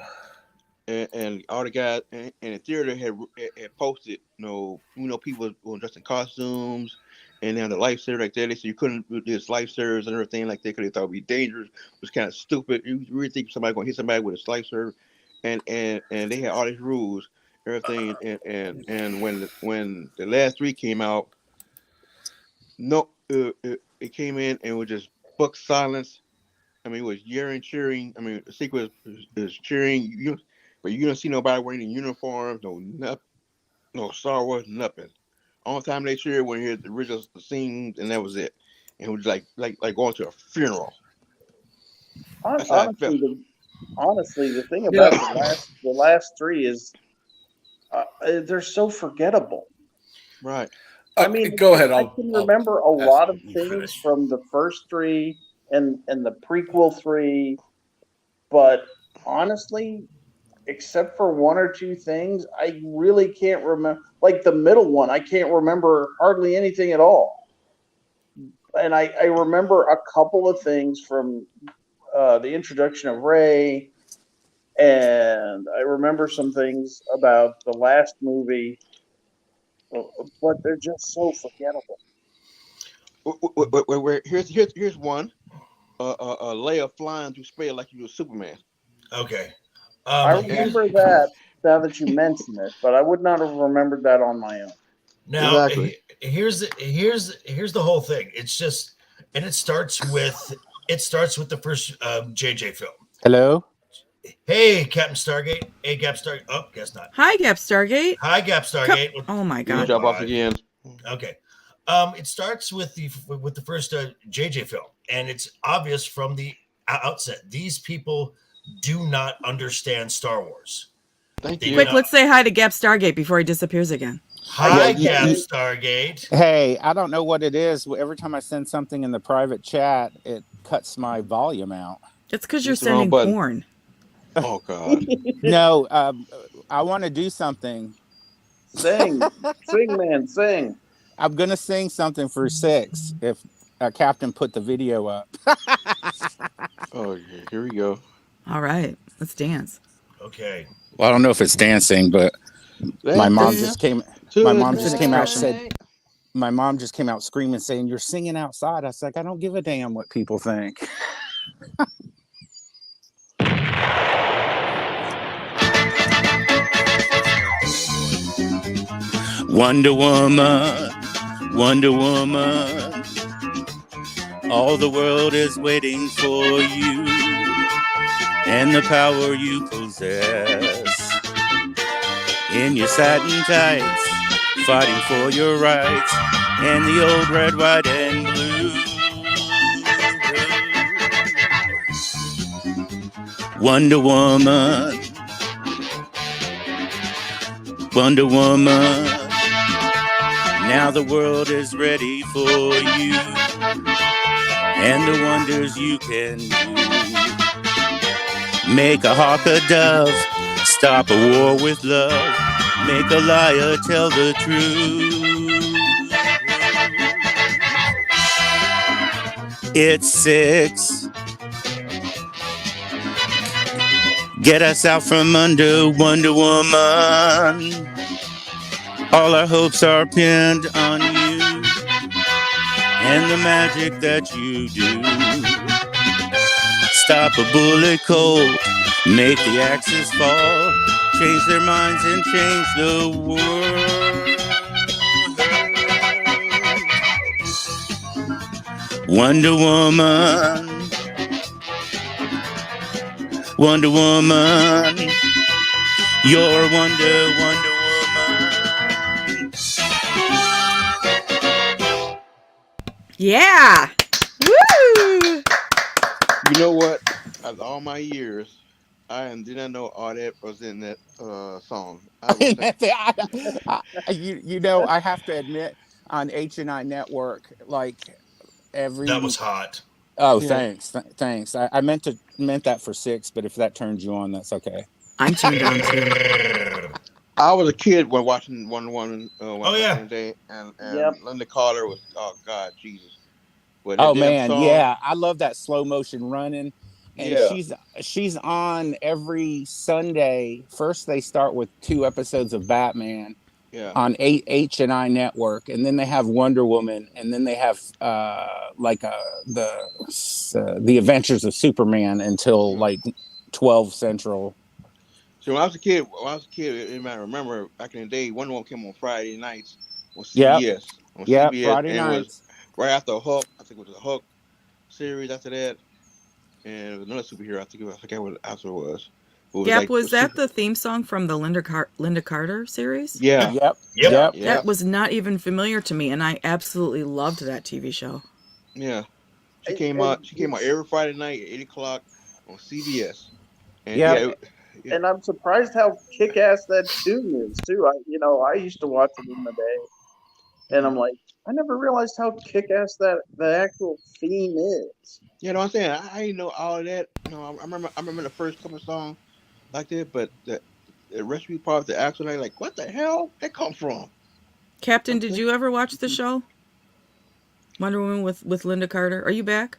And all the guys in the theater had posted, people were dressed in costumes, and then the lifesavers like that. They said you couldn't do this lifesavers and everything like that because they thought it'd be dangerous. It was kind of stupid. You really think somebody gonna hit somebody with a lifesaver, and they had all these rules, everything. And when the last 3 came out, it came in and was just buck silence. I mean, it was yelling, cheering. I mean, the sequence is cheering. But you don't see nobody wearing any uniforms, no Star Wars, nothing. Only time they cheered when you heard the original scenes, and that was it. And it was like going to a funeral. That's how I felt. Honestly, the thing about the last 3 is they're so forgettable. Right. I mean, go ahead. I can remember a lot of things from the first 3 and the prequel 3, but honestly, except for 1 or 2 things, I really can't remember. Like the middle one, I can't remember hardly anything at all. And I remember a couple of things from the introduction of Rey, and I remember some things about the last movie, but they're just so forgettable. Here's one. Leia flying through space like you were Superman. Okay. I remember that now that you mention it, but I would not have remembered that on my own. Now, here's the whole thing. It's just, and it starts with the first JJ film. Hello. Hey, Captain Stargate. Hey, Gap Stargate. Oh, guess not. Hi, Gap Stargate. Hi, Gap Stargate. Oh my God. Drop off again. Okay. It starts with the first JJ film, and it's obvious from the outset these people do not understand Star Wars. Quick, let's say hi to Gap Stargate before he disappears again. Hi, Gap Stargate. Hey, I don't know what it is. Every time I send something in the private chat, it cuts my volume out. It's because you're sending porn. Oh God. No, I want to do something. Sing, man, sing. I'm gonna sing something for 6 if Captain put the video up. Oh, here we go. All right, let's dance. Okay. Well, I don't know if it's dancing, but my mom just came. My mom just came out and said. My mom just came out screaming, saying, "You're singing outside." I was like, "I don't give a damn what people think." Wonder Woman, Wonder Woman, all the world is waiting for you and the power you possess. In your satin tights, fighting for your rights, and the old red, white, and blue. Wonder Woman, Wonder Woman, now the world is ready for you and the wonders you can do. Make a hawk a dove, stop a war with love, make a liar tell the truth. It's 6. Get us out from under, Wonder Woman. All our hopes are pinned on you and the magic that you do. Stop a bullet cold, make the axes fall, change their minds and change the world. Wonder Woman, Wonder Woman, you're Wonder Woman. Yeah. Woo! You know what? After all my years, I did not know all that was in that song. You know, I have to admit, on H&I Network, like every that was hot. Oh, yeah. Thanks. I meant that for 6, but if that turns you on, that's okay. I'm turned on too. I was a kid when watching Wonder Woman. Oh, yeah. Back in the day, and Yep. Linda Carter was, oh God, Jesus. But that Oh damn man, song, yeah, I love that slow motion running. And yeah, she's on every Sunday. First they start with 2 episodes of Batman yeah. on H&I Network, and then they have Wonder Woman, and then they have the Adventures of Superman until Mm. like 12 Central. So when I was a kid, I remember back in the day, Wonder Woman came on Friday nights on Yep, CBS. On yep, CBS, Friday and it was nights. right after Hulk. I think it was the Hulk series after that, and it was another superhero. I forget what after it was. But it was Gap, like was that the theme song from the Linda Carter series? yeah, Yep, Yep. yep. yeah, That was not even familiar to me, and I absolutely loved that TV show. yeah. She And, came and, out. She came out every Friday night at 8 o'clock on CBS. And Yep. yeah. and I'm surprised how kick-ass that tune is too. I used to watch it in the day, and I'm like, I never realized how kick-ass that the actual theme is. You know what I'm saying? I didn't know all of that. No, I remember the first couple of songs like that, but the recipe part, the actual, like, what the hell that come from? Captain, did you ever watch the show Wonder Woman with Linda Carter? Are you back?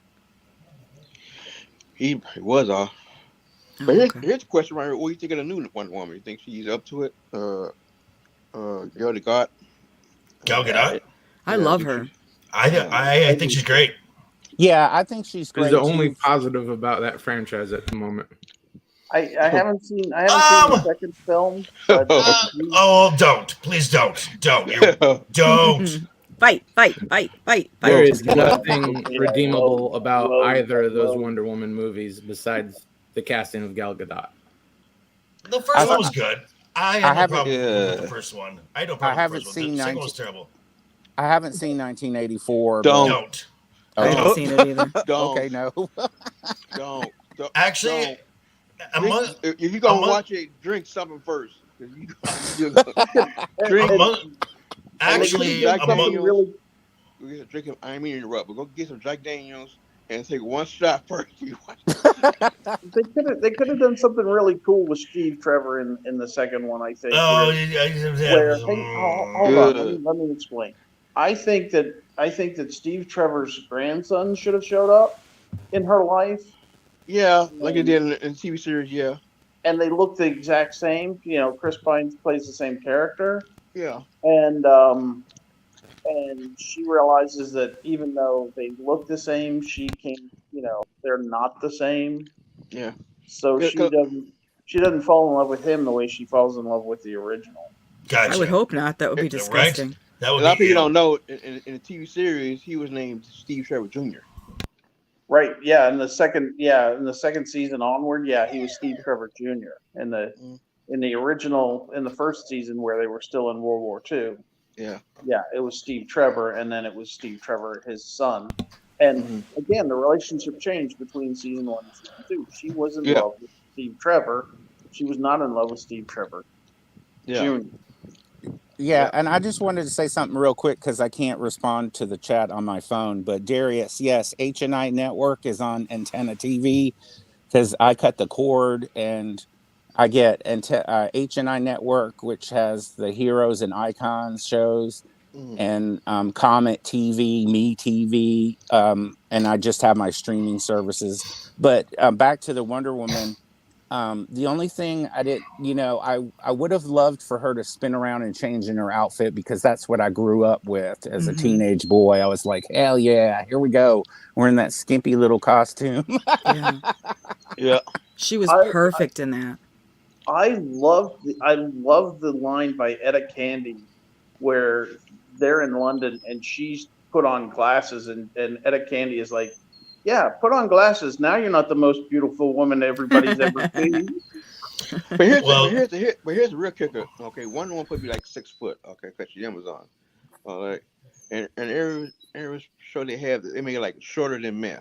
He was off. Oh, But okay. here's a question right here. What do you think of the new Wonder Woman? You think she's up to it? Gal Gadot. Gal Gadot. I Yeah, I love think her. she. I think she's great. Yeah, I think she's Is great the only too. positive about that franchise at the moment. I haven't seen the second film, but Please don't. Fight. There is Yeah, nothing redeemable low, about low, either of those low. Wonder Woman movies besides the casting of Gal Gadot. The first one was good. I had no haven't- problem with the Yeah. first one. I had no I problem with haven't the first one. seen The second one was terrible. I haven't seen 1984. Don't. I haven't seen it either. Don't. Okay, no. Don't. Actually, if you're gonna watch it, drink something first. You drink. Actually, Jack Daniels. Drink him. I didn't mean to interrupt, but go get some Jack Daniels and take one shot first. They could have done something really cool with Steve Trevor in the second one. I think. Oh, Hold on. Let me explain. I think that Steve Trevor's grandson should have showed up in her life. Yeah, like they did in the TV series. Yeah, and they look the exact same. Chris Pine plays the same character. Yeah, and she realizes that even though they look the same, they're not the same. Yeah. So she doesn't fall in love with him the way she falls in love with the original. Gotcha. I would hope not. That would be disgusting. Right? That would a lot of be people don't know in the TV series he was named Steve Trevor Jr. Right. Yeah. In the second season onward, he was Steve Trevor Jr. In the original, in the first season where they were still in World War II. Yeah. Yeah, it was Steve Trevor, and then it was Steve Trevor, his son. And again, the relationship changed between season 1 and season 2. She was in love with Steve Trevor. She was not in love with Steve Trevor Jr. Yeah, and I just wanted to say something real quick because I can't respond to the chat on my phone. But Darius, yes, H&I Network is on Antenna TV because I cut the cord and I get H&I Network, which has the Heroes and Icons shows, and Comet TV, Me TV, and I just have my streaming services. But back to the Wonder Woman. The only thing I didn't, I would have loved for her to spin around and change in her outfit because that's what I grew up with as a teenage boy. I was like, hell yeah, here we go. We're in that skimpy little costume. Yeah. She was perfect in that. I love the line by Etta Candy where they're in London and she's put on glasses and Etta Candy is like, yeah, put on glasses. Now you're not the most beautiful woman everybody's ever seen. But here's the real kicker. Okay, Wonder Woman could be like 6 foot. Okay, because she's Amazon. All right, and every show they have, they make it like shorter than men.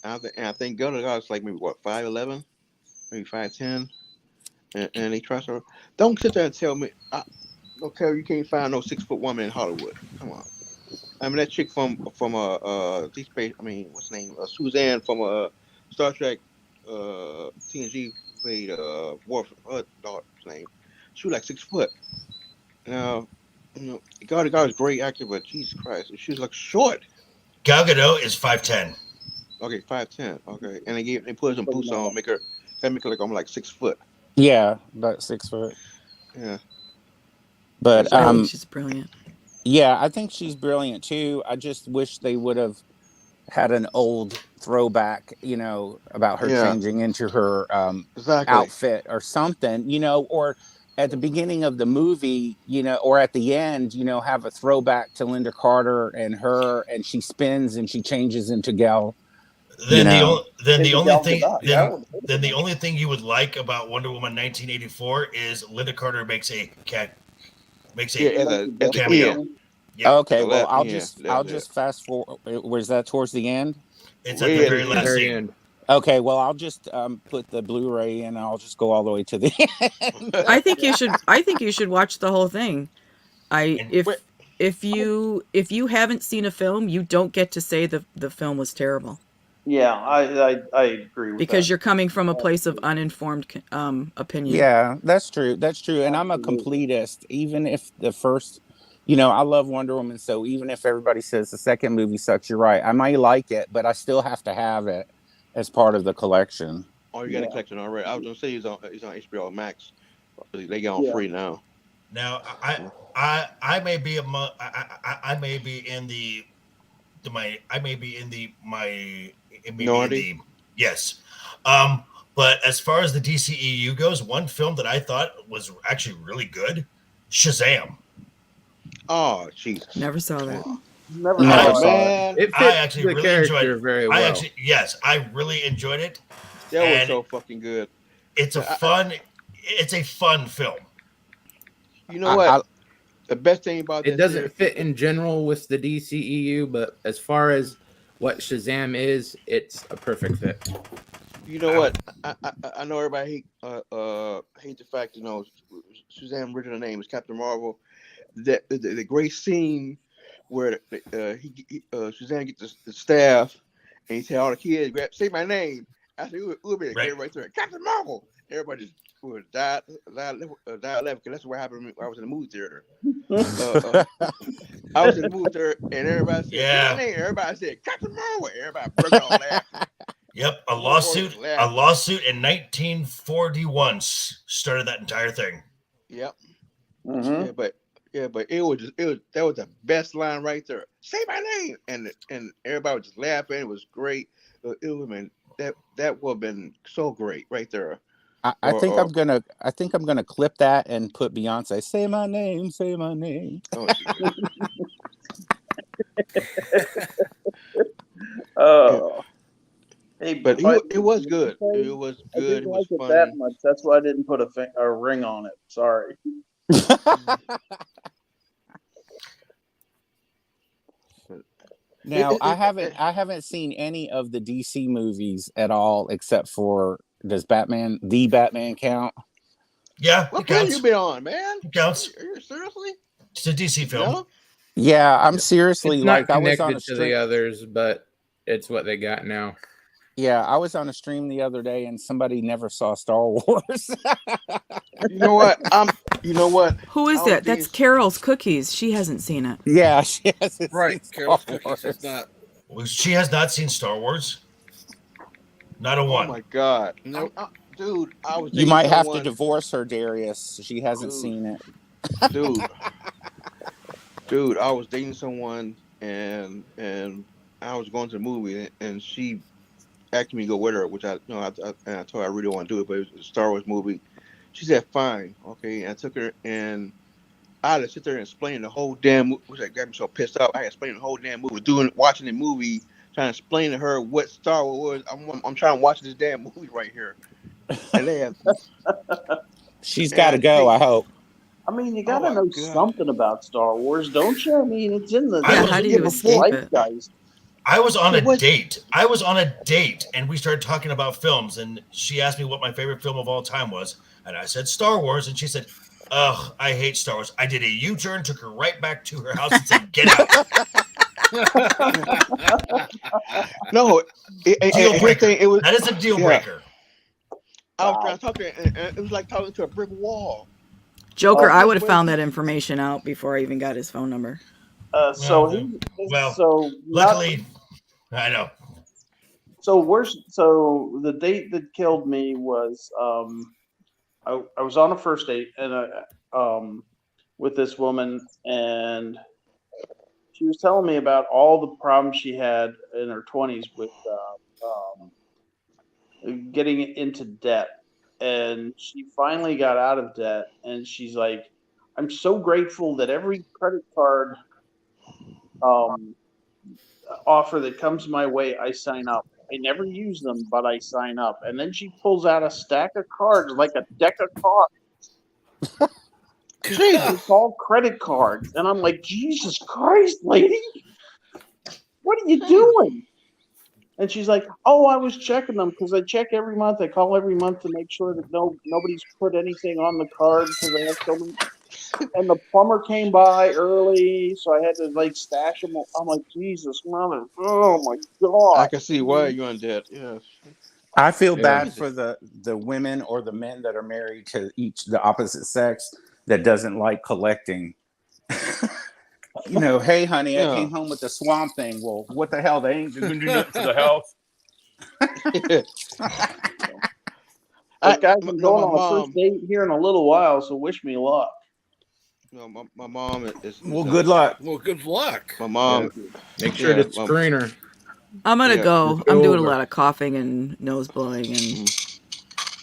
And I think Gal Gadot's like maybe what 5'11", maybe 5'10", and they try to. Don't sit there and tell me. Okay, you can't find no 6 foot woman in Hollywood. Come on. I mean that chick from Deep Space. I mean, what's her name? Suzanne from Star Trek TNG played Worf. Her daughter's name. she was like 6 foot. Now, God was a great actor, but Jesus Christ, she was like short. Gal Gadot is 5'10". Okay, 5'10". Okay, and they put some boots on, make her like almost like 6 foot. Yeah, about 6 foot. Yeah, but I think she's brilliant. Yeah, I think she's brilliant too. I just wish they would have had an old throwback, about her changing into her outfit or something, or at the beginning of the movie, or at the end, have a throwback to Linda Carter and her, and she spins and she changes into Gal. Then the only thing you would like about Wonder Woman 1984 is Linda Carter makes a cameo. Yeah. Okay, well I'll just fast forward. Was that towards the end? It's at the very last scene. Okay, well I'll just put the Blu-ray in and I'll just go all the way to the end. I think you should watch the whole thing. If you haven't seen a film, you don't get to say the film was terrible. Yeah, I agree with because that. you're coming from a place of uninformed opinion. Yeah, that's true. That's true. And I'm a completist. Even if the first, I love Wonder Woman. So even if everybody says the second movie sucks, you're right. I might like it, but I still have to have it as part of the collection. Oh, you got a collection already. I was gonna say he's on HBO Max. They get on free now. Now I may be yes. But as far as the DCEU goes, one film that I thought was actually really good, Shazam. Oh, Jesus! Never saw that. Never saw man. It. I actually really enjoyed it. Very well. I really enjoyed it. That was so fucking good. It's a fun film. You know what? The best thing about it doesn't fit in general with the DCEU, but as far as what Shazam is, it's a perfect fit. You know what? I know everybody hate the fact Shazam original name is Captain Marvel. The great scene where Shazam gets the staff and he tell all the kids, "Say my name." I said, "It would be right there, Captain Marvel." Everybody just would die laughing because that's what happened when I was in the movie theater. I was in the movie theater and everybody said, "Say my name." Everybody said, "Captain Marvel." Everybody broke out laughing. Yep, a lawsuit in 1941 started that entire thing. Yep. Mm-hmm. Yeah, but that was the best line right there. "Say my name," and everybody was just laughing. It was great. That would have been so great right there. I think I'm gonna clip that and put Beyonce. Say my name. Say my name. Oh. Hey, but it was good. It was good. It was funny. That much. That's why I didn't put a ring on it. Sorry. Now I haven't seen any of the DC movies at all except for the Batman count? Yeah, what film you been on, man? It counts. Are you seriously? It's a DC film. No? Yeah, I'm seriously it's not I was on connected to the others, but it's what they got now. Yeah, I was on a stream the other day and somebody never saw Star Wars. You know what? Who is that? That's Carol's Cookies. She hasn't seen it. Yeah, she hasn't seen Star Carol's Wars. Cookies has not. Well, she has not seen Star Wars. Not a one. Oh my God! No, dude, I was. You might have to divorce her, Darius. She hasn't seen it. Dude, I was dating someone and I was going to the movie and she asked me to go with her, which I told her I really don't want to do it, but it was a Star Wars movie. She said, "Fine, okay." And I took her and I had to sit there and explain the whole damn movie, which got me so pissed off. I had to explain the whole damn movie, watching the movie, trying to explain to her what Star Wars was. I'm trying to watch this damn movie right here. And they have. She's got to go, I hope. I mean, you got to know something about Star Wars, don't you? I mean, it's in the. How do you escape it? Guys. I was on a date. And we started talking about films, and she asked me what my favorite film of all time was, and I said Star Wars, and she said, "Ugh, I hate Star Wars." I did a U-turn, took her right back to her house, and said, "Get out." No, deal breaker. That is a deal breaker. I was trying to talk to her, and it was like talking to a brick wall. Joker, I would have found that information out before I even got his phone number. Luckily, I know. So the date that killed me was I was on a first date and with this woman, and she was telling me about all the problems she had in her 20s with getting into debt, and she finally got out of debt, and she's like, I'm so grateful that every credit card offer that comes my way, I sign up. I never use them, but I sign up. And then she pulls out a stack of cards, like a deck of cards. It's all credit cards. And I'm like, Jesus Christ, lady, what are you doing? And she's like, oh, I was checking them because I check every month. I call every month to make sure that nobody's put anything on the card because I have so many. And the plumber came by early, so I had to like stash them. I'm like, Jesus, mother, oh my God. I can see why you're on debt. Yes. I feel bad for the women or the men that are married to the opposite sex that doesn't like collecting. Hey, honey, I came home with the swamp thing. Well, what the hell? They ain't going to do nothing for the house. Guys, I'm going on a first date here in a little while, so wish me luck. No, my mom is. Well, good luck. Well, good luck. My mom. Make sure to screen her. I'm gonna go. I'm doing a lot of coughing and nose blowing and.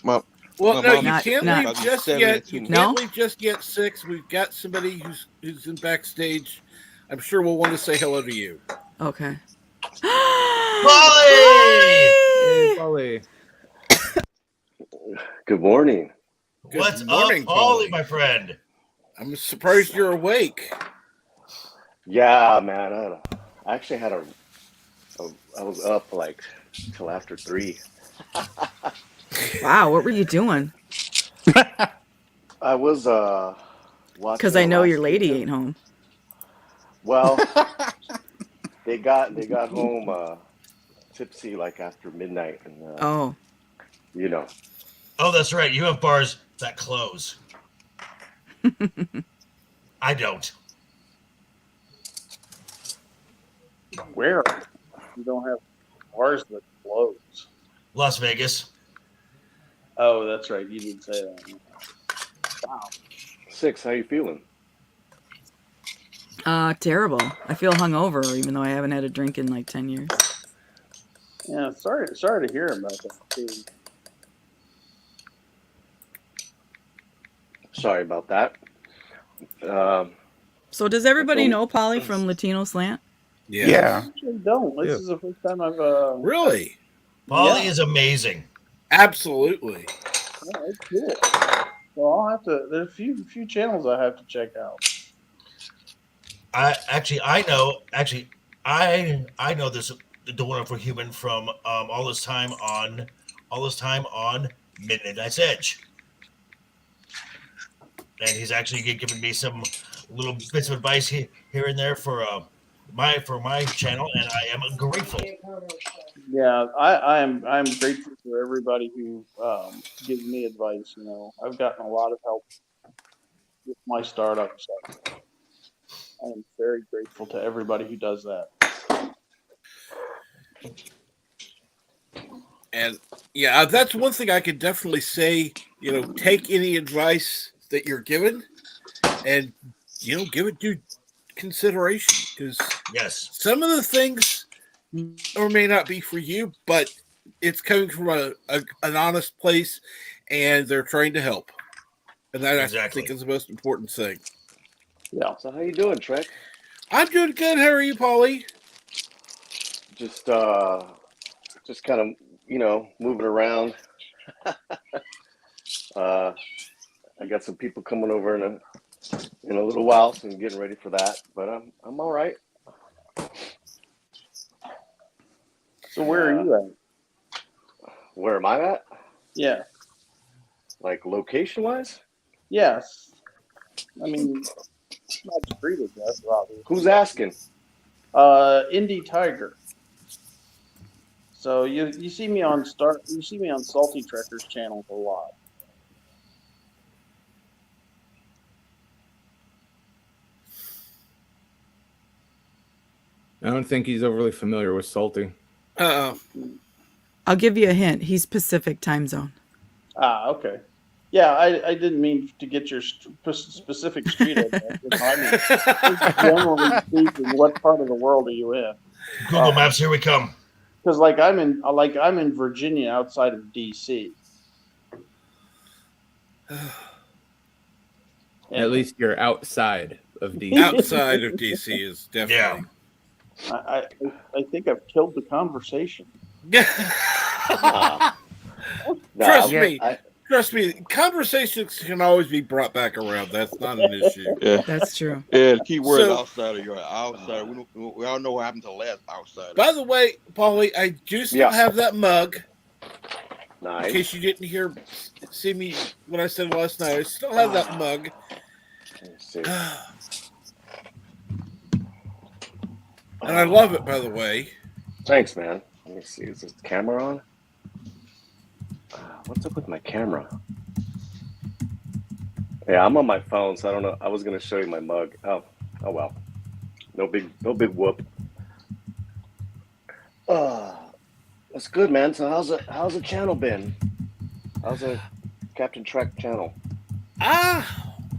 Well, no, you can't leave just yet. You can't leave just yet, 6. We've got somebody who's in backstage. I'm sure we'll want to say hello to you. Okay. Polly! Good morning. What's up, Polly, my friend? I'm surprised you're awake. Yeah, man. I actually had I was up like till after 3. Wow, what were you doing? I was watching. Because I know your lady ain't home. Well, they got home tipsy like after midnight, and Oh, Oh, that's right. You have bars that close. I don't. Where? You don't have bars that close. Las Vegas. Oh, that's right. You didn't say that. Wow. 6, how you feeling? Terrible. I feel hungover, even though I haven't had a drink in like 10 years. Yeah, sorry to hear about that too. Sorry about that. So does everybody know Polly from Latino Slant? Yeah. I actually don't. This is the first time I've Really? Polly is amazing. Absolutely. Oh, that's cool. Well, I'll have to. There's a few channels I have to check out. I know this the wonderful human from all this time on Midnight's Edge, and he's actually given me some little bits of advice here and there for my channel, and I am grateful. Yeah, I'm grateful for everybody who gives me advice. I've gotten a lot of help with my startup, so I am very grateful to everybody who does that. And yeah, that's one thing I could definitely say. Take any advice that you're given, and give it due consideration, because yes, some of the things or may not be for you, but it's coming from an honest place, and they're trying to help, and that I think is the most important thing. Yeah. So how you doing, Trek? I'm doing good. How are you, Polly? Just kind of moving around. I got some people coming over in a little while, so I'm getting ready for that. But I'm all right. So where are you at? Where am I at? Yeah. Like location wise? Yes. I mean, not street address, obviously. Who's asking? Indie Tiger. So you see me on Salty Trekker's channel a lot. I don't think he's overly familiar with Salty. Uh-oh. I'll give you a hint. He's Pacific time zone. Ah, okay. Yeah, I didn't mean to get your specific street address. I mean, just generally speaking, what part of the world are you in? Google Maps, here we come. Because I'm in Virginia, outside of D.C. At least you're outside of DC. Outside of DC is definitely. I think I've killed the conversation. Trust me. Conversations can always be brought back around. That's not an issue. Yeah, that's true. Yeah, the key word is outside. You're outside. We all know what happened to the last outside. By the way, Paulie, I do still have that mug. Nice. In case you didn't see me when I said last night, I still have that mug. Let's see. And I love it, by the way. Thanks, man. Let me see. Is this camera on? What's up with my camera? Yeah, I'm on my phone, so I don't know. I was gonna show you my mug. Oh well. No big whoop. That's good, man. So how's the channel been? How's the Captain Trek channel?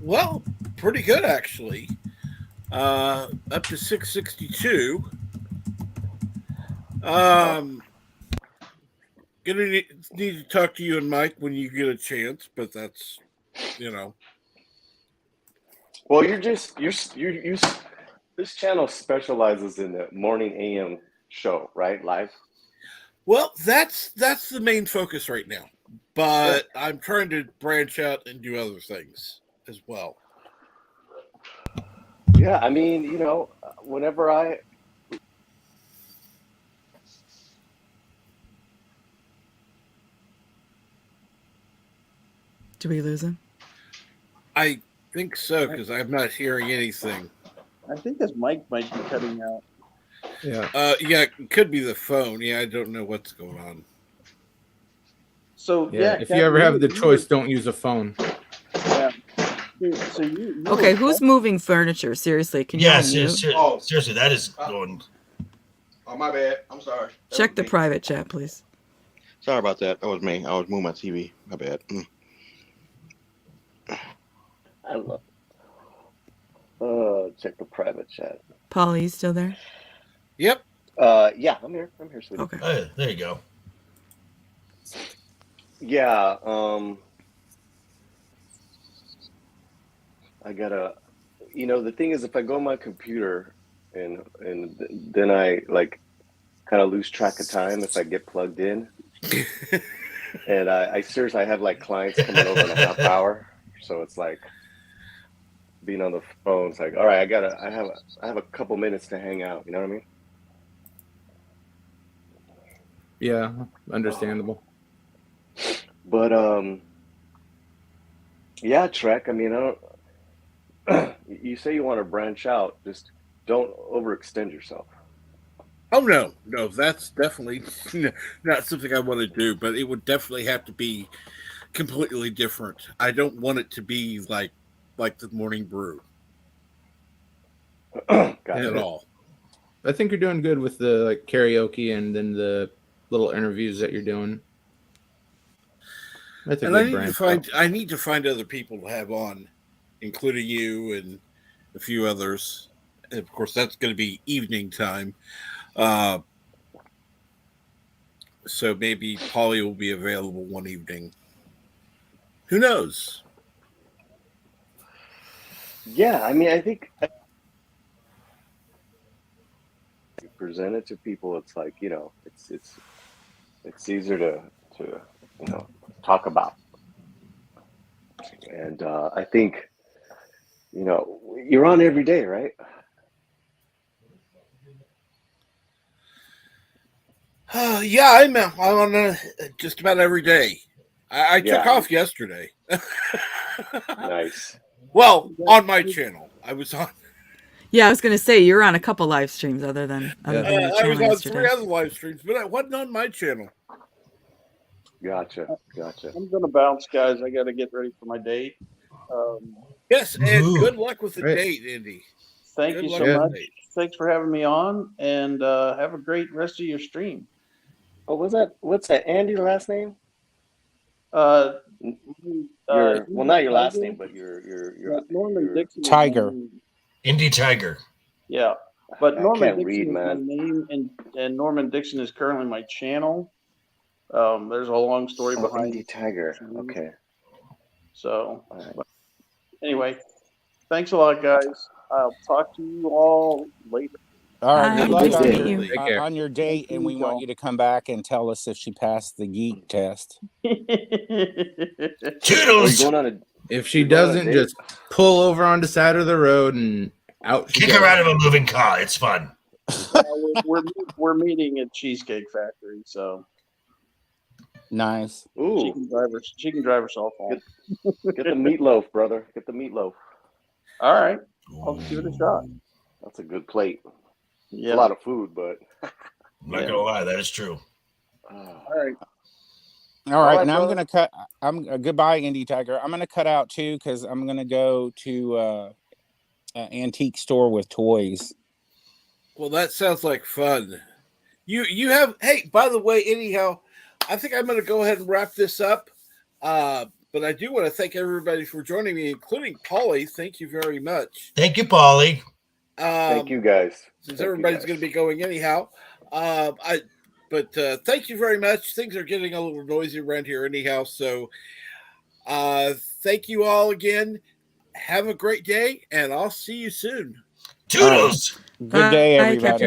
Well, pretty good actually. Up to 662. Gonna need to talk to you and Mike when you get a chance, but that's, Well, this channel specializes in the morning AM show, right? Live. Well, that's the main focus right now, but I'm trying to branch out and do other things as well. Yeah, I mean, whenever I Did we lose him? I think so, because I'm not hearing anything. I think his mic might be cutting out. Yeah. Yeah, it could be the phone. Yeah, I don't know what's going on. So if you ever have the choice, don't use a phone. Yeah. So you Okay, who's moving furniture? Seriously, can you unmute? Seriously, that is going. Oh, my bad. I'm sorry. Check the private chat, please. Sorry about that. That was me. I was moving my TV. My bad. I love. Check the private chat. Paul, are you still there? Yep. Yeah, I'm here. I'm here, sweetie. Okay. Oh, there you go. Yeah. I gotta. The thing is, if I go on my computer and then I kind of lose track of time if I get plugged in. And I seriously, I have clients coming over in a half hour, so it's being on the phone. It's all right, I have a couple minutes to hang out. You know what I mean? Yeah, understandable. But yeah, Trek. I mean, I don't. You say you want to branch out, just don't overextend yourself. Oh no, that's definitely not something I want to do. But it would definitely have to be completely different. I don't want it to be like the morning brew at all. I think you're doing good with the karaoke and then the little interviews that you're doing. That's a good branch. I need to find other people to have on, including you and a few others. And of course, that's going to be evening time. So maybe Polly will be available one evening. Who knows? Yeah, I mean, I think you present it to people. It's it's easier to talk about, and I think you're on every day, right? Yeah, I'm on just about every day. I took off yesterday. Nice. Well, on my channel, I was on. Yeah, I was going to say you're on a couple live streams other than your I channel was on yesterday. 3 other live streams, but I wasn't on my channel. Gotcha. I'm gonna bounce, guys. I got to get ready for my date. Yes, and good luck with the date, Indy. Thank Good you luck so Yeah. much. Thanks for having me on, and have a great rest of your stream. Oh, what's that? Andy last name? Uh, Your well, not your last Tiger? name, but your Norman Dixon is Tiger. my name. Indie Tiger. Yeah, but I Norman can't Dixon read, is my man. name, and Norman Dixon is currently my channel. There's a long story Oh, behind Indie Tiger. it. Okay. So, All right. but anyway, thanks a lot, guys. I'll talk to you all later. All right. Bye. Good luck Nice to on meet your you. Take care. on your date, and we want you to come back and tell us if she passed the geek test. Are you Toodles! going on a? If she You're going on a doesn't, date? just pull over on the side of the road and out she Kick goes. her out of a moving car. It's fun. We're meeting at Cheesecake Factory, so Nice. she Ooh, can drive herself home. get the meatloaf, brother. Get the meatloaf. All right, I'll give it a shot. That's a good plate. It's Yeah. a lot of food, but I'm not gonna lie, that is true. All right. All right, right, now I'm brother. gonna cut. Goodbye, Indie Tiger. I'm gonna cut out too because I'm gonna go to an antique store with toys. Well, that sounds like fun. You have. Hey, by the way, anyhow, I think I'm going to go ahead and wrap this up. But I do want to thank everybody for joining me, including Polly. Thank you very much. Thank you, Paulie. thank you guys. Since Thank you, everybody's guys. going to be going anyhow, But thank you very much. Things are getting a little noisy around here anyhow. So thank you all again. Have a great day, and I'll see you soon. Toodles! Good day, Bye, everybody. Captain.